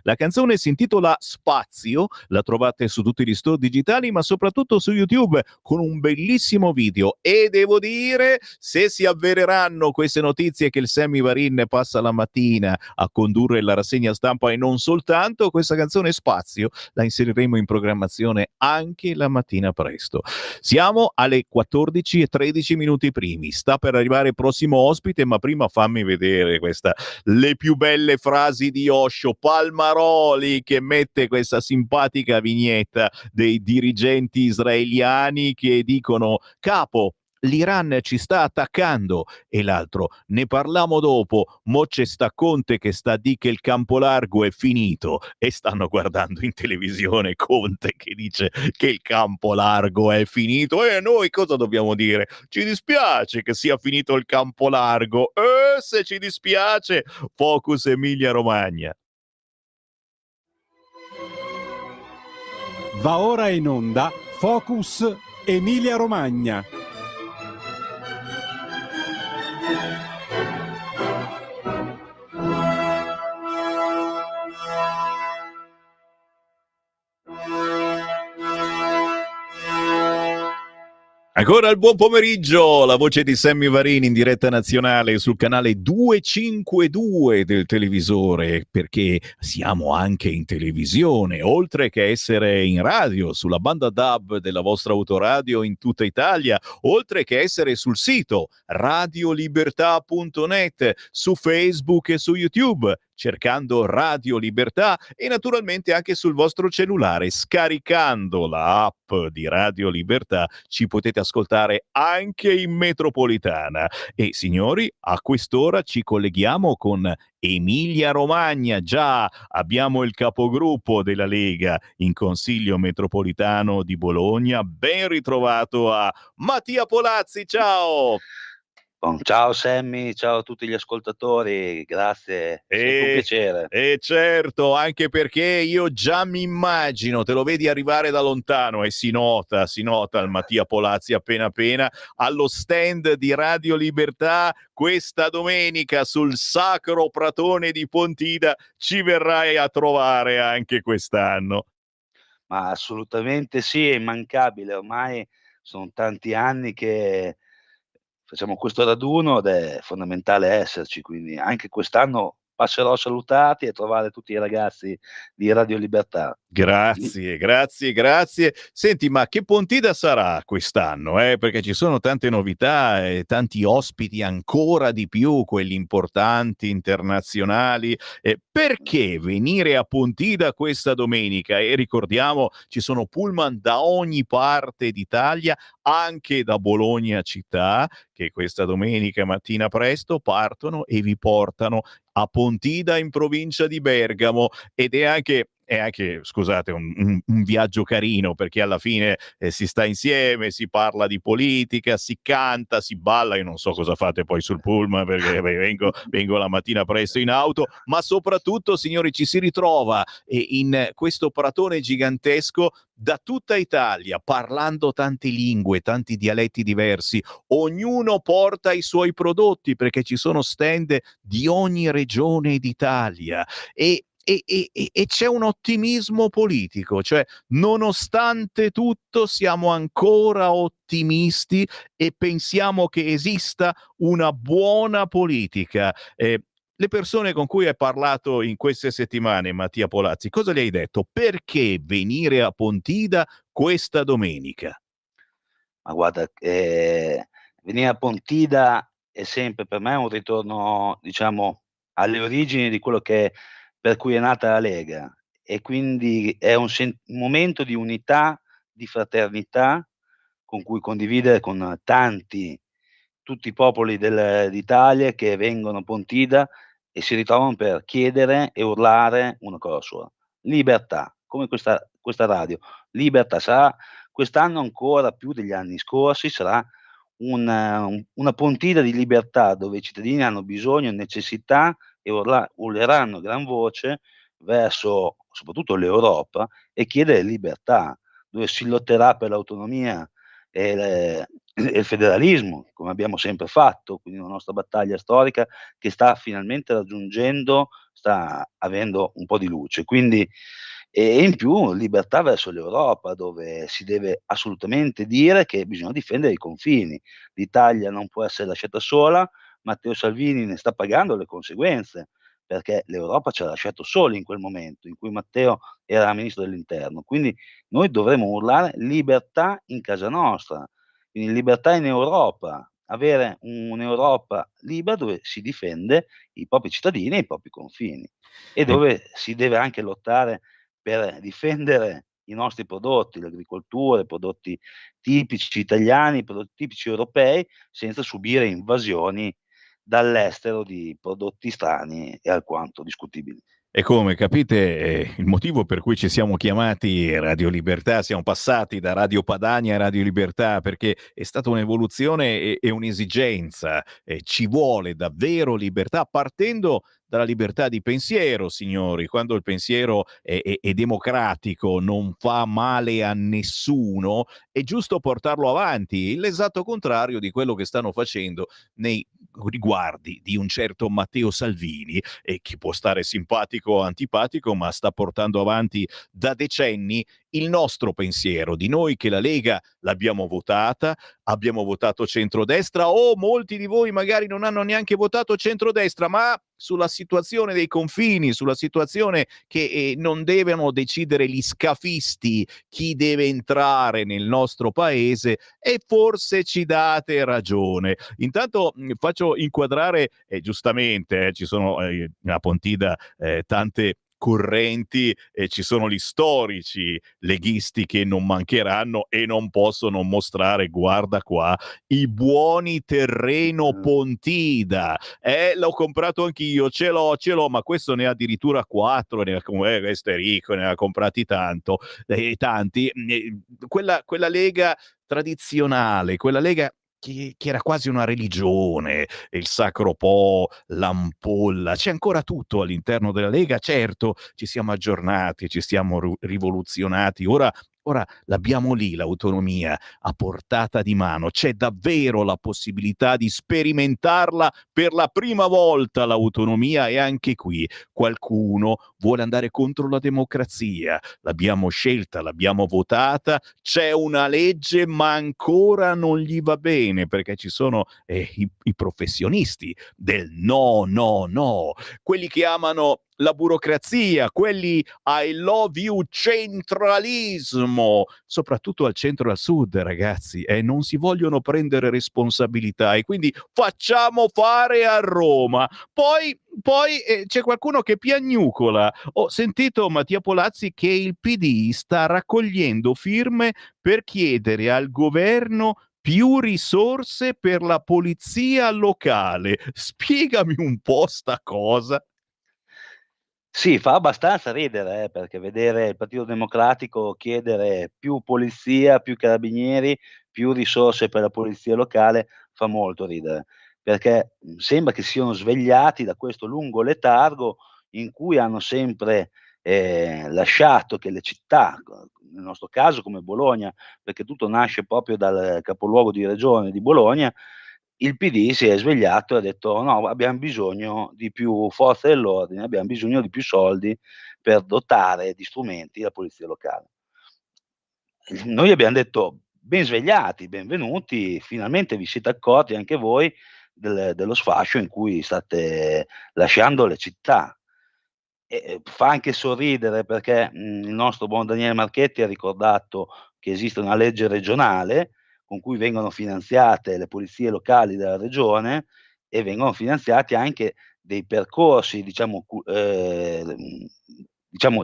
la canzone si intitola Spazio, la trovate su tutti gli store digitali ma soprattutto su YouTube con un bellissimo video, e devo dire, se si avvereranno queste notizie che il Sammy Varin passa la mattina a condurre la rassegna stampa e non soltanto, questa canzone Spazio la inseriremo in programmazione anche la mattina presto. Siamo alle 14:13 minuti primi, sta per arrivare il prossimo ospite, ma prima fammi vedere questa, le più belle frasi di Osho Palmaroli, che mette questa simpatica vignetta dei dirigenti israeliani che dicono: capo, l'Iran ci sta attaccando, e l'altro: ne parliamo dopo, mo c'è sta Conte che sta di che il campo largo è finito, e stanno guardando in televisione Conte che dice che il campo largo è finito, e noi cosa dobbiamo dire? Ci dispiace che sia finito il campo largo, se ci dispiace. Focus Emilia Romagna. Va ora in onda Focus Emilia Romagna. Ancora il buon pomeriggio, la voce di Sammy Varin in diretta nazionale sul canale 252 del televisore, perché siamo anche in televisione, oltre che essere in radio, sulla banda DAB della vostra autoradio in tutta Italia, oltre che essere sul sito radiolibertà.net, su Facebook e su YouTube. cercando Radio Libertà e naturalmente anche sul vostro cellulare. Scaricando la app di Radio Libertà ci potete ascoltare anche in metropolitana. E signori, a quest'ora ci colleghiamo con Emilia Romagna. Già abbiamo il capogruppo della Lega in Consiglio metropolitano di Bologna. Ben ritrovato a Mattia Polazzi, ciao! Ciao Sammy, ciao a tutti gli ascoltatori, grazie, è sempre un piacere. E certo, anche perché io già mi immagino, te lo vedi arrivare da lontano e si nota il Mattia Polazzi appena allo stand di Radio Libertà questa domenica sul Sacro Pratone di Pontida, ci verrai a trovare anche quest'anno. Ma assolutamente sì, è immancabile, ormai sono tanti anni che facciamo questo raduno ed è fondamentale esserci, quindi anche quest'anno passerò a salutarti e trovare tutti i ragazzi di Radio Libertà. Grazie. Senti, ma che Pontida sarà quest'anno? Perché ci sono tante novità e tanti ospiti ancora di più, quelli importanti, internazionali. Perché venire a Pontida questa domenica? E ricordiamo, ci sono pullman da ogni parte d'Italia, anche da Bologna città, che questa domenica mattina presto partono e vi portano a Pontida in provincia di Bergamo, ed è anche scusate, un viaggio carino, perché alla fine si sta insieme, si parla di politica, si canta, si balla. Io non so cosa fate poi sul pullman, perché vengo la mattina presto in auto, ma soprattutto, signori, ci si ritrova in questo pratone gigantesco da tutta Italia, parlando tante lingue, tanti dialetti diversi. Ognuno porta i suoi prodotti, perché ci sono stand di ogni regione d'Italia e c'è un ottimismo politico, cioè nonostante tutto siamo ancora ottimisti e pensiamo che esista una buona politica. Le persone con cui hai parlato in queste settimane, Mattia Polazzi, cosa gli hai detto? Perché venire a Pontida questa domenica? Ma guarda, venire a Pontida è sempre per me un ritorno, diciamo, alle origini di quello che per cui è nata la Lega, e quindi è un momento di unità, di fraternità, con cui condividere con tutti i popoli d'Italia che vengono a Pontida e si ritrovano per chiedere e urlare una cosa sola: libertà, come questa radio. Libertà sarà quest'anno, ancora più degli anni scorsi, sarà una Pontida di libertà, dove i cittadini hanno bisogno e necessità e urleranno a gran voce verso soprattutto l'Europa e chiedere libertà, dove si lotterà per l'autonomia e il federalismo, come abbiamo sempre fatto, quindi una nostra battaglia storica che sta finalmente sta avendo un po' di luce. Quindi, e in più libertà verso l'Europa, dove si deve assolutamente dire che bisogna difendere i confini. L'Italia non può essere lasciata sola. Matteo Salvini ne sta pagando le conseguenze, perché l'Europa ci ha lasciato soli in quel momento in cui Matteo era ministro dell'interno. Quindi noi dovremo urlare libertà in casa nostra, quindi libertà in Europa, avere un'Europa libera dove si difende i propri cittadini e i propri confini, e dove si deve anche lottare per difendere i nostri prodotti, l'agricoltura, i prodotti tipici italiani, i prodotti tipici europei, senza subire invasioni dall'estero di prodotti strani e alquanto discutibili. E come capite, il motivo per cui ci siamo chiamati Radio Libertà, siamo passati da Radio Padania a Radio Libertà, perché è stata un'evoluzione e un'esigenza. Ci vuole davvero libertà, partendo dalla libertà di pensiero, signori. Quando il pensiero è democratico, non fa male a nessuno, è giusto portarlo avanti. L'esatto contrario di quello che stanno facendo nei riguardi di un certo Matteo Salvini, che può stare simpatico o antipatico, ma sta portando avanti da decenni il nostro pensiero di noi che la Lega l'abbiamo votata, abbiamo votato centrodestra, o molti di voi magari non hanno neanche votato centrodestra, ma sulla situazione dei confini, sulla situazione che non devono decidere gli scafisti chi deve entrare nel nostro paese, e forse ci date ragione. Intanto faccio inquadrare, giustamente, ci sono a Pontida tante correnti, e ci sono gli storici leghisti che non mancheranno e non possono mostrare, guarda qua, i buoni terreno Pontida. L'ho comprato anch'io, ce l'ho, ma questo ne ha addirittura 4, questo è ricco, ne ha comprati tanti. Quella Lega tradizionale, quella Lega che era quasi una religione, il Sacro Po, l'ampolla, c'è ancora tutto all'interno della Lega. Certo, ci siamo aggiornati, ci siamo rivoluzionati, ora l'abbiamo lì l'autonomia a portata di mano, c'è davvero la possibilità di sperimentarla per la prima volta l'autonomia, e anche qui qualcuno vuole andare contro la democrazia. L'abbiamo scelta, l'abbiamo votata, c'è una legge ma ancora non gli va bene, perché ci sono i professionisti del no, quelli che amano la burocrazia, quelli I love you centralismo, soprattutto al centro e al sud, ragazzi, non si vogliono prendere responsabilità, e quindi facciamo fare a Roma. Poi c'è qualcuno che piagnucola. Ho sentito, Mattia Polazzi, che il PD sta raccogliendo firme per chiedere al governo più risorse per la polizia locale. Spiegami un po' sta cosa. Sì, fa abbastanza ridere, perché vedere il Partito Democratico chiedere più polizia, più carabinieri, più risorse per la polizia locale fa molto ridere, perché sembra che siano svegliati da questo lungo letargo in cui hanno sempre lasciato che le città, nel nostro caso come Bologna, perché tutto nasce proprio dal capoluogo di regione di Bologna, il PD si è svegliato e ha detto: "No, abbiam bisogno di più forze dell'ordine, abbiam bisogno di più soldi per dotare di strumenti la polizia locale". Noi abbiam detto: "Ben svegliati, benvenuti, finalmente vi siete accorti anche voi dello sfascio in cui state lasciando le città". E fa anche sorridere perché, il nostro buon Daniele Marchetti ha ricordato che esiste una legge regionale con cui vengono finanziate le polizie locali della regione, e vengono finanziati anche dei percorsi, diciamo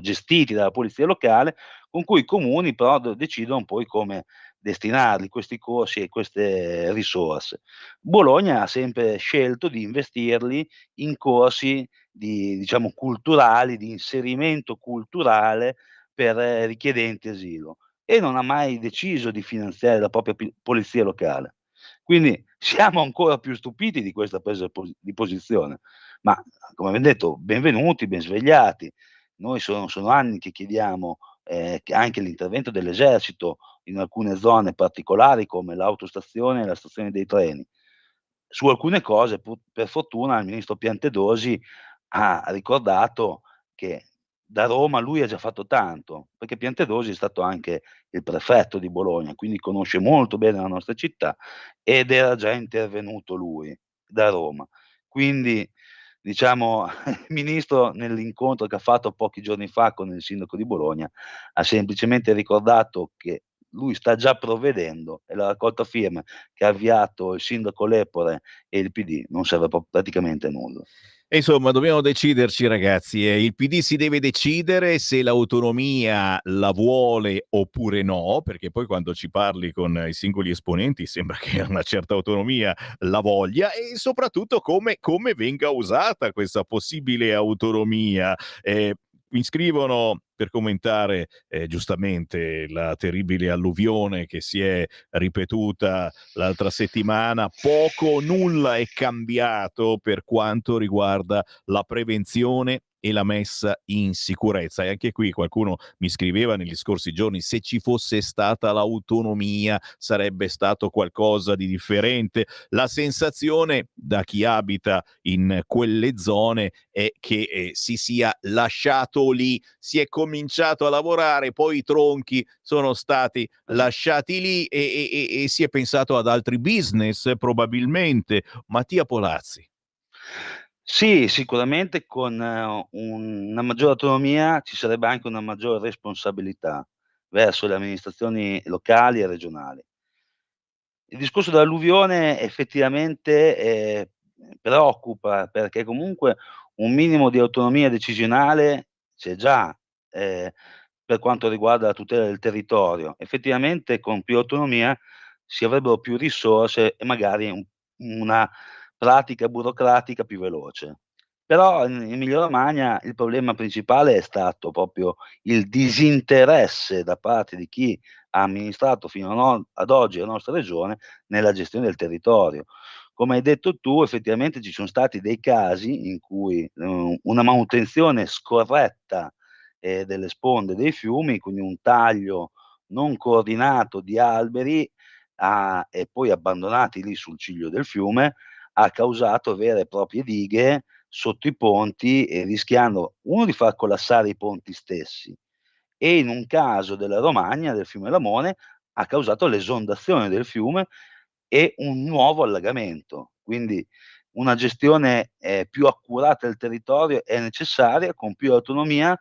gestiti dalla polizia locale, con cui i comuni però decidono poi come destinarli questi corsi e queste risorse. Bologna ha sempre scelto di investirli in corsi diciamo culturali, di inserimento culturale per richiedenti asilo, e non ha mai deciso di finanziare la propria polizia locale. Quindi siamo ancora più stupiti di questa presa di posizione, ma come abbiam detto, benvenuti, ben svegliati. Noi sono anni che chiediamo che anche l'intervento dell'esercito in alcune zone particolari, come l'autostazione e la stazione dei treni. Su alcune cose per fortuna il ministro Piantedosi ha ricordato che da Roma lui ha già fatto tanto, perché Piantedosi è stato anche il prefetto di Bologna, quindi conosce molto bene la nostra città, ed era già intervenuto lui da Roma. Quindi diciamo il ministro, nell'incontro che ha fatto pochi giorni fa con il sindaco di Bologna, ha semplicemente ricordato che lui sta già provvedendo, e la raccolta firme che ha avviato il sindaco Lepore e il PD non serve praticamente a nulla. E insomma, dobbiamo deciderci, ragazzi. Il PD si deve decidere se l'autonomia la vuole oppure no, perché poi quando ci parli con i singoli esponenti sembra che una certa autonomia la voglia, e soprattutto come venga usata questa possibile autonomia. Mi scrivono per commentare giustamente la terribile alluvione che si è ripetuta l'altra settimana. Poco o nulla è cambiato per quanto riguarda la prevenzione e la messa in sicurezza. E anche qui qualcuno mi scriveva negli scorsi giorni: se ci fosse stata l'autonomia sarebbe stato qualcosa di differente. La sensazione da chi abita in quelle zone è che si sia lasciato lì, si è cominciato a lavorare, poi i tronchi sono stati lasciati lì e si è pensato ad altri business probabilmente. Mattia Polazzi. Sì, sicuramente con una maggiore autonomia ci sarebbe anche una maggiore responsabilità verso le amministrazioni locali e regionali. Il discorso dell'alluvione effettivamente preoccupa, perché comunque un minimo di autonomia decisionale c'è già, per quanto riguarda la tutela del territorio. Effettivamente con più autonomia si avrebbero più risorse e magari una pratica burocratica più veloce. Però in Emilia-Romagna il problema principale è stato proprio il disinteresse da parte di chi ha amministrato fino ad oggi la nostra regione nella gestione del territorio. Come hai detto tu, effettivamente ci sono stati dei casi in cui una manutenzione scorretta delle sponde dei fiumi, quindi un taglio non coordinato di alberi e poi abbandonati lì sul ciglio del fiume, ha causato vere e proprie dighe sotto i ponti e rischiando di far collassare i ponti stessi, e in un caso della Romagna, del fiume Lamone, ha causato l'esondazione del fiume e un nuovo allagamento. Quindi una gestione più accurata del territorio è necessaria, con più autonomia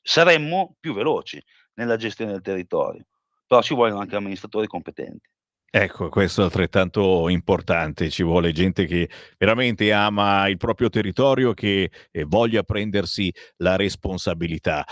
saremmo più veloci nella gestione del territorio, però ci vogliono anche amministratori competenti. Ecco, questo è altrettanto importante, ci vuole gente che veramente ama il proprio territorio, che voglia prendersi la responsabilità.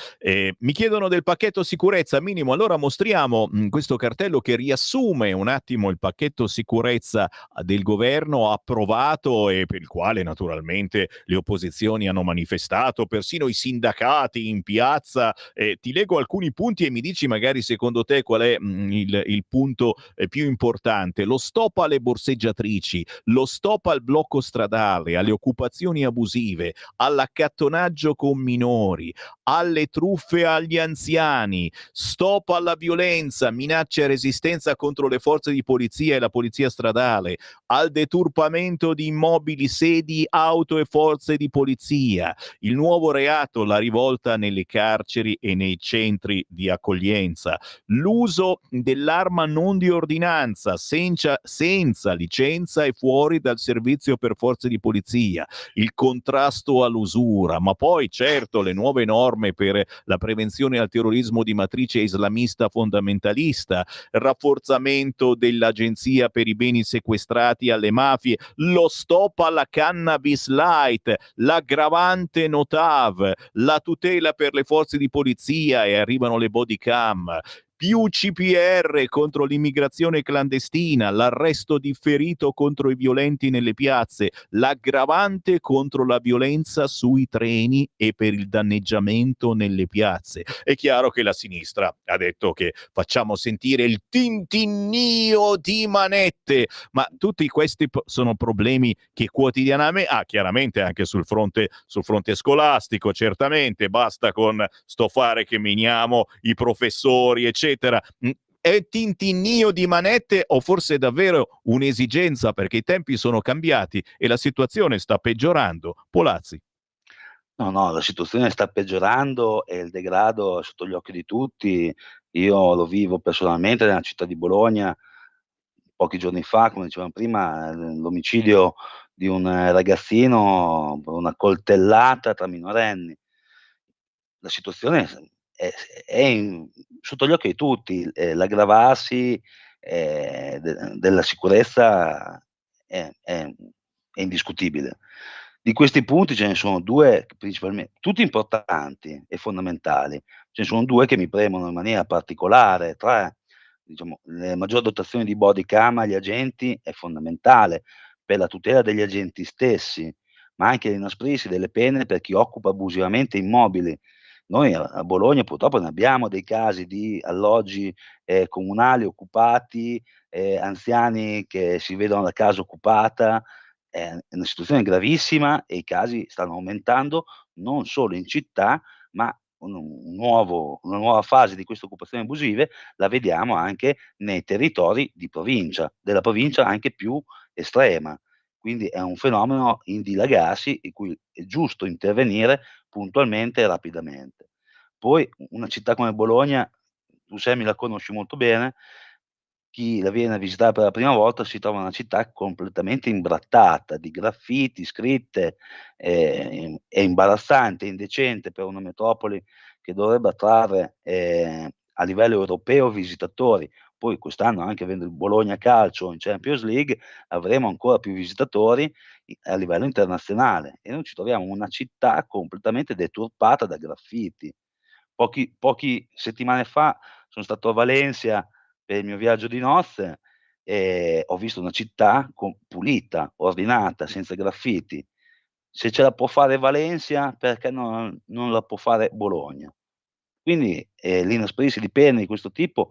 Mi chiedono del pacchetto sicurezza minimo, allora mostriamo questo cartello che riassume un attimo il pacchetto sicurezza del governo approvato e per il quale naturalmente le opposizioni hanno manifestato, persino i sindacati in piazza. Ti leggo alcuni punti e mi dici magari secondo te qual è il punto più importante. Lo stop alle borseggiatrici, lo stop al blocco stradale, alle occupazioni abusive, all'accattonaggio con minori, alle truffe agli anziani, stop alla violenza, minacce e resistenza contro le forze di polizia e la polizia stradale, al deturpamento di immobili, sedi, auto e forze di polizia, il nuovo reato, la rivolta nelle carceri e nei centri di accoglienza, l'uso dell'arma non di ordinanza senza licenza e fuori dal servizio per forze di polizia, il contrasto all'usura, ma poi certo le nuove norme per la prevenzione al terrorismo di matrice islamista fondamentalista, rafforzamento dell'agenzia per i beni sequestrati alle mafie, lo stop alla cannabis light, l'aggravante Notav, la tutela per le forze di polizia e arrivano le body cam, più CPR contro l'immigrazione clandestina, l'arresto differito contro i violenti nelle piazze, l'aggravante contro la violenza sui treni e per il danneggiamento nelle piazze. È chiaro che la sinistra ha detto che facciamo sentire il tintinnio di manette, ma tutti questi sono problemi che quotidianamente, chiaramente anche sul fronte scolastico, certamente, basta con sto fare che meniamo i professori, eccetera. È tintinnio di manette o forse davvero un'esigenza, perché i tempi sono cambiati e la situazione sta peggiorando? Polazzi. No, la situazione sta peggiorando e il degrado è sotto gli occhi di tutti. Io lo vivo personalmente nella città di Bologna. Pochi giorni fa, come dicevamo prima, l'omicidio di un ragazzino, una coltellata tra minorenni. La situazione è sotto gli occhi di tutti, l'aggravarsi della sicurezza è indiscutibile. Di questi punti ce ne sono 2 principalmente, tutti importanti e fondamentali. Ce ne sono 2 che mi premono in maniera particolare, 3. Diciamo, le maggior dotazione di body cam agli agenti è fondamentale per la tutela degli agenti stessi, ma anche l'inasprirsi delle pene per chi occupa abusivamente immobili. Noi a Bologna purtroppo ne abbiamo dei casi di alloggi comunali occupati, anziani che si vedono la casa occupata, è una situazione gravissima e i casi stanno aumentando non solo in città, ma una nuova fase di queste occupazioni abusive la vediamo anche nei territori di provincia, della provincia anche più estrema. Quindi è un fenomeno in dilagarsi in cui è giusto intervenire puntualmente e rapidamente. Poi una città come Bologna, tu Sammy la conosci molto bene, chi la viene a visitare per la prima volta si trova una città completamente imbrattata di graffiti, scritte, è imbarazzante, indecente per una metropoli che dovrebbe attrarre, a livello europeo visitatori. Poi quest'anno, anche avendo il Bologna Calcio in Champions League, avremo ancora più visitatori a livello internazionale e noi ci troviamo una città completamente deturpata da graffiti. Pochi settimane fa sono stato a Valencia per il mio viaggio di nozze e ho visto una città pulita, ordinata, senza graffiti. Se ce la può fare Valencia, perché non la può fare Bologna? Quindi l'inasprire di pene di questo tipo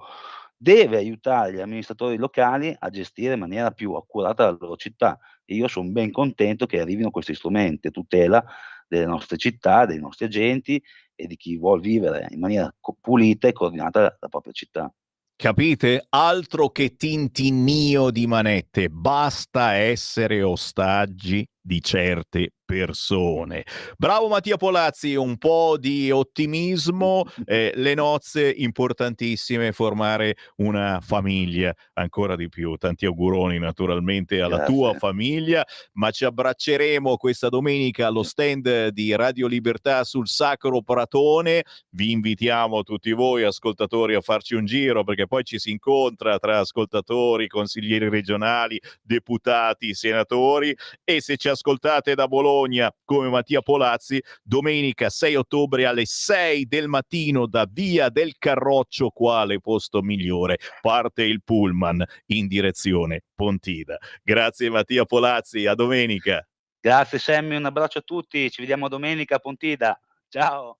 deve aiutare gli amministratori locali a gestire in maniera più accurata la loro città e io son ben contento che arrivino questi strumenti a tutela delle nostre città, dei nostri agenti e di chi vuol vivere in maniera pulita e coordinata la propria città. Capite? Altro che tintinnio di manette, basta essere ostaggi di certe persone. Bravo Mattia Polazzi, un po' di ottimismo, le nozze importantissime, formare una famiglia, ancora di più. Tanti auguroni naturalmente alla tua famiglia, ma ci abbracceremo questa domenica allo stand di Radio Libertà sul Sacro Pratone. Vi invitiamo tutti voi ascoltatori a farci un giro, perché poi ci si incontra tra ascoltatori, consiglieri regionali, deputati, senatori, e se ci ascoltate da Bologna come Mattia Polazzi, domenica 6 ottobre alle 6 del mattino da Via del Carroccio, quale posto migliore, parte il pullman in direzione Pontida. Grazie Mattia Polazzi, a domenica. Grazie Sammy, un abbraccio a tutti, ci vediamo domenica a Pontida. Ciao.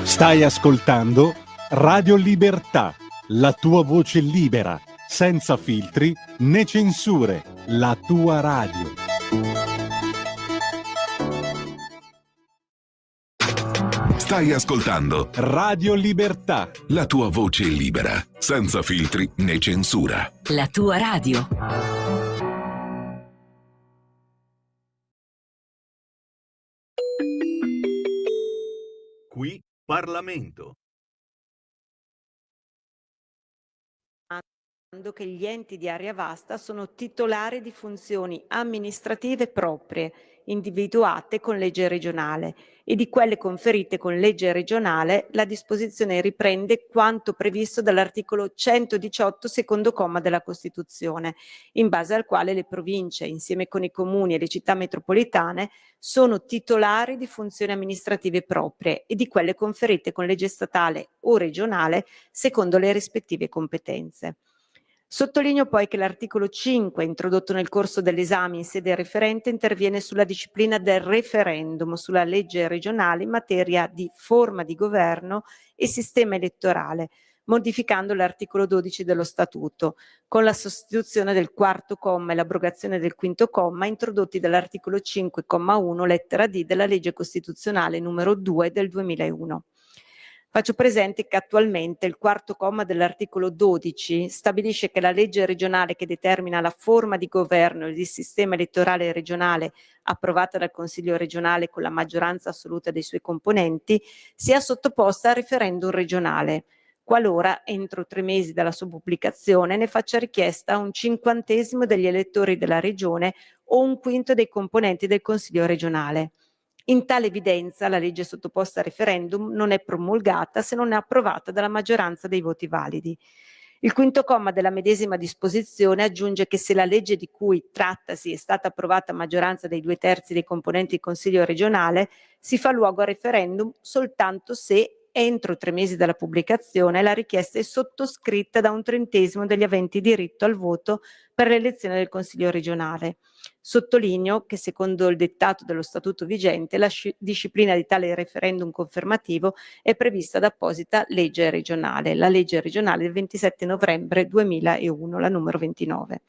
Stai ascoltando Radio Libertà, la tua voce libera, senza filtri né censure, la tua radio. Stai ascoltando Radio Libertà, la tua voce libera, senza filtri né censura. La tua radio. Qui Parlamento. Che gli enti di area vasta sono titolari di funzioni amministrative proprie, individuate con legge regionale, e di quelle conferite con legge regionale. La disposizione riprende quanto previsto dall'articolo 118 secondo comma della Costituzione, in base al quale le province, insieme con i comuni e le città metropolitane, sono titolari di funzioni amministrative proprie e di quelle conferite con legge statale o regionale secondo le rispettive competenze. Sottolineo poi che l'articolo 5, introdotto nel corso dell'esame in sede referente, interviene sulla disciplina del referendum sulla legge regionale in materia di forma di governo e sistema elettorale, modificando l'articolo 12 dello Statuto, con la sostituzione del quarto comma e l'abrogazione del quinto comma introdotti dall'articolo 5,1 lettera D della legge costituzionale numero 2 del 2001. Faccio presente che attualmente il quarto comma dell'articolo 12 stabilisce che la legge regionale che determina la forma di governo e il sistema elettorale regionale approvata dal Consiglio regionale con la maggioranza assoluta dei suoi componenti sia sottoposta a referendum regionale, qualora entro 3 mesi dalla sua pubblicazione ne faccia richiesta un 50° degli elettori della regione o un quinto dei componenti del Consiglio regionale. In tale evidenza la legge sottoposta a referendum non è promulgata se non è approvata dalla maggioranza dei voti validi. Il quinto comma della medesima disposizione aggiunge che se la legge di cui trattasi è stata approvata a maggioranza dei 2/3 dei componenti del Consiglio regionale, si fa luogo a referendum soltanto se entro 3 mesi dalla pubblicazione la richiesta è sottoscritta da un 30° degli aventi diritto al voto per l'elezione del Consiglio regionale. Sottolineo che secondo il dettato dello statuto vigente la disciplina di tale referendum confermativo è prevista da apposita legge regionale, la legge regionale del 27 novembre 2001, la numero 29.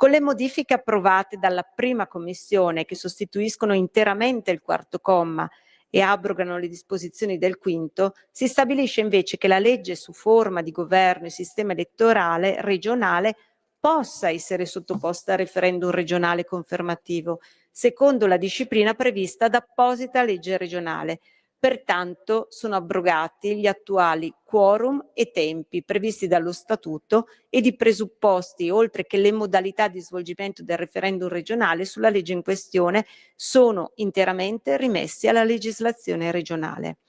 Con le modifiche approvate dalla prima commissione, che sostituiscono interamente il quarto comma e abrogano le disposizioni del quinto, si stabilisce invece che la legge su forma di governo e sistema elettorale regionale possa essere sottoposta a referendum regionale confermativo, secondo la disciplina prevista da apposita legge regionale. Pertanto sono abrogati gli attuali quorum e tempi previsti dallo Statuto ed i presupposti, oltre che le modalità di svolgimento del referendum regionale sulla legge in questione, sono interamente rimessi alla legislazione regionale.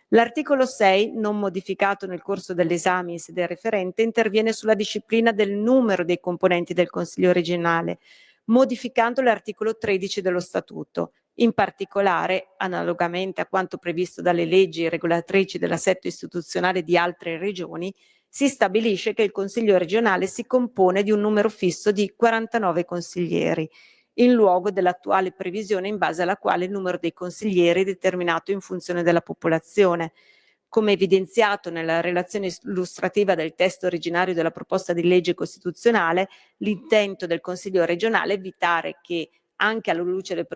L'articolo 6, non modificato nel corso dell'esame in sede referente, interviene sulla disciplina del numero dei componenti del Consiglio regionale, modificando l'articolo 13 dello Statuto. In particolare, analogamente a quanto previsto dalle leggi regolatrici dell'assetto istituzionale di altre regioni, si stabilisce che il Consiglio regionale si compone di un numero fisso di 49 consiglieri, in luogo dell'attuale previsione in base alla quale il numero dei consiglieri è determinato in funzione della popolazione. Come evidenziato nella relazione illustrativa del testo originario della proposta di legge costituzionale, l'intento del Consiglio regionale è evitare che, anche alla luce del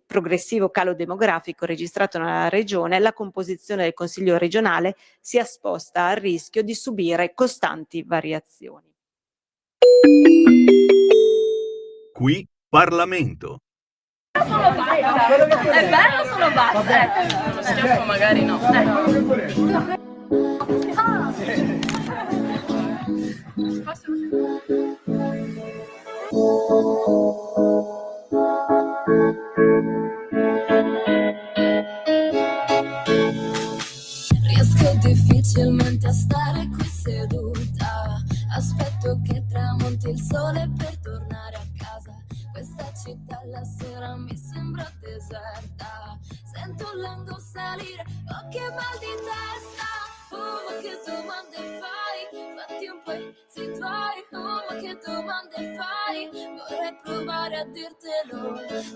progressivo calo demografico registrato nella regione, la composizione del Consiglio regionale sia esposta al rischio di subire costanti variazioni. Qui Parlamento. È bello o sono bassa? Uno schiaffo magari no. Riesco difficilmente a stare qui seduta. Aspetto che tramonti il sole per tornare a casa. Questa città la sera mi sembra deserta. Sento l'angolo salire, oh che mal di testa. Oh ma che domande fai? Fatti un pezzi tuoi. Oh ma che domande fai? Vorrei provare a dirtelo.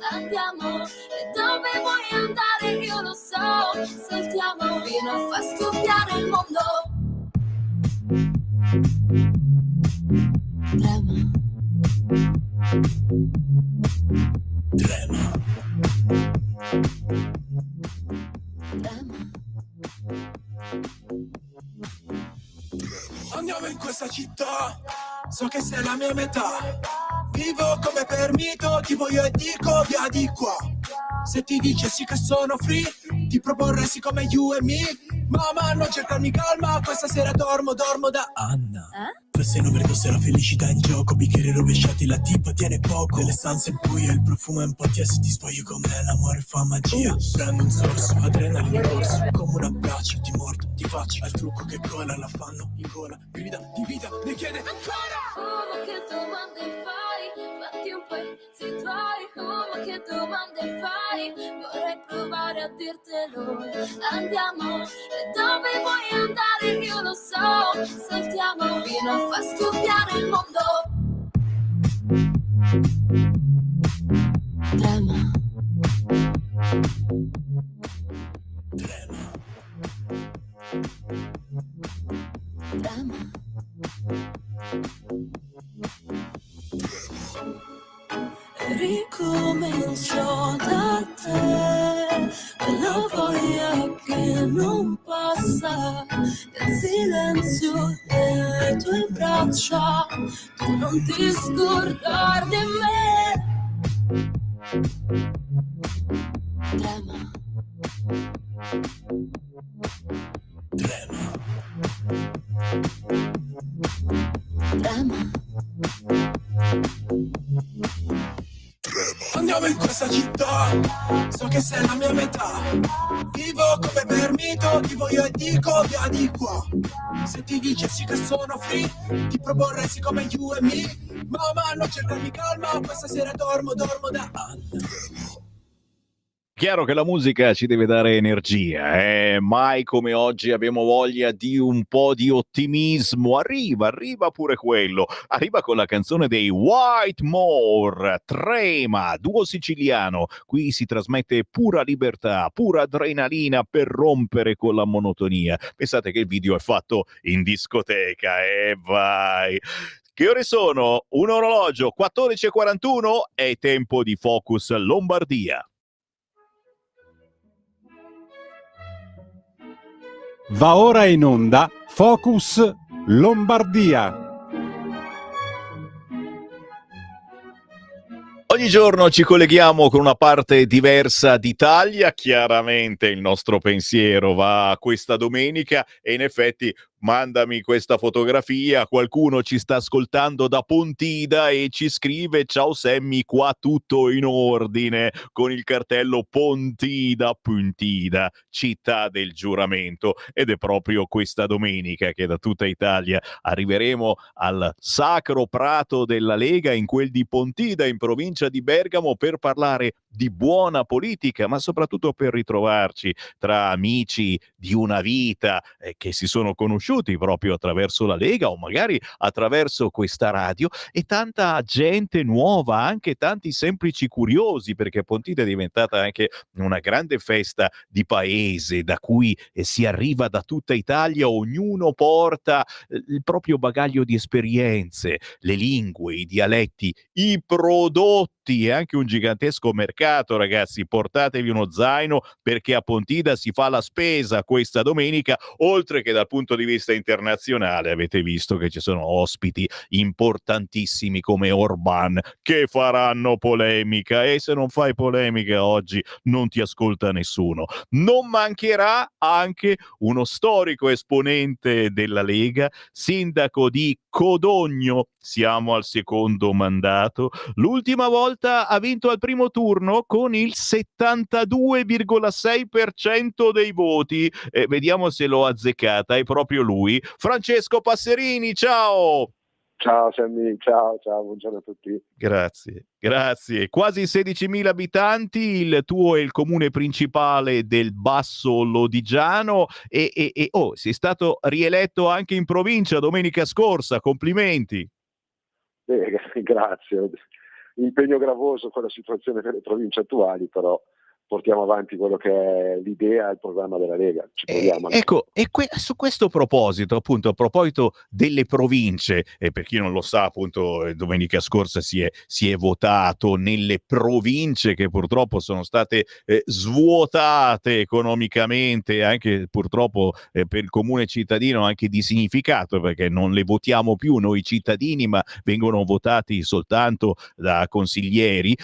Andiamo, e dove vuoi andare io lo so. Saltiamo fino a far scoppiare il mondo. Trema. Andiamo in questa città, so che sei la mia metà. Vivo come per mito, ti voglio e dico via di qua. Se ti dicessi che sono free, ti proporresti come you e me. Mamma, non cercarmi calma, questa sera dormo da Anna. Forse non vedo se la felicità in gioco, bicchieri rovesciati, la tipa tiene poco. Nelle stanze buie, il profumo è un po' tieso, ti spoglio con me, l'amore fa magia. Prendo un sorso, adrenalina in corso, come un abbraccio, ti mordo, ti faccio. Al trucco che cola, la fanno in gola, grida di vita, mi chiede ancora. Oh ma che domande fai? Fatti un pezzi tuoi. Oh ma che domande fai? Vorrei provare a dirtelo. Andiamo, e dove vuoi andare io lo so. Saltiamo fino a far scoppiare il mondo. Trema. Trema. Trema. Ricomincio da te, quella voglia che non passa, del silenzio delle tue braccia, tu non ti scordar di me. Trema. Trema. Trema. Andiamo in questa città, so che sei la mia metà. Vivo come per mito, ti voglio e dico via di qua. Se ti dicessi che sono free, ti proporresti come you e me. Mamma, non cercarmi calma, questa sera dormo da Anna. Chiaro che la musica ci deve dare energia, mai come oggi abbiamo voglia di un po' di ottimismo. Arriva pure quello. Arriva con la canzone dei Whitemore, Trema, duo siciliano. Qui si trasmette pura libertà, pura adrenalina per rompere con la monotonia. Pensate che il video è fatto in discoteca, vai! Che ore sono? Un orologio, 14:41, è tempo di Focus Lombardia. Va ora in onda Focus Lombardia. Ogni giorno ci colleghiamo con una parte diversa d'Italia, chiaramente il nostro pensiero va a questa domenica e in effetti mandami questa fotografia, qualcuno ci sta ascoltando da Pontida e ci scrive: ciao Sammy, qua tutto in ordine, con il cartello Pontida, Puntida, città del giuramento, ed è proprio questa domenica che da tutta Italia arriveremo al Sacro Prato della Lega, in quel di Pontida, in provincia di Bergamo, per parlare di buona politica, ma soprattutto per ritrovarci tra amici di una vita che si sono conosciuti proprio attraverso la Lega o magari attraverso questa radio, e tanta gente nuova, anche tanti semplici curiosi, perché Pontida è diventata anche una grande festa di paese da cui si arriva da tutta Italia, ognuno porta il proprio bagaglio di esperienze, le lingue, i dialetti, i prodotti e anche un gigantesco mercato, ragazzi. Portatevi uno zaino, perché a Pontida si fa la spesa questa domenica, oltre che dal punto di vista internazionale. Avete visto che ci sono ospiti importantissimi come Orban che faranno polemica, e se non fai polemica oggi non ti ascolta nessuno. Non mancherà anche uno storico esponente della Lega, sindaco di Codogno, siamo al secondo mandato. L'ultima volta ha vinto al primo turno con il 72,6% dei voti. Vediamo se l'ho azzeccata, è proprio lui, Francesco Passerini. Ciao! Ciao Sammy, ciao, buongiorno a tutti. Grazie. Quasi 16.000 abitanti, il tuo è il comune principale del Basso Lodigiano e sei stato rieletto anche in provincia domenica scorsa, complimenti. Grazie, impegno gravoso con la situazione delle province attuali, però portiamo avanti quello che è l'idea e il programma della Lega. Ci proviamo. Ecco, su questo proposito, appunto, a proposito delle province, e per chi non lo sa, appunto, domenica scorsa si è votato nelle province che purtroppo sono state svuotate economicamente, anche purtroppo per il comune cittadino anche di significato, perché non le votiamo più noi cittadini, ma vengono votati soltanto da consiglieri.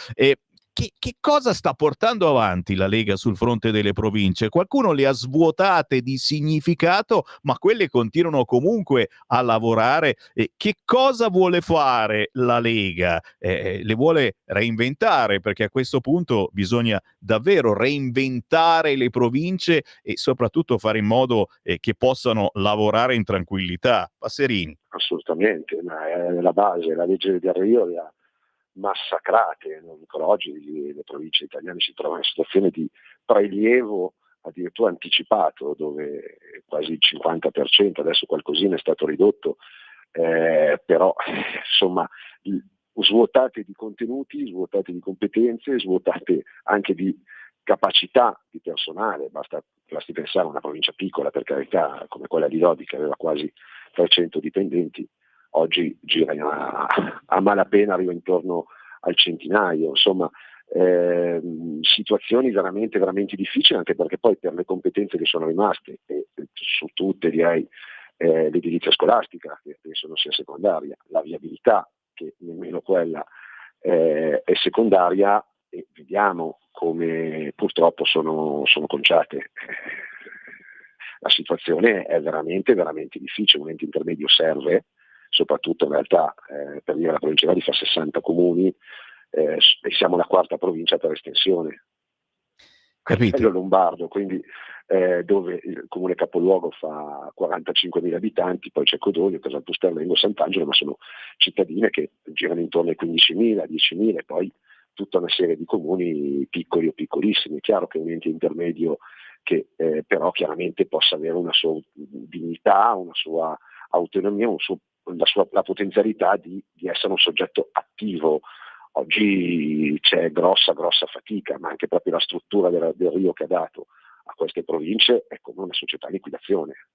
Che cosa sta portando avanti la Lega sul fronte delle province? Qualcuno le ha svuotate di significato, ma quelle continuano comunque a lavorare. Che cosa vuole fare la Lega? Le vuole reinventare, perché a questo punto bisogna davvero reinventare le province e soprattutto fare in modo che possano lavorare in tranquillità. Passerini. Assolutamente, ma è la base, la legge del Rio le ha massacrate. Ancora oggi le province italiane si trovano in situazione di prelievo addirittura anticipato, dove quasi il 50%, adesso qualcosina è stato ridotto, però insomma svuotate di contenuti, svuotate di competenze, svuotate anche di capacità di personale. Basti pensare a una provincia piccola, per carità, come quella di Lodi, che aveva quasi 300 dipendenti, oggi gira a malapena, arriva intorno al centinaio. Insomma, situazioni veramente, veramente difficili, anche perché poi per le competenze che sono rimaste, e su tutte direi l'edilizia scolastica, che penso non sia secondaria, la viabilità, che nemmeno quella è secondaria, e vediamo come purtroppo sono conciate. La situazione è veramente, veramente difficile. Un ente intermedio serve, soprattutto in realtà per dire la provincia di fa 60 comuni e siamo la quarta provincia per estensione. Capito? Lombardo, quindi dove il comune capoluogo fa 45.000 abitanti, poi c'è Codogno, Casalpusterlengo, Sant'Angelo, ma sono cittadine che girano intorno ai 15.000, 10.000, e poi tutta una serie di comuni piccoli o piccolissimi. È chiaro che un ente intermedio che però chiaramente possa avere una sua dignità, una sua autonomia, la potenzialità di essere un soggetto attivo. Oggi c'è grossa fatica, ma anche proprio la struttura del Rio che ha dato a queste province è come una società in liquidazione.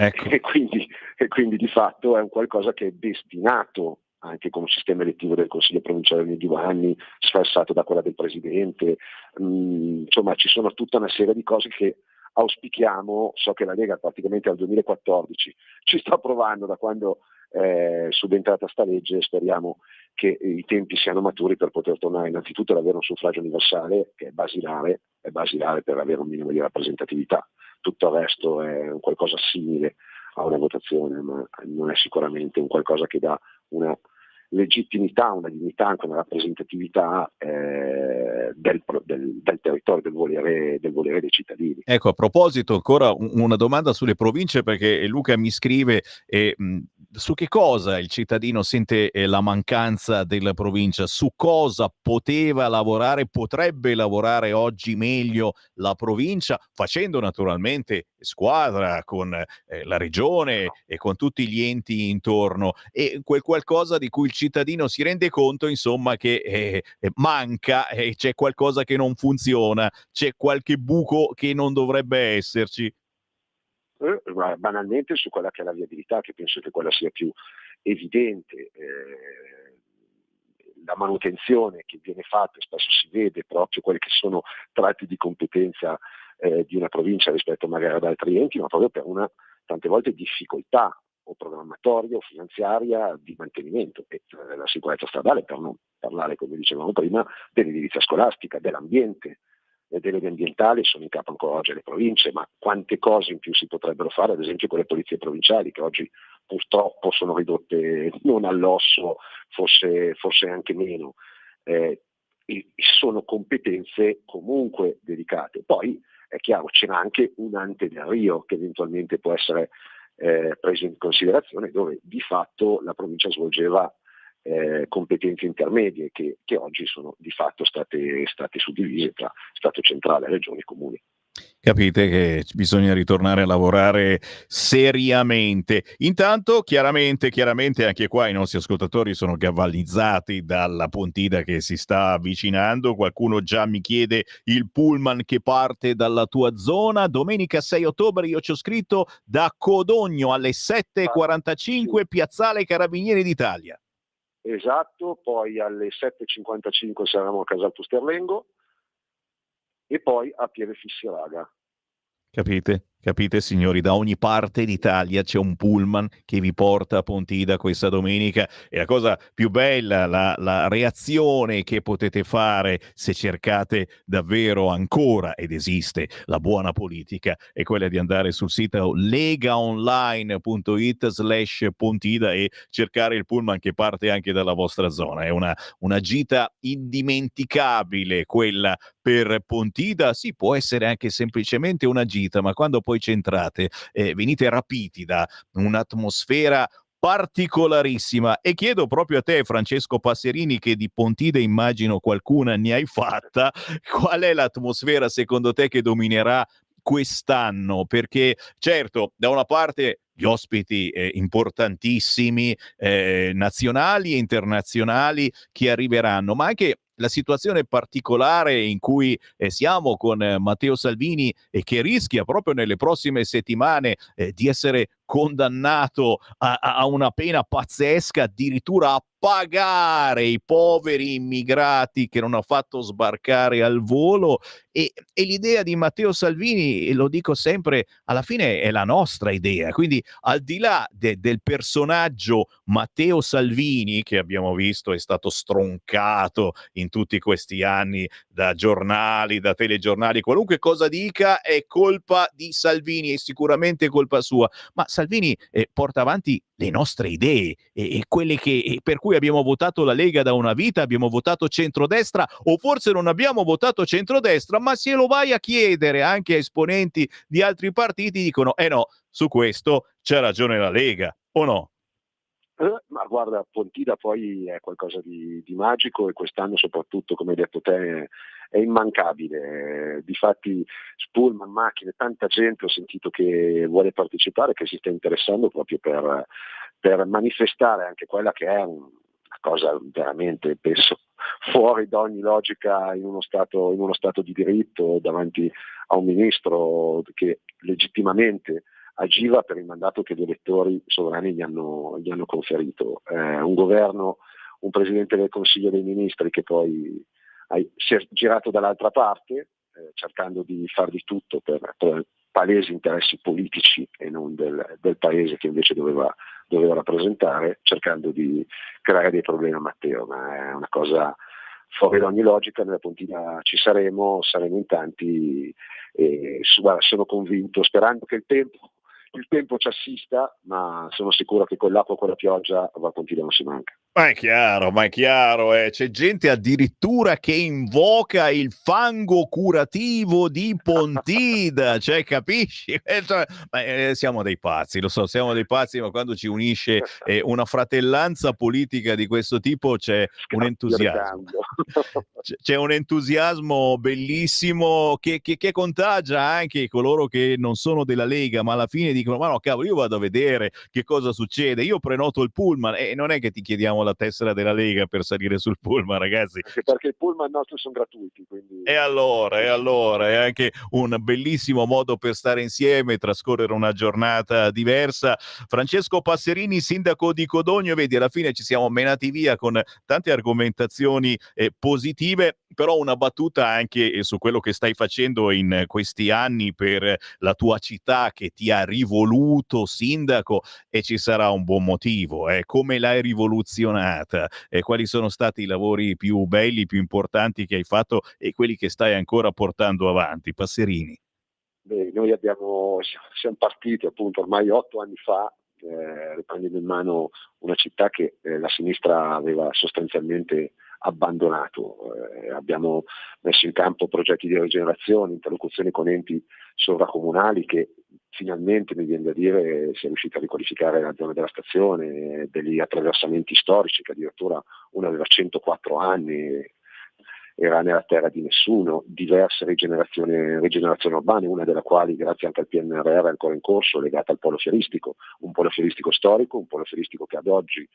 Ecco. E quindi di fatto è un qualcosa che è destinato anche con un sistema elettivo del Consiglio provinciale ogni 2 anni, sfalsato da quella del Presidente. Insomma, ci sono tutta una serie di cose che auspichiamo. So che la Lega praticamente dal 2014 ci sta provando, da quando è subentrata sta legge. Speriamo che i tempi siano maturi per poter tornare innanzitutto ad avere un suffragio universale, che è basilare per avere un minimo di rappresentatività. Tutto il resto è un qualcosa simile a una votazione, ma non è sicuramente un qualcosa che dà una legittimità, una dignità, anche una rappresentatività del territorio, del volere dei cittadini. Ecco, a proposito, ancora una domanda sulle province, perché Luca mi scrive su che cosa il cittadino sente la mancanza della provincia, su cosa potrebbe lavorare oggi meglio la provincia, facendo naturalmente squadra con la regione e con tutti gli enti intorno, e quel qualcosa di cui il cittadino si rende conto, insomma, che manca, e c'è qualcosa che non funziona, c'è qualche buco che non dovrebbe esserci. Banalmente su quella che è la viabilità, che penso che quella sia più evidente. La manutenzione che viene fatta, spesso si vede proprio quelli che sono tratti di competenza di una provincia rispetto magari ad altri enti, ma proprio per una tante volte difficoltà o programmatoria o finanziaria di mantenimento, e la sicurezza stradale, per non parlare, come dicevamo prima, dell'edilizia scolastica, dell'ambiente. Le deleghe ambientali sono in capo ancora oggi alle province, ma quante cose in più si potrebbero fare, ad esempio con le polizie provinciali, che oggi purtroppo sono ridotte non all'osso, forse anche meno. Sono competenze comunque dedicate. Poi è chiaro, c'è anche un ante del Rio che eventualmente può essere preso in considerazione, dove di fatto la provincia svolgeva competenze intermedie che oggi sono di fatto state suddivise tra Stato centrale, regioni e comuni. Capite che bisogna ritornare a lavorare seriamente. Intanto, chiaramente, anche qua i nostri ascoltatori sono galvanizzati dalla Pontida che si sta avvicinando. Qualcuno già mi chiede il pullman che parte dalla tua zona. Domenica 6 ottobre io ci ho scritto da Codogno alle 7:45, Piazzale Carabinieri d'Italia. Esatto, poi alle 7:55 saremo a Casal Pusterlengo e poi a Pieve Fissiraga. Capite signori, da ogni parte d'Italia c'è un pullman che vi porta a Pontida questa domenica, e la cosa più bella, la reazione che potete fare se cercate davvero ancora, ed esiste, la buona politica, è quella di andare sul sito legaonline.it/Pontida e cercare il pullman che parte anche dalla vostra zona. È una gita indimenticabile quella per Pontida. Sì, può essere anche semplicemente una gita, ma quando poi c'entrate venite rapiti da un'atmosfera particolarissima. E chiedo proprio a te, Francesco Passerini, che di Pontida immagino qualcuna ne hai fatta, qual è l'atmosfera secondo te che dominerà quest'anno? Perché certo, da una parte gli ospiti importantissimi, nazionali e internazionali che arriveranno, ma anche la situazione particolare in cui siamo con Matteo Salvini, e che rischia proprio nelle prossime settimane di essere condannato a una pena pazzesca, addirittura a pagare i poveri immigrati che non ha fatto sbarcare al volo. E l'idea di Matteo Salvini, e lo dico sempre, alla fine è la nostra idea, quindi al di là del personaggio Matteo Salvini, che abbiamo visto è stato stroncato in tutti questi anni da giornali, da telegiornali, qualunque cosa dica è colpa di Salvini, è sicuramente colpa sua, ma Salvini porta avanti le nostre idee, e quelle che per cui abbiamo votato la Lega da una vita, abbiamo votato centrodestra, o forse non abbiamo votato centrodestra, ma se lo vai a chiedere anche a esponenti di altri partiti dicono no, su questo c'ha ragione la Lega, o no? Ma guarda, Pontida poi è qualcosa di magico, e quest'anno soprattutto, come hai detto te, è immancabile. Difatti pullman, macchine, tanta gente ho sentito che vuole partecipare, che si sta interessando proprio per manifestare anche quella che è una cosa veramente, penso, fuori da ogni logica in uno stato di diritto, davanti a un ministro che legittimamente agiva per il mandato che gli elettori sovrani gli hanno conferito. Un governo, un Presidente del Consiglio dei Ministri che poi si è girato dall'altra parte, cercando di far di tutto per palesi interessi politici e non del paese che invece doveva rappresentare, cercando di creare dei problemi a Matteo, ma è una cosa fuori da ogni logica. Nella Pontina ci saremo in tanti, e guarda, sono convinto, sperando che il tempo ci assista, ma sono sicuro che con l'acqua e con la pioggia a Pontina non si manca. Ma è chiaro, c'è gente addirittura che invoca il fango curativo di Pontida, cioè capisci? Siamo dei pazzi, lo so, siamo dei pazzi, ma quando ci unisce una fratellanza politica di questo tipo c'è un entusiasmo. C'è un entusiasmo bellissimo che contagia anche coloro che non sono della Lega, ma alla fine dicono: ma no, cavolo, io vado a vedere che cosa succede, io prenoto il pullman, e non è che ti chiediamo la tessera della Lega per salire sul pullman, ragazzi. Anche perché i pullman nostri sono gratuiti, quindi... E allora è anche un bellissimo modo per stare insieme, trascorrere una giornata diversa. Francesco Passerini, sindaco di Codogno, vedi, alla fine ci siamo menati via con tante argomentazioni positive, però una battuta anche su quello che stai facendo in questi anni per la tua città, che ti ha rivoluto sindaco, e ci sarà un buon motivo. Come l'hai rivoluzionata? Quali sono stati i lavori più belli, più importanti che hai fatto e quelli che stai ancora portando avanti, Passerini? Beh, noi siamo partiti appunto ormai 8 anni fa, riprendendo in mano una città che la sinistra aveva sostanzialmente abbandonato. Abbiamo messo in campo progetti di rigenerazione, interlocuzioni con enti sovracomunali che finalmente, mi viene da dire, si è riusciti a riqualificare la zona della stazione, degli attraversamenti storici che addirittura uno aveva 104 anni, era nella terra di nessuno, diverse rigenerazioni urbane, una delle quali grazie anche al PNRR è ancora in corso, legata al polo fieristico, un polo fieristico storico, un polo fieristico che ad oggi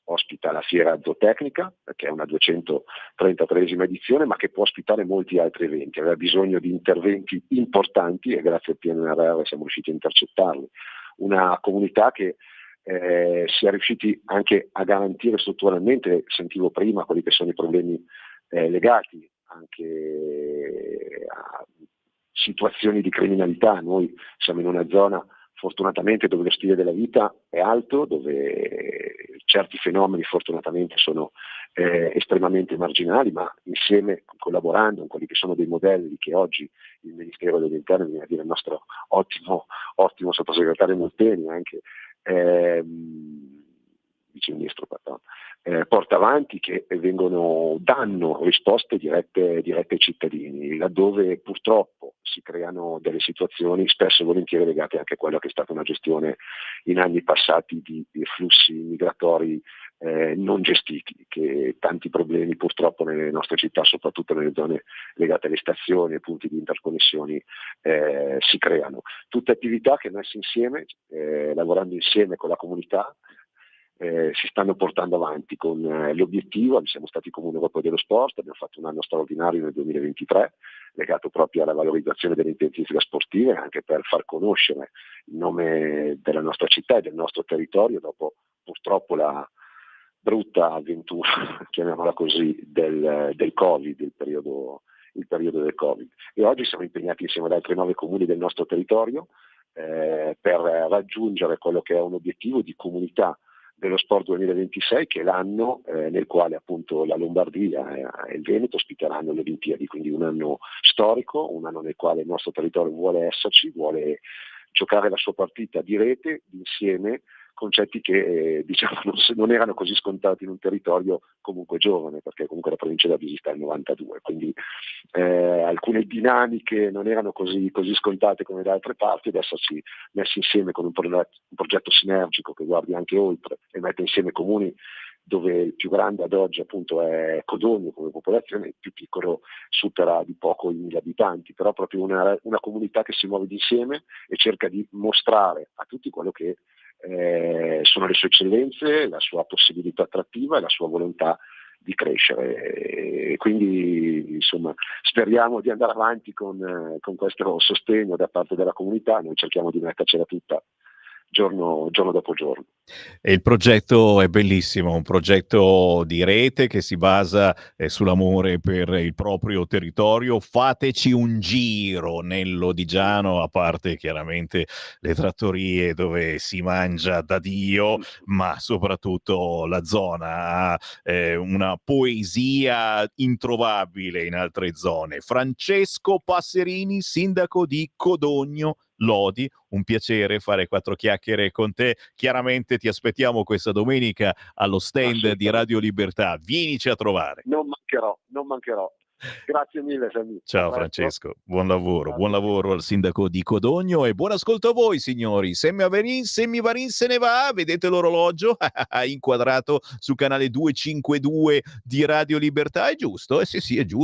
ospita la Fiera Zootecnica, che è una 233esima edizione, ma che può ospitare molti altri eventi. Aveva bisogno di interventi importanti e grazie al PNRR siamo riusciti a intercettarli. Una comunità che si è riusciti anche a garantire strutturalmente, sentivo prima, quelli che sono i problemi legati anche a situazioni di criminalità. Noi siamo in una zona fortunatamente dove lo stile della vita è alto, dove certi fenomeni fortunatamente sono estremamente marginali, ma insieme, collaborando con quelli che sono dei modelli che oggi il Ministero degli Interni, viene a dire il nostro ottimo sottosegretario Molteni, anche vice ministro, porta avanti, che danno risposte dirette ai cittadini, laddove purtroppo si creano delle situazioni spesso e volentieri legate anche a quella che è stata una gestione in anni passati di flussi migratori non gestiti, che tanti problemi purtroppo nelle nostre città, soprattutto nelle zone legate alle stazioni e punti di interconnessioni, si creano. Tutte attività che messe insieme, lavorando insieme con la comunità, si stanno portando avanti con l'obiettivo. Siamo stati Comune Europeo dello Sport, abbiamo fatto un anno straordinario nel 2023 legato proprio alla valorizzazione delle intensità sportive, anche per far conoscere il nome della nostra città e del nostro territorio dopo purtroppo la brutta avventura, chiamiamola così, del Covid, il periodo del Covid. E oggi siamo impegnati insieme ad altri 9 comuni del nostro territorio per raggiungere quello che è un obiettivo di comunità dello Sport 2026, che è l'anno nel quale appunto la Lombardia e il Veneto ospiteranno le Olimpiadi, quindi un anno storico, un anno nel quale il nostro territorio vuole esserci, vuole giocare la sua partita di rete, insieme, concetti che non erano così scontati in un territorio comunque giovane, perché comunque la provincia di Avisi sta nel 92, quindi alcune dinamiche non erano così scontate come da altre parti, ed esserci messi insieme con un progetto sinergico che guardi anche oltre e mette insieme comuni dove il più grande ad oggi appunto è Codogno come popolazione, il più piccolo supera di poco i 1000 abitanti, però proprio una comunità che si muove insieme e cerca di mostrare a tutti quello che sono le sue eccellenze, la sua possibilità attrattiva e la sua volontà di crescere. E quindi insomma speriamo di andare avanti con questo sostegno da parte della comunità. Noi cerchiamo di mettercela tutta giorno dopo giorno. E il progetto è bellissimo, un progetto di rete che si basa sull'amore per il proprio territorio. Fateci un giro nel Lodigiano, a parte chiaramente le trattorie dove si mangia da Dio, ma soprattutto la zona ha una poesia introvabile in altre zone. Francesco Passerini, sindaco di Codogno Lodi, un piacere fare 4 chiacchiere con te. Chiaramente ti aspettiamo questa domenica allo stand di Radio Libertà. Vienici a trovare. Non mancherò. Grazie mille, Sammy. Ciao Francesco, buon lavoro al sindaco di Codogno e buon ascolto a voi signori. Semmi Varin se ne va, vedete l'orologio inquadrato su canale 252 di Radio Libertà, è giusto? Sì, è giusto.